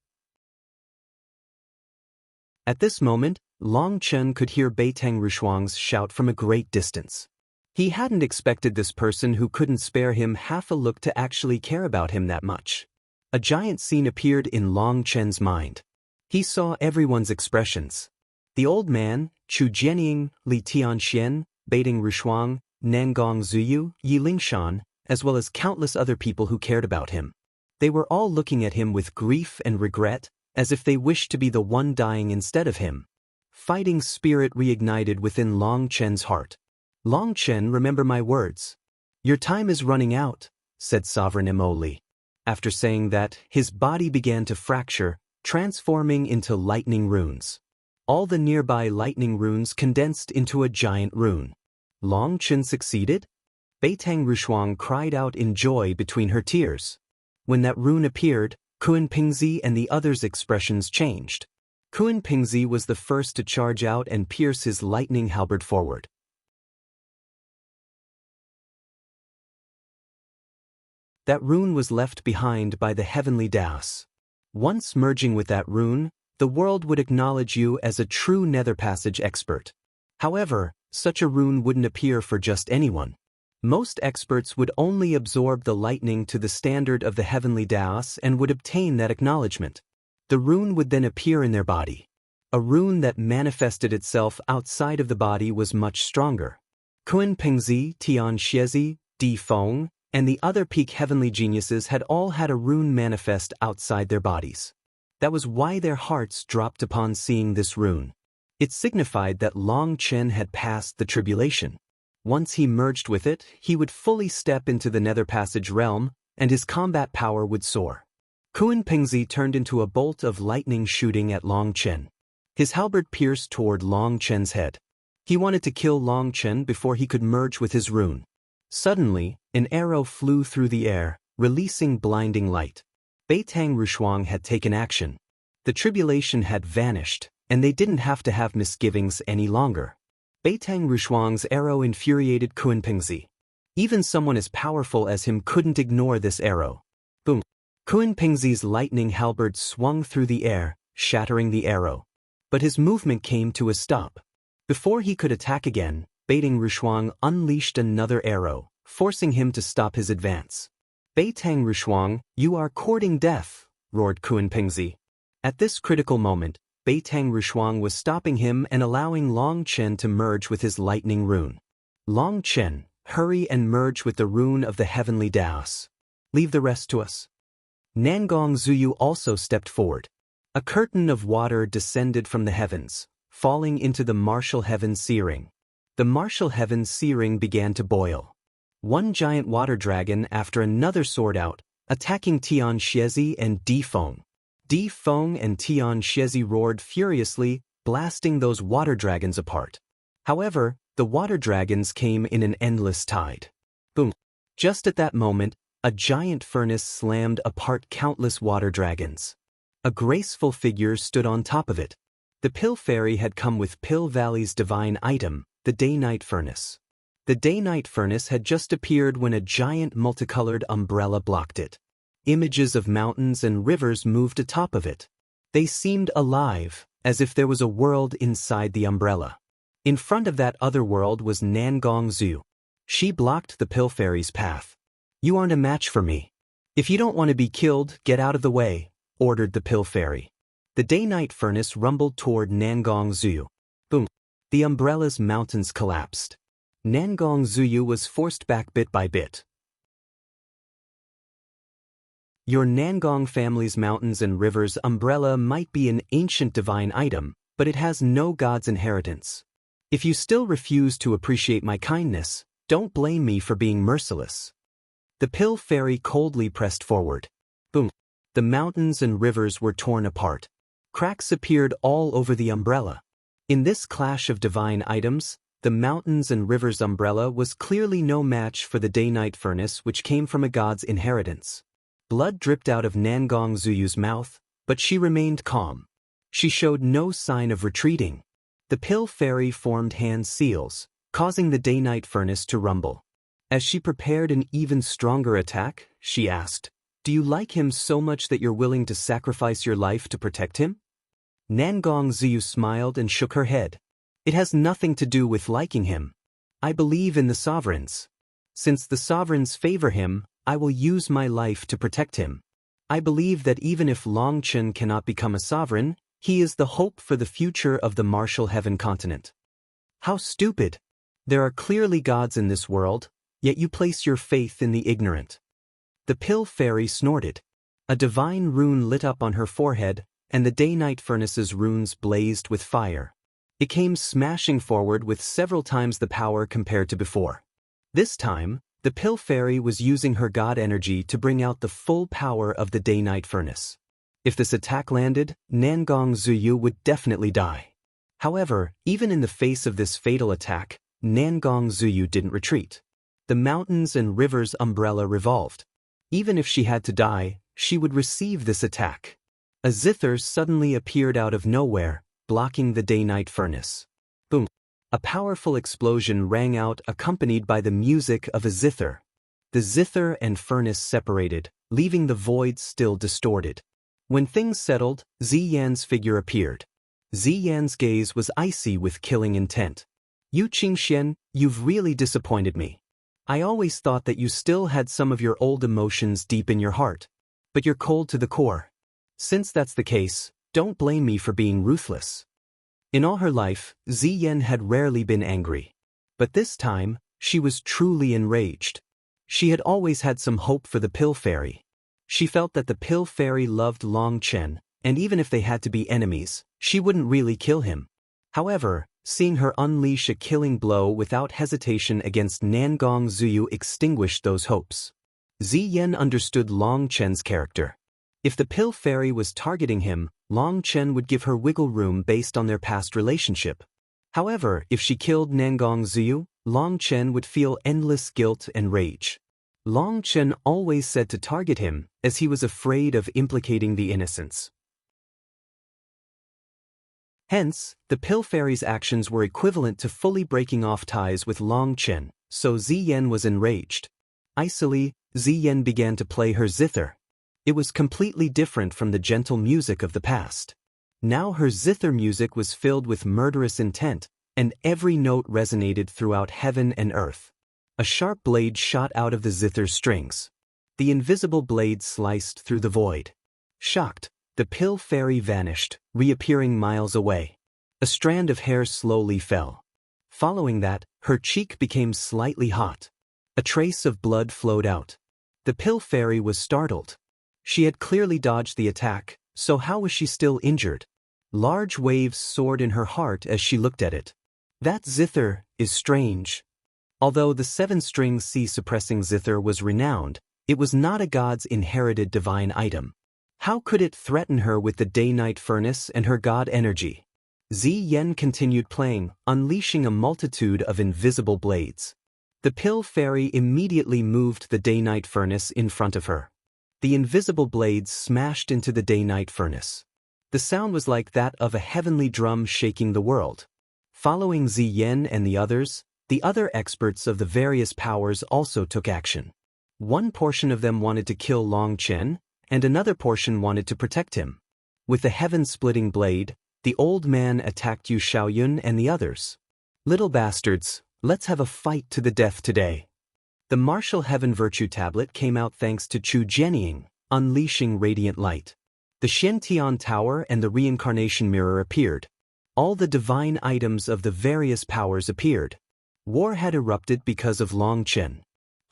At this moment, Long Chen could hear Beiteng Rushuang's shout from a great distance. He hadn't expected this person who couldn't spare him half a look to actually care about him that much. A giant scene appeared in Long Chen's mind. He saw everyone's expressions. The old man, Chu Jianying, Li Tianxian, Beiteng Rushuang, Nangong Zuyu, Yi Lingshan, as well as countless other people who cared about him. They were all looking at him with grief and regret, as if they wished to be the one dying instead of him. Fighting spirit reignited within Long Chen's heart. Long Chen, remember my words. Your time is running out, said Sovereign Imoli. After saying that, his body began to fracture, transforming into lightning runes. All the nearby lightning runes condensed into a giant rune. Long Chen succeeded? Beitang Rushuang cried out in joy between her tears. When that rune appeared, Kunpeng and the others' expressions changed. Kunpeng was the first to charge out and pierce his lightning halberd forward. That rune was left behind by the heavenly Daos. Once merging with that rune, the world would acknowledge you as a true Netherpassage expert. However, such a rune wouldn't appear for just anyone. Most experts would only absorb the lightning to the standard of the heavenly Daos and would obtain that acknowledgement. The rune would then appear in their body. A rune that manifested itself outside of the body was much stronger. Kunpeng, Tian Xiezi, Di Feng, and the other peak heavenly geniuses had all had a rune manifest outside their bodies. That was why their hearts dropped upon seeing this rune. It signified that Long Chen had passed the tribulation. Once he merged with it, he would fully step into the Netherpassage realm, and his combat power would soar. Kunpeng turned into a bolt of lightning shooting at Long Chen. His halberd pierced toward Long Chen's head. He wanted to kill Long Chen before he could merge with his rune. Suddenly, an arrow flew through the air, releasing blinding light. Beitang Rushuang had taken action. The tribulation had vanished, and they didn't have to have misgivings any longer. Beitang Rushuang's arrow infuriated Kunpeng. Even someone as powerful as him couldn't ignore this arrow. Boom! Kunpeng's lightning halberd swung through the air, shattering the arrow. But his movement came to a stop. Before he could attack again, Beitang Rushuang unleashed another arrow, forcing him to stop his advance. Beitang Rushuang, you are courting death, roared Kunpeng. At this critical moment, Beitang Rushuang was stopping him and allowing Long Chen to merge with his lightning rune. Long Chen, hurry and merge with the rune of the heavenly Daos. Leave the rest to us. Nangong Zuyu also stepped forward. A curtain of water descended from the heavens, falling into the martial heaven searing. The martial heaven searing began to boil. One giant water dragon after another soared out, attacking Tian Xiezi and Di Feng. Di Feng and Tian Xiezi roared furiously, blasting those water dragons apart. However, the water dragons came in an endless tide. Boom! Just at that moment, a giant furnace slammed apart countless water dragons. A graceful figure stood on top of it. The Pill Fairy had come with Pill Valley's divine item, the Day-Night Furnace. The Day-Night Furnace had just appeared when a giant multicolored umbrella blocked it. Images of mountains and rivers moved atop of it. They seemed alive, as if there was a world inside the umbrella. In front of that other world was Nangong Zhu. She blocked the Pill Fairy's path. You aren't a match for me. If you don't want to be killed, get out of the way, ordered the Pill Fairy. The Day-Night Furnace rumbled toward Nangong Zhu. Boom! The umbrella's mountains collapsed. Nangong Zhu was forced back bit by bit. Your Nangong family's mountains and rivers umbrella might be an ancient divine item, but it has no god's inheritance. If you still refuse to appreciate my kindness, don't blame me for being merciless. The Pill Fairy coldly pressed forward. Boom! The mountains and rivers were torn apart. Cracks appeared all over the umbrella. In this clash of divine items, the mountains and rivers umbrella was clearly no match for the Day-Night Furnace, which came from a god's inheritance. Blood dripped out of Nangong Zuyu's mouth, but she remained calm. She showed no sign of retreating. The Pill Fairy formed hand seals, causing the Day-Night Furnace to rumble. As she prepared an even stronger attack, she asked, "Do you like him so much that you're willing to sacrifice your life to protect him?" Nangong Zuyu smiled and shook her head. "It has nothing to do with liking him. I believe in the sovereigns. Since the sovereigns favor him, I will use my life to protect him. I believe that even if Long Chen cannot become a sovereign, he is the hope for the future of the martial heaven continent." How stupid! There are clearly gods in this world, yet you place your faith in the ignorant. The Pill Fairy snorted. A divine rune lit up on her forehead, and the day-night furnace's runes blazed with fire. It came smashing forward with several times the power compared to before. This time, the Pill Fairy was using her god energy to bring out the full power of the day-night furnace. If this attack landed, Nangong Zuyu would definitely die. However, even in the face of this fatal attack, Nangong Zuyu didn't retreat. The mountains and rivers umbrella revolved. Even if she had to die, she would receive this attack. A zither suddenly appeared out of nowhere, blocking the day-night furnace. Boom! A powerful explosion rang out, accompanied by the music of a zither. The zither and furnace separated, leaving the void still distorted. When things settled, Ziyan's figure appeared. Ziyan's gaze was icy with killing intent. "Yu Qingxian, you've really disappointed me. I always thought that you still had some of your old emotions deep in your heart. But you're cold to the core. Since that's the case, don't blame me for being ruthless." In all her life, Ziyan had rarely been angry. But this time, she was truly enraged. She had always had some hope for the Pill Fairy. She felt that the Pill Fairy loved Long Chen, and even if they had to be enemies, she wouldn't really kill him. However, seeing her unleash a killing blow without hesitation against Nangong Zuyu extinguished those hopes. Ziyan understood Long Chen's character. If the Pill Fairy was targeting him, Long Chen would give her wiggle room based on their past relationship. However, if she killed Nangong Zuyu, Long Chen would feel endless guilt and rage. Long Chen always said to target him, as he was afraid of implicating the innocents. Hence, the Pill Fairy's actions were equivalent to fully breaking off ties with Long Chen, so Ziyan was enraged. Icily, Ziyan began to play her zither. It was completely different from the gentle music of the past. Now her zither music was filled with murderous intent, and every note resonated throughout heaven and earth. A sharp blade shot out of the zither's strings. The invisible blade sliced through the void. Shocked, the Pill Fairy vanished, reappearing miles away. A strand of hair slowly fell. Following that, her cheek became slightly hot. A trace of blood flowed out. The Pill Fairy was startled. She had clearly dodged the attack, so how was she still injured? Large waves soared in her heart as she looked at it. That zither is strange. Although the 7-string sea-suppressing zither was renowned, it was not a god's inherited divine item. How could it threaten her with the day-night furnace and her god energy? Ziyan continued playing, unleashing a multitude of invisible blades. The Pill Fairy immediately moved the day-night furnace in front of her. The invisible blades smashed into the day-night furnace. The sound was like that of a heavenly drum shaking the world. Following Ziyan and the other experts of the various powers also took action. One portion of them wanted to kill Long Chen, and another portion wanted to protect him. With the heaven-splitting blade, the old man attacked Yu Xiaoyun and the others. "Little bastards, let's have a fight to the death today." The martial heaven virtue tablet came out thanks to Chu Jianying, unleashing radiant light. The Shen-Tian Tower and the reincarnation mirror appeared. All the divine items of the various powers appeared. War had erupted because of Long Chen.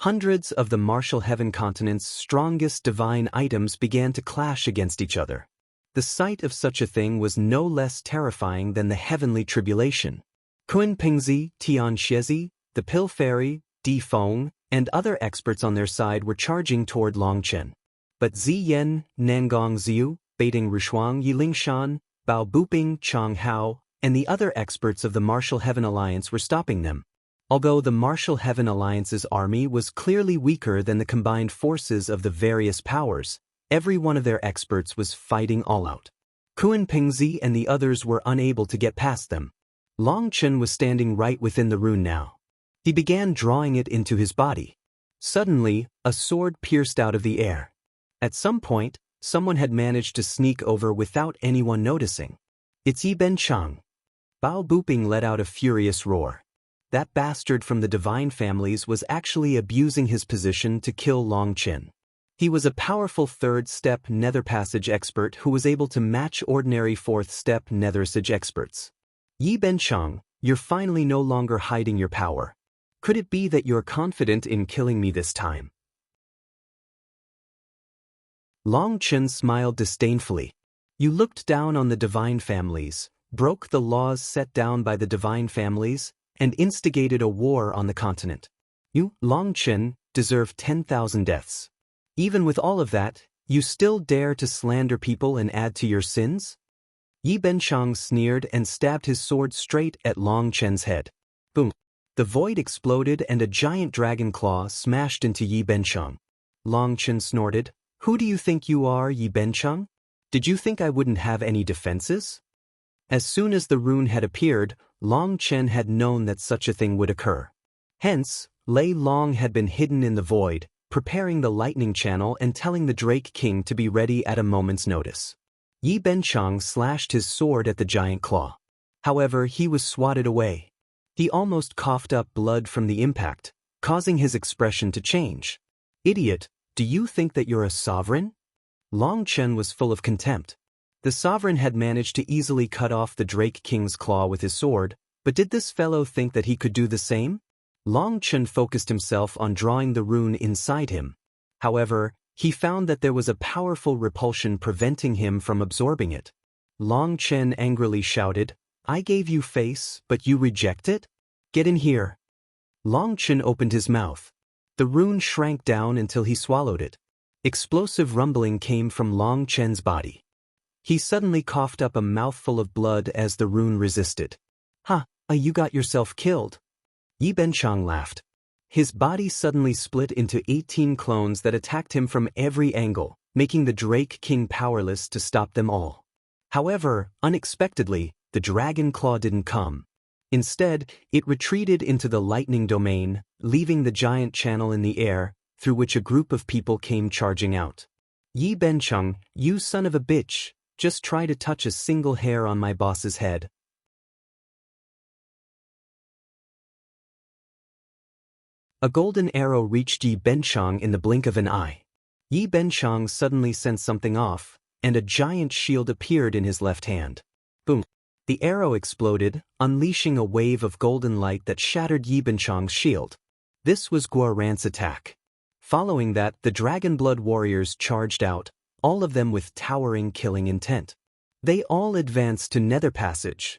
Hundreds of the martial heaven continent's strongest divine items began to clash against each other. The sight of such a thing was no less terrifying than the heavenly tribulation. Kunpeng, Tian Shezi, the Pill Fairy, Di Feng, and other experts on their side were charging toward Long Chen. But Ziyan, Nangong Zuyu, Beiting Rushuang, Yilingshan, Bao Buping, Chang Hao, and the other experts of the Martial Heaven Alliance were stopping them. Although the Martial Heaven Alliance's army was clearly weaker than the combined forces of the various powers, every one of their experts was fighting all out. Kunpeng and the others were unable to get past them. Long Chen was standing right within the rune now. He began drawing it into his body. Suddenly, a sword pierced out of the air. At some point, someone had managed to sneak over without anyone noticing. "It's Yi Ben Chang." Bao Buping let out a furious roar. That bastard from the divine families was actually abusing his position to kill Long Chen. He was a powerful 3rd-step Netherpassage expert who was able to match ordinary 4th-step Netherpassage experts. "Yi Ben Chang, you're finally no longer hiding your power. Could it be that you're confident in killing me this time?" Long Chen smiled disdainfully. You looked down on the divine families, broke the laws set down by the divine families, and instigated a war on the continent. You, Long Chen, deserve 10,000 deaths. Even with all of that, you still dare to slander people and add to your sins? Yi Benchang sneered and stabbed his sword straight at Long Chen's head. Boom! The void exploded and a giant dragon claw smashed into Yi Benchang. Long Chen snorted, "Who do you think you are, Yi Benchang? Did you think I wouldn't have any defenses?" As soon as the rune had appeared, Long Chen had known that such a thing would occur. Hence, Lei Long had been hidden in the void, preparing the lightning channel and telling the Drake King to be ready at a moment's notice. Yi Benchang slashed his sword at the giant claw. However, he was swatted away. He almost coughed up blood from the impact, causing his expression to change. "Idiot, do you think that you're a sovereign?" Long Chen was full of contempt. The sovereign had managed to easily cut off the Drake King's claw with his sword, but did this fellow think that he could do the same? Long Chen focused himself on drawing the rune inside him. However, he found that there was a powerful repulsion preventing him from absorbing it. Long Chen angrily shouted, "I gave you face, but you reject it? Get in here." Long Chen opened his mouth. The rune shrank down until he swallowed it. Explosive rumbling came from Long Chen's body. He suddenly coughed up a mouthful of blood as the rune resisted. "Ha, you got yourself killed." Yi Benchang laughed. His body suddenly split into 18 clones that attacked him from every angle, making the Drake King powerless to stop them all. However, unexpectedly, the dragon claw didn't come. Instead, it retreated into the lightning domain, leaving the giant channel in the air, through which a group of people came charging out. "Yi Benchang, you son of a bitch, just try to touch a single hair on my boss's head." A golden arrow reached Yi Benchang in the blink of an eye. Yi Benchang suddenly sensed something off, and a giant shield appeared in his left hand. Boom! The arrow exploded, unleashing a wave of golden light that shattered Yi Benchang's shield. This was Guoran's attack. Following that, the Dragonblood warriors charged out, all of them with towering killing intent. They all advanced to Netherpassage.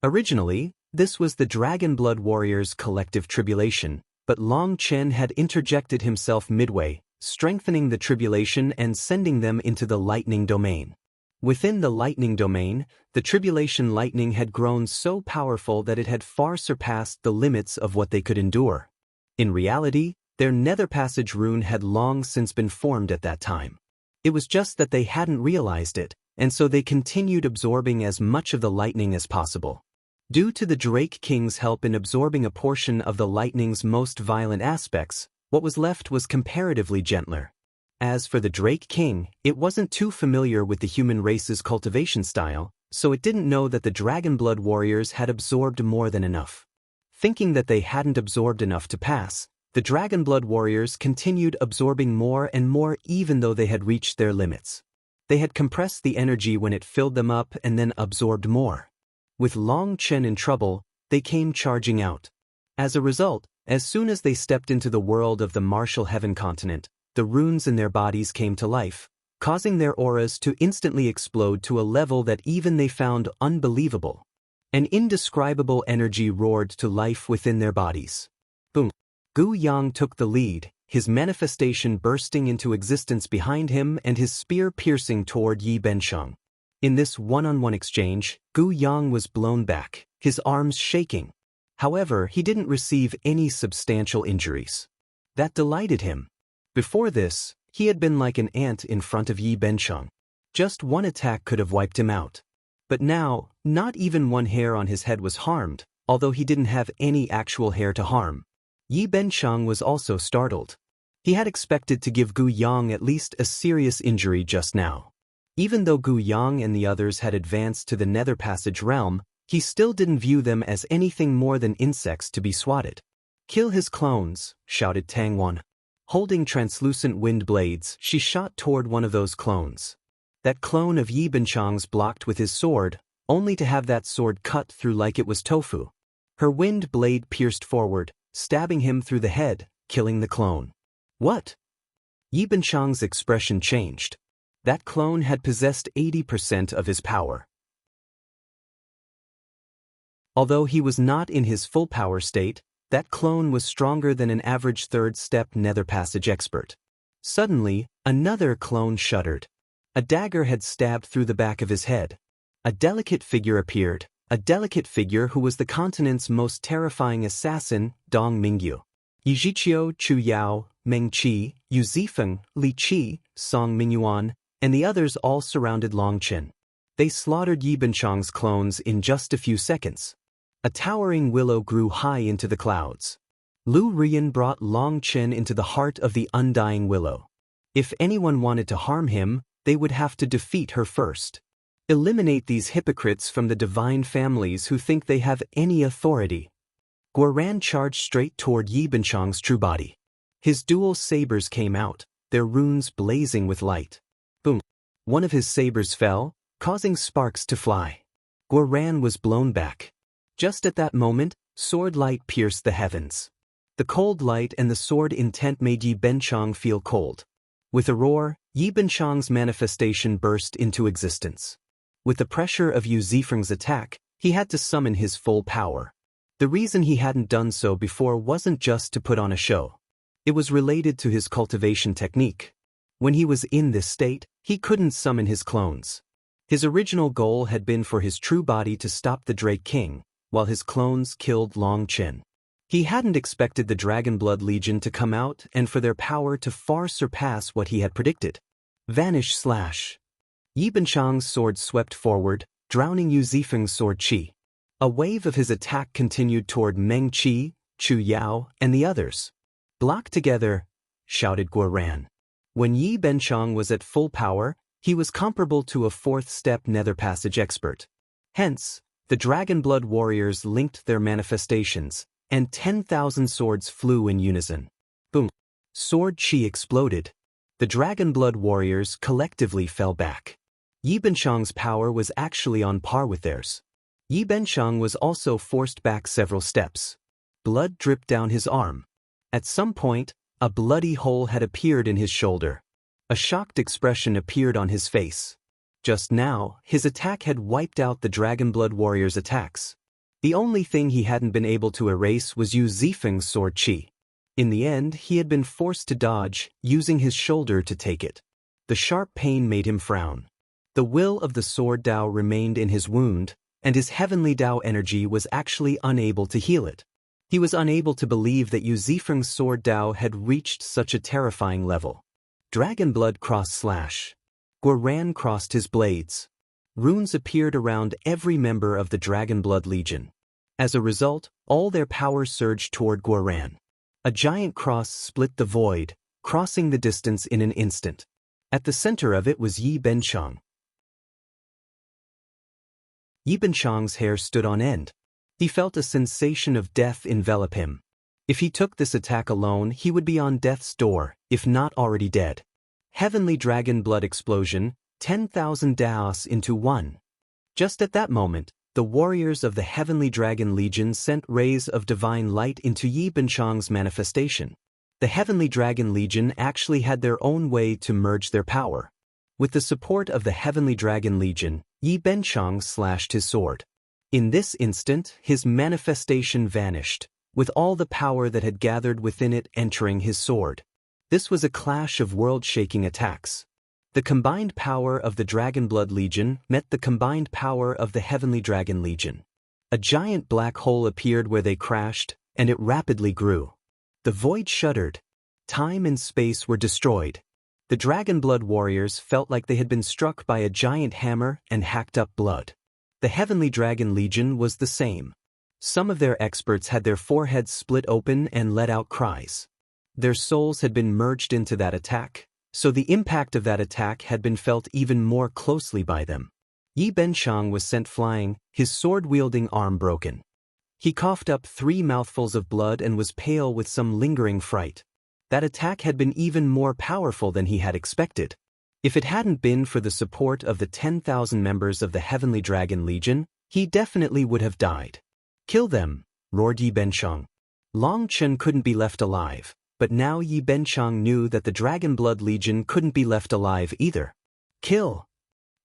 Originally, this was the Dragonblood warriors' collective tribulation, but Long Chen had interjected himself midway, strengthening the tribulation and sending them into the lightning domain. Within the lightning domain, the tribulation lightning had grown so powerful that it had far surpassed the limits of what they could endure. In reality, their Netherpassage rune had long since been formed at that time. It was just that they hadn't realized it, and so they continued absorbing as much of the lightning as possible. Due to the Drake King's help in absorbing a portion of the lightning's most violent aspects, what was left was comparatively gentler. As for the Drake King, it wasn't too familiar with the human race's cultivation style, so it didn't know that the Dragonblood warriors had absorbed more than enough. Thinking that they hadn't absorbed enough to pass, the Dragonblood warriors continued absorbing more and more even though they had reached their limits. They had compressed the energy when it filled them up and then absorbed more. With Long Chen in trouble, they came charging out. As a result, as soon as they stepped into the world of the martial heaven continent, the runes in their bodies came to life, causing their auras to instantly explode to a level that even they found unbelievable. An indescribable energy roared to life within their bodies. Boom! Gu Yang took the lead, his manifestation bursting into existence behind him and his spear piercing toward Yi Benchang. In this one-on-one exchange, Gu Yang was blown back, his arms shaking. However, he didn't receive any substantial injuries. That delighted him. Before this, he had been like an ant in front of Yi Benchang. Just one attack could have wiped him out. But now, not even one hair on his head was harmed, although he didn't have any actual hair to harm. Yi Benchang was also startled. He had expected to give Gu Yang at least a serious injury just now. Even though Gu Yang and the others had advanced to the Netherpassage realm, he still didn't view them as anything more than insects to be swatted. "Kill his clones," shouted Tang Wan. Holding translucent wind blades, she shot toward one of those clones. That clone of Yi Benchang's blocked with his sword, only to have that sword cut through like it was tofu. Her wind blade pierced forward, stabbing him through the head, killing the clone. "What?" Yi Benchang's expression changed. That clone had possessed 80% of his power. Although he was not in his full power state, that clone was stronger than an average third-step Netherpassage expert. Suddenly, another clone shuddered. A dagger had stabbed through the back of his head. A delicate figure appeared, a delicate figure who was the continent's most terrifying assassin, Dong Mingyu. Yijiqiu, Chu Yao, Meng Qi, Yu Zifeng, Li Qi, Song Mingyuan, and the others all surrounded Long Chen. They slaughtered Yi Benchang's clones in just a few seconds. A towering willow grew high into the clouds. Lu Rian brought Long Chen into the heart of the undying willow. If anyone wanted to harm him, they would have to defeat her first. Eliminate these hypocrites from the divine families who think they have any authority. Guoran charged straight toward Yi Benchang's true body. His dual sabers came out, their runes blazing with light. Boom! One of his sabers fell, causing sparks to fly. Guoran was blown back. Just at that moment, sword light pierced the heavens. The cold light and the sword intent made Yi Benchang feel cold. With a roar, Yi Benchang's manifestation burst into existence. With the pressure of Yu Zifeng's attack, he had to summon his full power. The reason he hadn't done so before wasn't just to put on a show. It was related to his cultivation technique. When he was in this state, he couldn't summon his clones. His original goal had been for his true body to stop the Drake King, while his clones killed Long Chen. He hadn't expected the Dragonblood Legion to come out and for their power to far surpass what he had predicted. Vanish slash. Yi Benchang's sword swept forward, drowning Yu Zifeng's sword Qi. A wave of his attack continued toward Meng Qi, Chu Yao, and the others. Block together, shouted Guoran. When Yi Benchang was at full power, he was comparable to a fourth-step Netherpassage expert. Hence, the Dragonblood warriors linked their manifestations, and 10,000 swords flew in unison. Boom! Sword Qi exploded. The Dragonblood warriors collectively fell back. Yi Benchang's power was actually on par with theirs. Yi Benchang was also forced back several steps. Blood dripped down his arm. At some point, a bloody hole had appeared in his shoulder. A shocked expression appeared on his face. Just now, his attack had wiped out the Dragonblood warriors' attacks. The only thing he hadn't been able to erase was Yu Zifeng's sword Qi. In the end, he had been forced to dodge, using his shoulder to take it. The sharp pain made him frown. The will of the sword Dao remained in his wound, and his heavenly Dao energy was actually unable to heal it. He was unable to believe that Yu Zifeng's sword Dao had reached such a terrifying level. Dragonblood cross/. Guoran crossed his blades. Runes appeared around every member of the Dragonblood Legion. As a result, all their power surged toward Guoran. A giant cross split the void, crossing the distance in an instant. At the center of it was Yi Benchang. Yi Benchang's hair stood on end. He felt a sensation of death envelop him. If he took this attack alone, he would be on death's door, if not already dead. Heavenly Dragonblood explosion, 10,000 Daos into one. Just at that moment, the warriors of the Heavenly Dragon Legion sent rays of divine light into Yi Benchang's manifestation. The Heavenly Dragon Legion actually had their own way to merge their power. With the support of the Heavenly Dragon Legion, Yi Benchang slashed his sword. In this instant, his manifestation vanished, with all the power that had gathered within it entering his sword. This was a clash of world-shaking attacks. The combined power of the Dragonblood Legion met the combined power of the Heavenly Dragon Legion. A giant black hole appeared where they crashed, and it rapidly grew. The void shuddered. Time and space were destroyed. The Dragonblood warriors felt like they had been struck by a giant hammer and hacked up blood. The Heavenly Dragon Legion was the same. Some of their experts had their foreheads split open and let out cries. Their souls had been merged into that attack, so the impact of that attack had been felt even more closely by them. Yi Benchang was sent flying, his sword-wielding arm broken. He coughed up 3 mouthfuls of blood and was pale with some lingering fright. That attack had been even more powerful than he had expected. If it hadn't been for the support of the 10,000 members of the Heavenly Dragon Legion, he definitely would have died. "Kill them," roared Yi Benchang. Long Chen couldn't be left alive, but now Yi Benchang knew that the Dragonblood Legion couldn't be left alive either. Kill!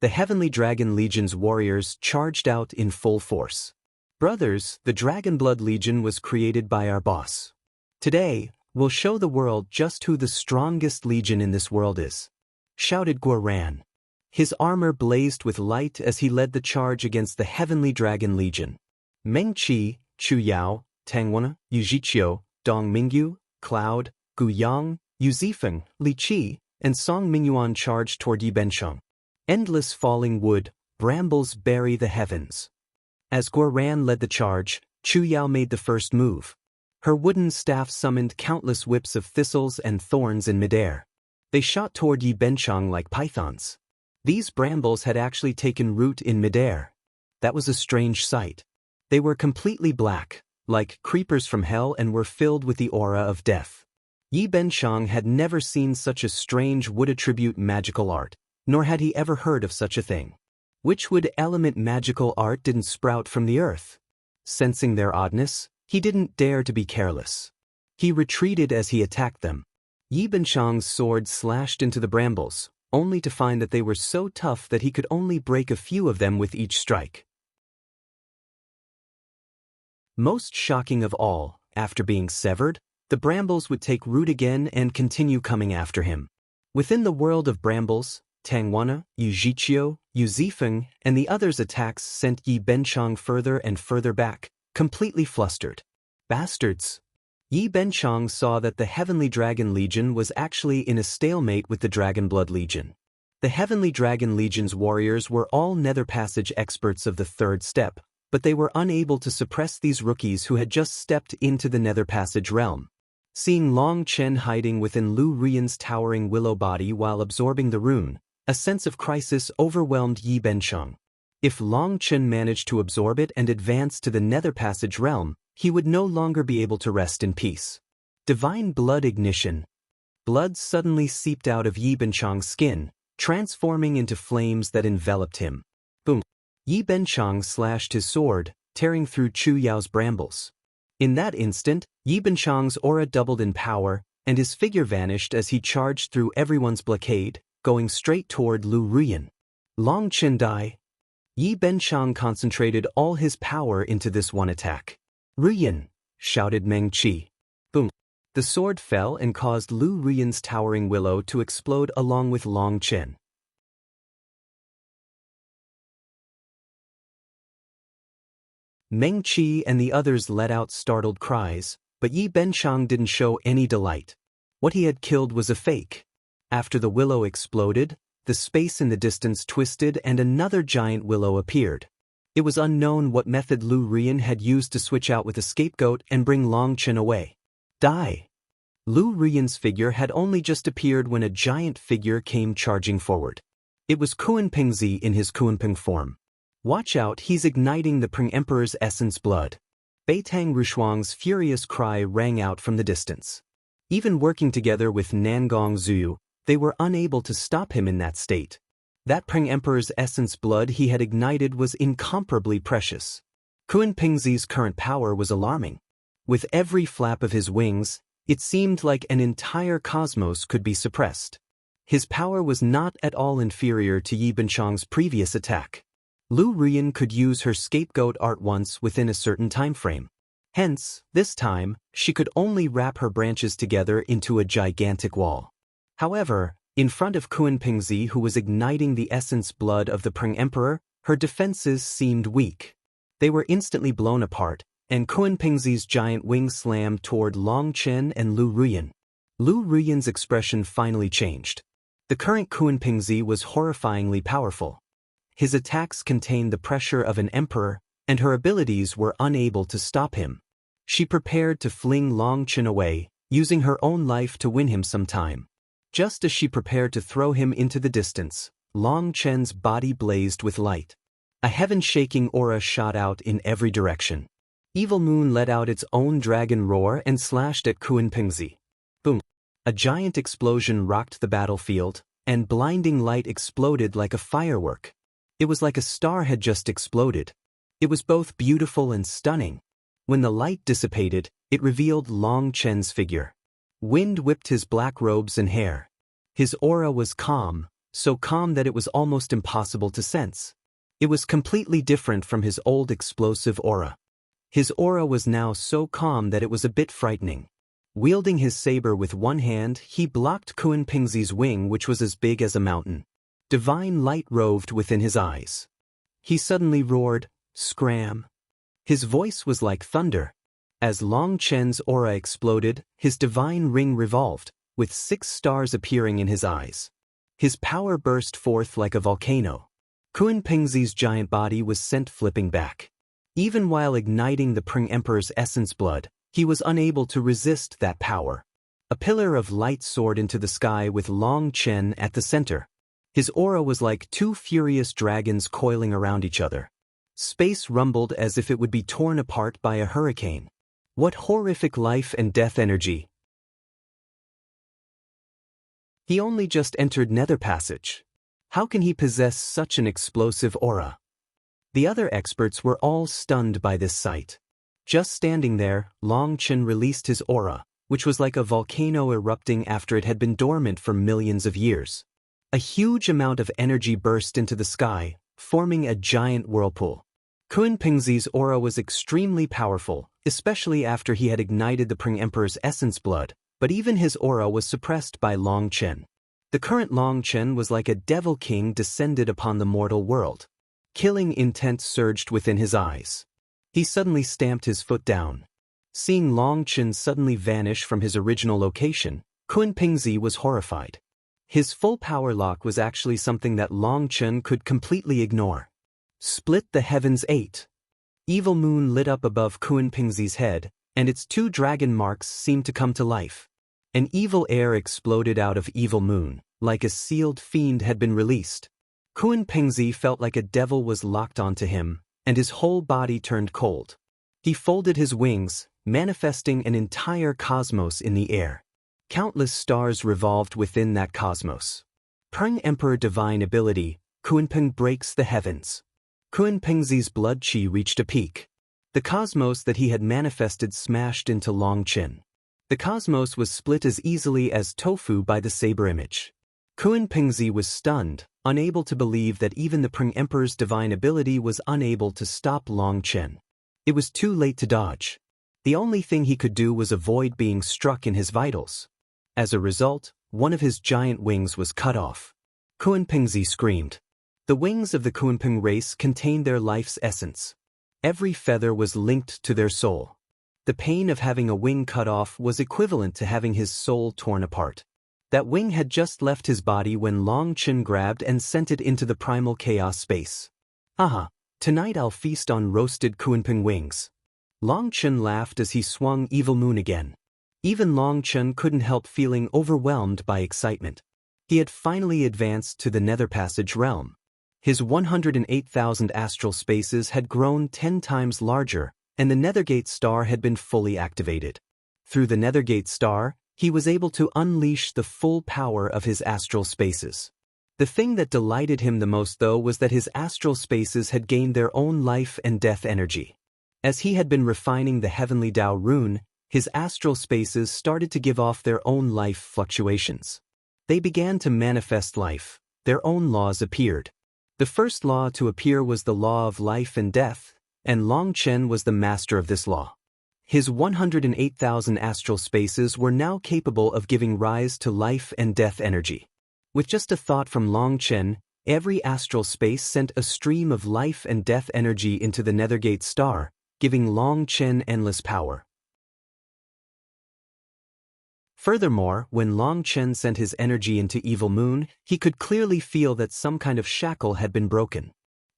The Heavenly Dragon Legion's warriors charged out in full force. Brothers, the Dragonblood Legion was created by our boss. Today, we'll show the world just who the strongest legion in this world is, shouted Guoran. His armor blazed with light as he led the charge against the Heavenly Dragon Legion. Meng Qi, Chu Yao, Tangwana, Yu Zhiqiu, Dong Mingyu, Cloud, Gu Yang, Yu Zifeng, Li Qi, and Song Mingyuan charged toward Yi Bencheng. Endless falling wood, brambles bury the heavens. As Guoran led the charge, Chu Yao made the first move. Her wooden staff summoned countless whips of thistles and thorns in midair. They shot toward Yi Bencheng like pythons. These brambles had actually taken root in midair. That was a strange sight. They were completely black, like creepers from hell, and were filled with the aura of death. Yi Bencheng had never seen such a strange wood attribute magical art, nor had he ever heard of such a thing. Which wood element magical art didn't sprout from the earth? Sensing their oddness, he didn't dare to be careless. He retreated as he attacked them. Yi Bencheng's sword slashed into the brambles, only to find that they were so tough that he could only break a few of them with each strike. Most shocking of all, after being severed, the brambles would take root again and continue coming after him. Within the world of brambles, Tangwana, Yu Zhiqiu, Yu Zifeng, and the others' attacks sent Yi Bencheng further and further back, completely flustered. Bastards! Yi Bencheng saw that the Heavenly Dragon Legion was actually in a stalemate with the Dragonblood Legion. The Heavenly Dragon Legion's warriors were all Netherpassage experts of the third step, but they were unable to suppress these rookies who had just stepped into the Netherpassage realm. Seeing Long Chen hiding within Lu Ruyan's towering willow body while absorbing the rune, a sense of crisis overwhelmed Yi Bencheng. If Long Chen managed to absorb it and advance to the Netherpassage realm, he would no longer be able to rest in peace. Divine blood ignition. Blood suddenly seeped out of Yi Bencheng's skin, transforming into flames that enveloped him. Boom! Yi Bencheng slashed his sword, tearing through Chu Yao's brambles. In that instant, Yi Bencheng's aura doubled in power, and his figure vanished as he charged through everyone's blockade, going straight toward Lu Ruyan. Long Chen die. Yi Bencheng concentrated all his power into this one attack. Ruyan! Shouted Meng Qi. Boom! The sword fell and caused Lu Ruyan's towering willow to explode along with Long Chen. Meng Qi and the others let out startled cries, but Yi Bencheng didn't show any delight. What he had killed was a fake. After the willow exploded, the space in the distance twisted and another giant willow appeared. It was unknown what method Lu Ruyan had used to switch out with a scapegoat and bring Long Chen away. Die! Lu Ruyan's figure had only just appeared when a giant figure came charging forward. It was Kunpeng in his Kunpeng form. Watch out, he's igniting the Peng Emperor's essence blood. Beitang Rushuang's furious cry rang out from the distance. Even working together with Nangong Zhu, they were unable to stop him in that state. That Peng Emperor's essence blood he had ignited was incomparably precious. Kunpeng's current power was alarming. With every flap of his wings, it seemed like an entire cosmos could be suppressed. His power was not at all inferior to Yi Bencheng's previous attack. Lu Ruyan could use her scapegoat art once within a certain time frame. Hence, this time, she could only wrap her branches together into a gigantic wall. However, in front of Kunpeng, who was igniting the essence blood of the Peng Emperor, her defenses seemed weak. They were instantly blown apart, and Kunpeng's giant wings slammed toward Long Chen and Lu Ruyan. Lu Ruyan's expression finally changed. The current Kunpeng was horrifyingly powerful. His attacks contained the pressure of an emperor, and her abilities were unable to stop him. She prepared to fling Long Chen away, using her own life to win him some time. Just as she prepared to throw him into the distance, Long Chen's body blazed with light. A heaven-shaking aura shot out in every direction. Evil Moon let out its own dragon roar and slashed at Kunpeng. Boom! A giant explosion rocked the battlefield, and blinding light exploded like a firework. It was like a star had just exploded. It was both beautiful and stunning. When the light dissipated, it revealed Long Chen's figure. Wind whipped his black robes and hair. His aura was calm, so calm that it was almost impossible to sense. It was completely different from his old explosive aura. His aura was now so calm that it was a bit frightening. Wielding his saber with one hand, he blocked Kunpeng's wing, which was as big as a mountain. Divine light roved within his eyes. He suddenly roared, "Scram!" His voice was like thunder. As Long Chen's aura exploded, his divine ring revolved, with 6 stars appearing in his eyes. His power burst forth like a volcano. Kunpeng's giant body was sent flipping back. Even while igniting the Peng Emperor's essence blood, he was unable to resist that power. A pillar of light soared into the sky with Long Chen at the center. His aura was like 2 furious dragons coiling around each other. Space rumbled as if it would be torn apart by a hurricane. What horrific life and death energy! He only just entered Netherpassage. How can he possess such an explosive aura? The other experts were all stunned by this sight. Just standing there, Long Chen released his aura, which was like a volcano erupting after it had been dormant for millions of years. A huge amount of energy burst into the sky, forming a giant whirlpool. Kunpeng's aura was extremely powerful, especially after he had ignited the Peng Emperor's essence blood, but even his aura was suppressed by Long Chen. The current Long Chen was like a devil king descended upon the mortal world. Killing intent surged within his eyes. He suddenly stamped his foot down. Seeing Long Chen suddenly vanish from his original location, Kunpeng was horrified. His full power lock was actually something that Long Chen could completely ignore. Split the heavens 8. Evil moon lit up above Kunpeng's head, and its 2 dragon marks seemed to come to life. An evil air exploded out of evil moon, like a sealed fiend had been released. Kunpeng felt like a devil was locked onto him, and his whole body turned cold. He folded his wings, manifesting an entire cosmos in the air. Countless stars revolved within that cosmos. Peng Emperor Divine Ability, Kunpeng breaks the heavens. Kunpeng's blood chi reached a peak. The cosmos that he had manifested smashed into Long Chen. The cosmos was split as easily as tofu by the saber image. Kunpeng was stunned, unable to believe that even the Peng Emperor's divine ability was unable to stop Long Chen. It was too late to dodge. The only thing he could do was avoid being struck in his vitals. As a result, one of his giant wings was cut off. Kunpeng screamed. The wings of the Kunpeng race contained their life's essence. Every feather was linked to their soul. The pain of having a wing cut off was equivalent to having his soul torn apart. That wing had just left his body when Long Chen grabbed and sent it into the primal chaos space. Aha, tonight I'll feast on roasted Kunpeng wings. Long Chen laughed as he swung Evil Moon again. Even Long Chen couldn't help feeling overwhelmed by excitement. He had finally advanced to the Netherpassage realm. His 108,000 astral spaces had grown 10 times larger, and the Nethergate star had been fully activated. Through the Nethergate star, he was able to unleash the full power of his astral spaces. The thing that delighted him the most, though, was that his astral spaces had gained their own life and death energy. As he had been refining the Heavenly Tao rune, his astral spaces started to give off their own life fluctuations. They began to manifest life. Their own laws appeared. The first law to appear was the law of life and death, and Long Chen was the master of this law. His 108,000 astral spaces were now capable of giving rise to life and death energy. With just a thought from Long Chen, every astral space sent a stream of life and death energy into the Nethergate star, giving Long Chen endless power. Furthermore, when Long Chen sent his energy into Evil Moon, he could clearly feel that some kind of shackle had been broken.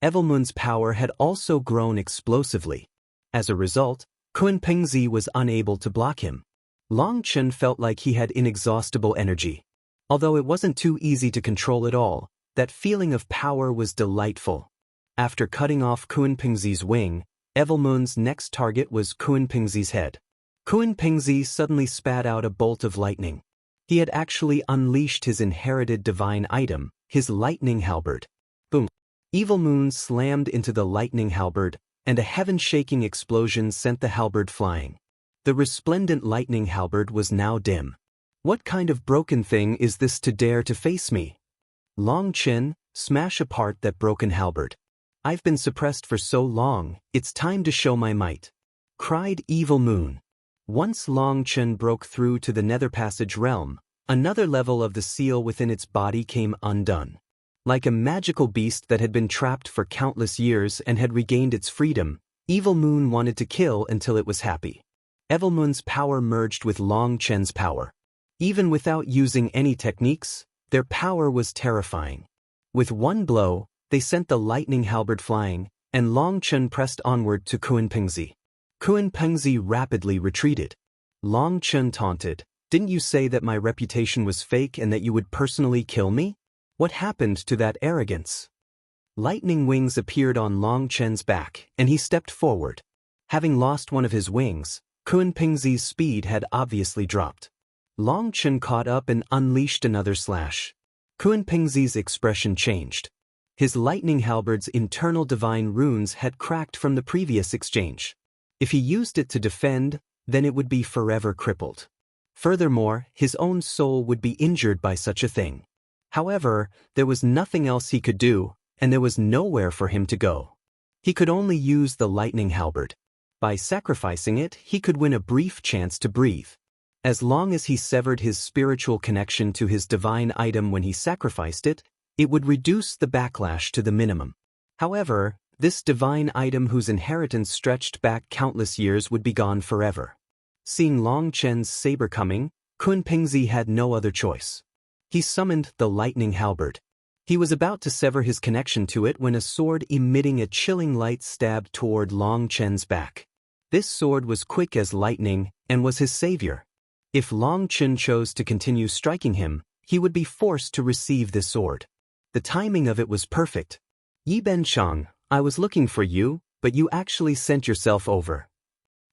Evil Moon's power had also grown explosively. As a result, Kunpeng was unable to block him. Long Chen felt like he had inexhaustible energy. Although it wasn't too easy to control it all, that feeling of power was delightful. After cutting off Kunpeng's wing, Evil Moon's next target was Kunpeng's head. Kunpeng suddenly spat out a bolt of lightning. He had actually unleashed his inherited divine item, his lightning halberd. Boom! Evil Moon slammed into the lightning halberd, and a heaven-shaking explosion sent the halberd flying. The resplendent lightning halberd was now dim. What kind of broken thing is this to dare to face me? Long Chen, smash apart that broken halberd. I've been suppressed for so long, it's time to show my might, cried Evil Moon. Once Long Chen broke through to the Netherpassage realm, another level of the seal within its body came undone. Like a magical beast that had been trapped for countless years and had regained its freedom, Evil Moon wanted to kill until it was happy. Evil Moon's power merged with Long Chen's power. Even without using any techniques, their power was terrifying. With one blow, they sent the lightning halberd flying, and Long Chen pressed onward to Kunpeng. Kunpeng rapidly retreated. Long Chen taunted, "Didn't you say that my reputation was fake and that you would personally kill me? What happened to that arrogance?" Lightning wings appeared on Long Chen's back, and he stepped forward. Having lost one of his wings, Kunpeng's speed had obviously dropped. Long Chen caught up and unleashed another slash. Kunpeng's expression changed. His lightning halberd's internal divine runes had cracked from the previous exchange. If he used it to defend, then it would be forever crippled. Furthermore, his own soul would be injured by such a thing. However, there was nothing else he could do, and there was nowhere for him to go. He could only use the lightning halberd. By sacrificing it, he could win a brief chance to breathe. As long as he severed his spiritual connection to his divine item when he sacrificed it, it would reduce the backlash to the minimum. However, this divine item whose inheritance stretched back countless years would be gone forever. Seeing Long Chen's saber coming, Kunpeng had no other choice. He summoned the lightning halberd. He was about to sever his connection to it when a sword emitting a chilling light stabbed toward Long Chen's back. This sword was quick as lightning and was his savior. If Long Chen chose to continue striking him, he would be forced to receive this sword. The timing of it was perfect. "Yi Benchang, I was looking for you, but you actually sent yourself over."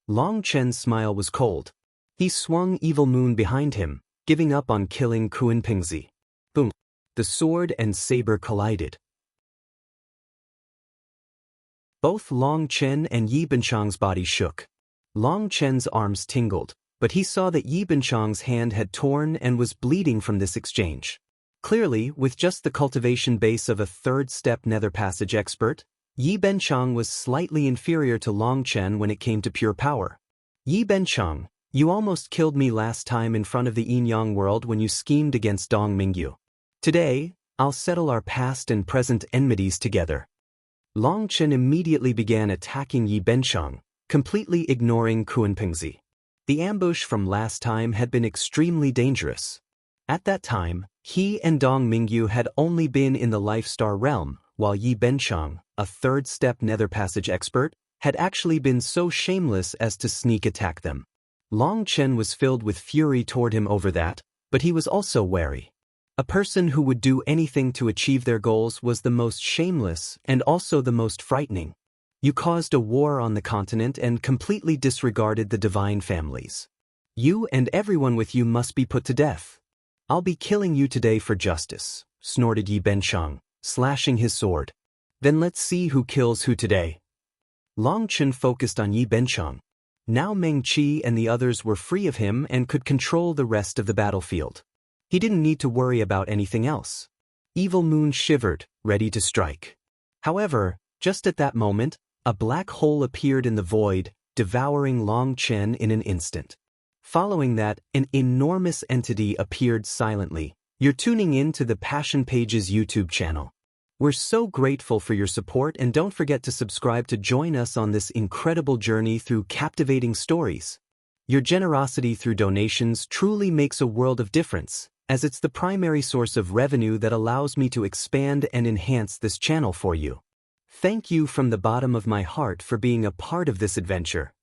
Long Chen's smile was cold. He swung Evil Moon behind him, giving up on killing Kunpeng. Boom! The sword and saber collided. Both Long Chen and Yi Benchang's body shook. Long Chen's arms tingled, but he saw that Yi Benchang's hand had torn and was bleeding from this exchange. Clearly, with just the cultivation base of a third-step Netherpassage expert, Yi Benchang was slightly inferior to Long Chen when it came to pure power. "Yi Benchang, you almost killed me last time in front of the Yin-Yang world when you schemed against Dong Mingyu. Today, I'll settle our past and present enmities together." Long Chen immediately began attacking Yi Benchang, completely ignoring Kunpeng. The ambush from last time had been extremely dangerous. At that time, he and Dong Mingyu had only been in the Life Star realm, while Yi Benchang, a third-step Netherpassage expert, had actually been so shameless as to sneak attack them. Long Chen was filled with fury toward him over that, but he was also wary. A person who would do anything to achieve their goals was the most shameless and also the most frightening. You caused a war on the continent and completely disregarded the divine families. You and everyone with you must be put to death. "I'll be killing you today for justice," snorted Yi Benchang, slashing his sword. "Then let's see who kills who today." Long Chen focused on Yi Benchang. Now Meng Qi and the others were free of him and could control the rest of the battlefield. He didn't need to worry about anything else. Evil Moon shivered, ready to strike. However, just at that moment, a black hole appeared in the void, devouring Long Chen in an instant. Following that, an enormous entity appeared silently. You're tuning in to the Passion Pages YouTube channel. We're so grateful for your support, and don't forget to subscribe to join us on this incredible journey through captivating stories. Your generosity through donations truly makes a world of difference, as it's the primary source of revenue that allows me to expand and enhance this channel for you. Thank you from the bottom of my heart for being a part of this adventure.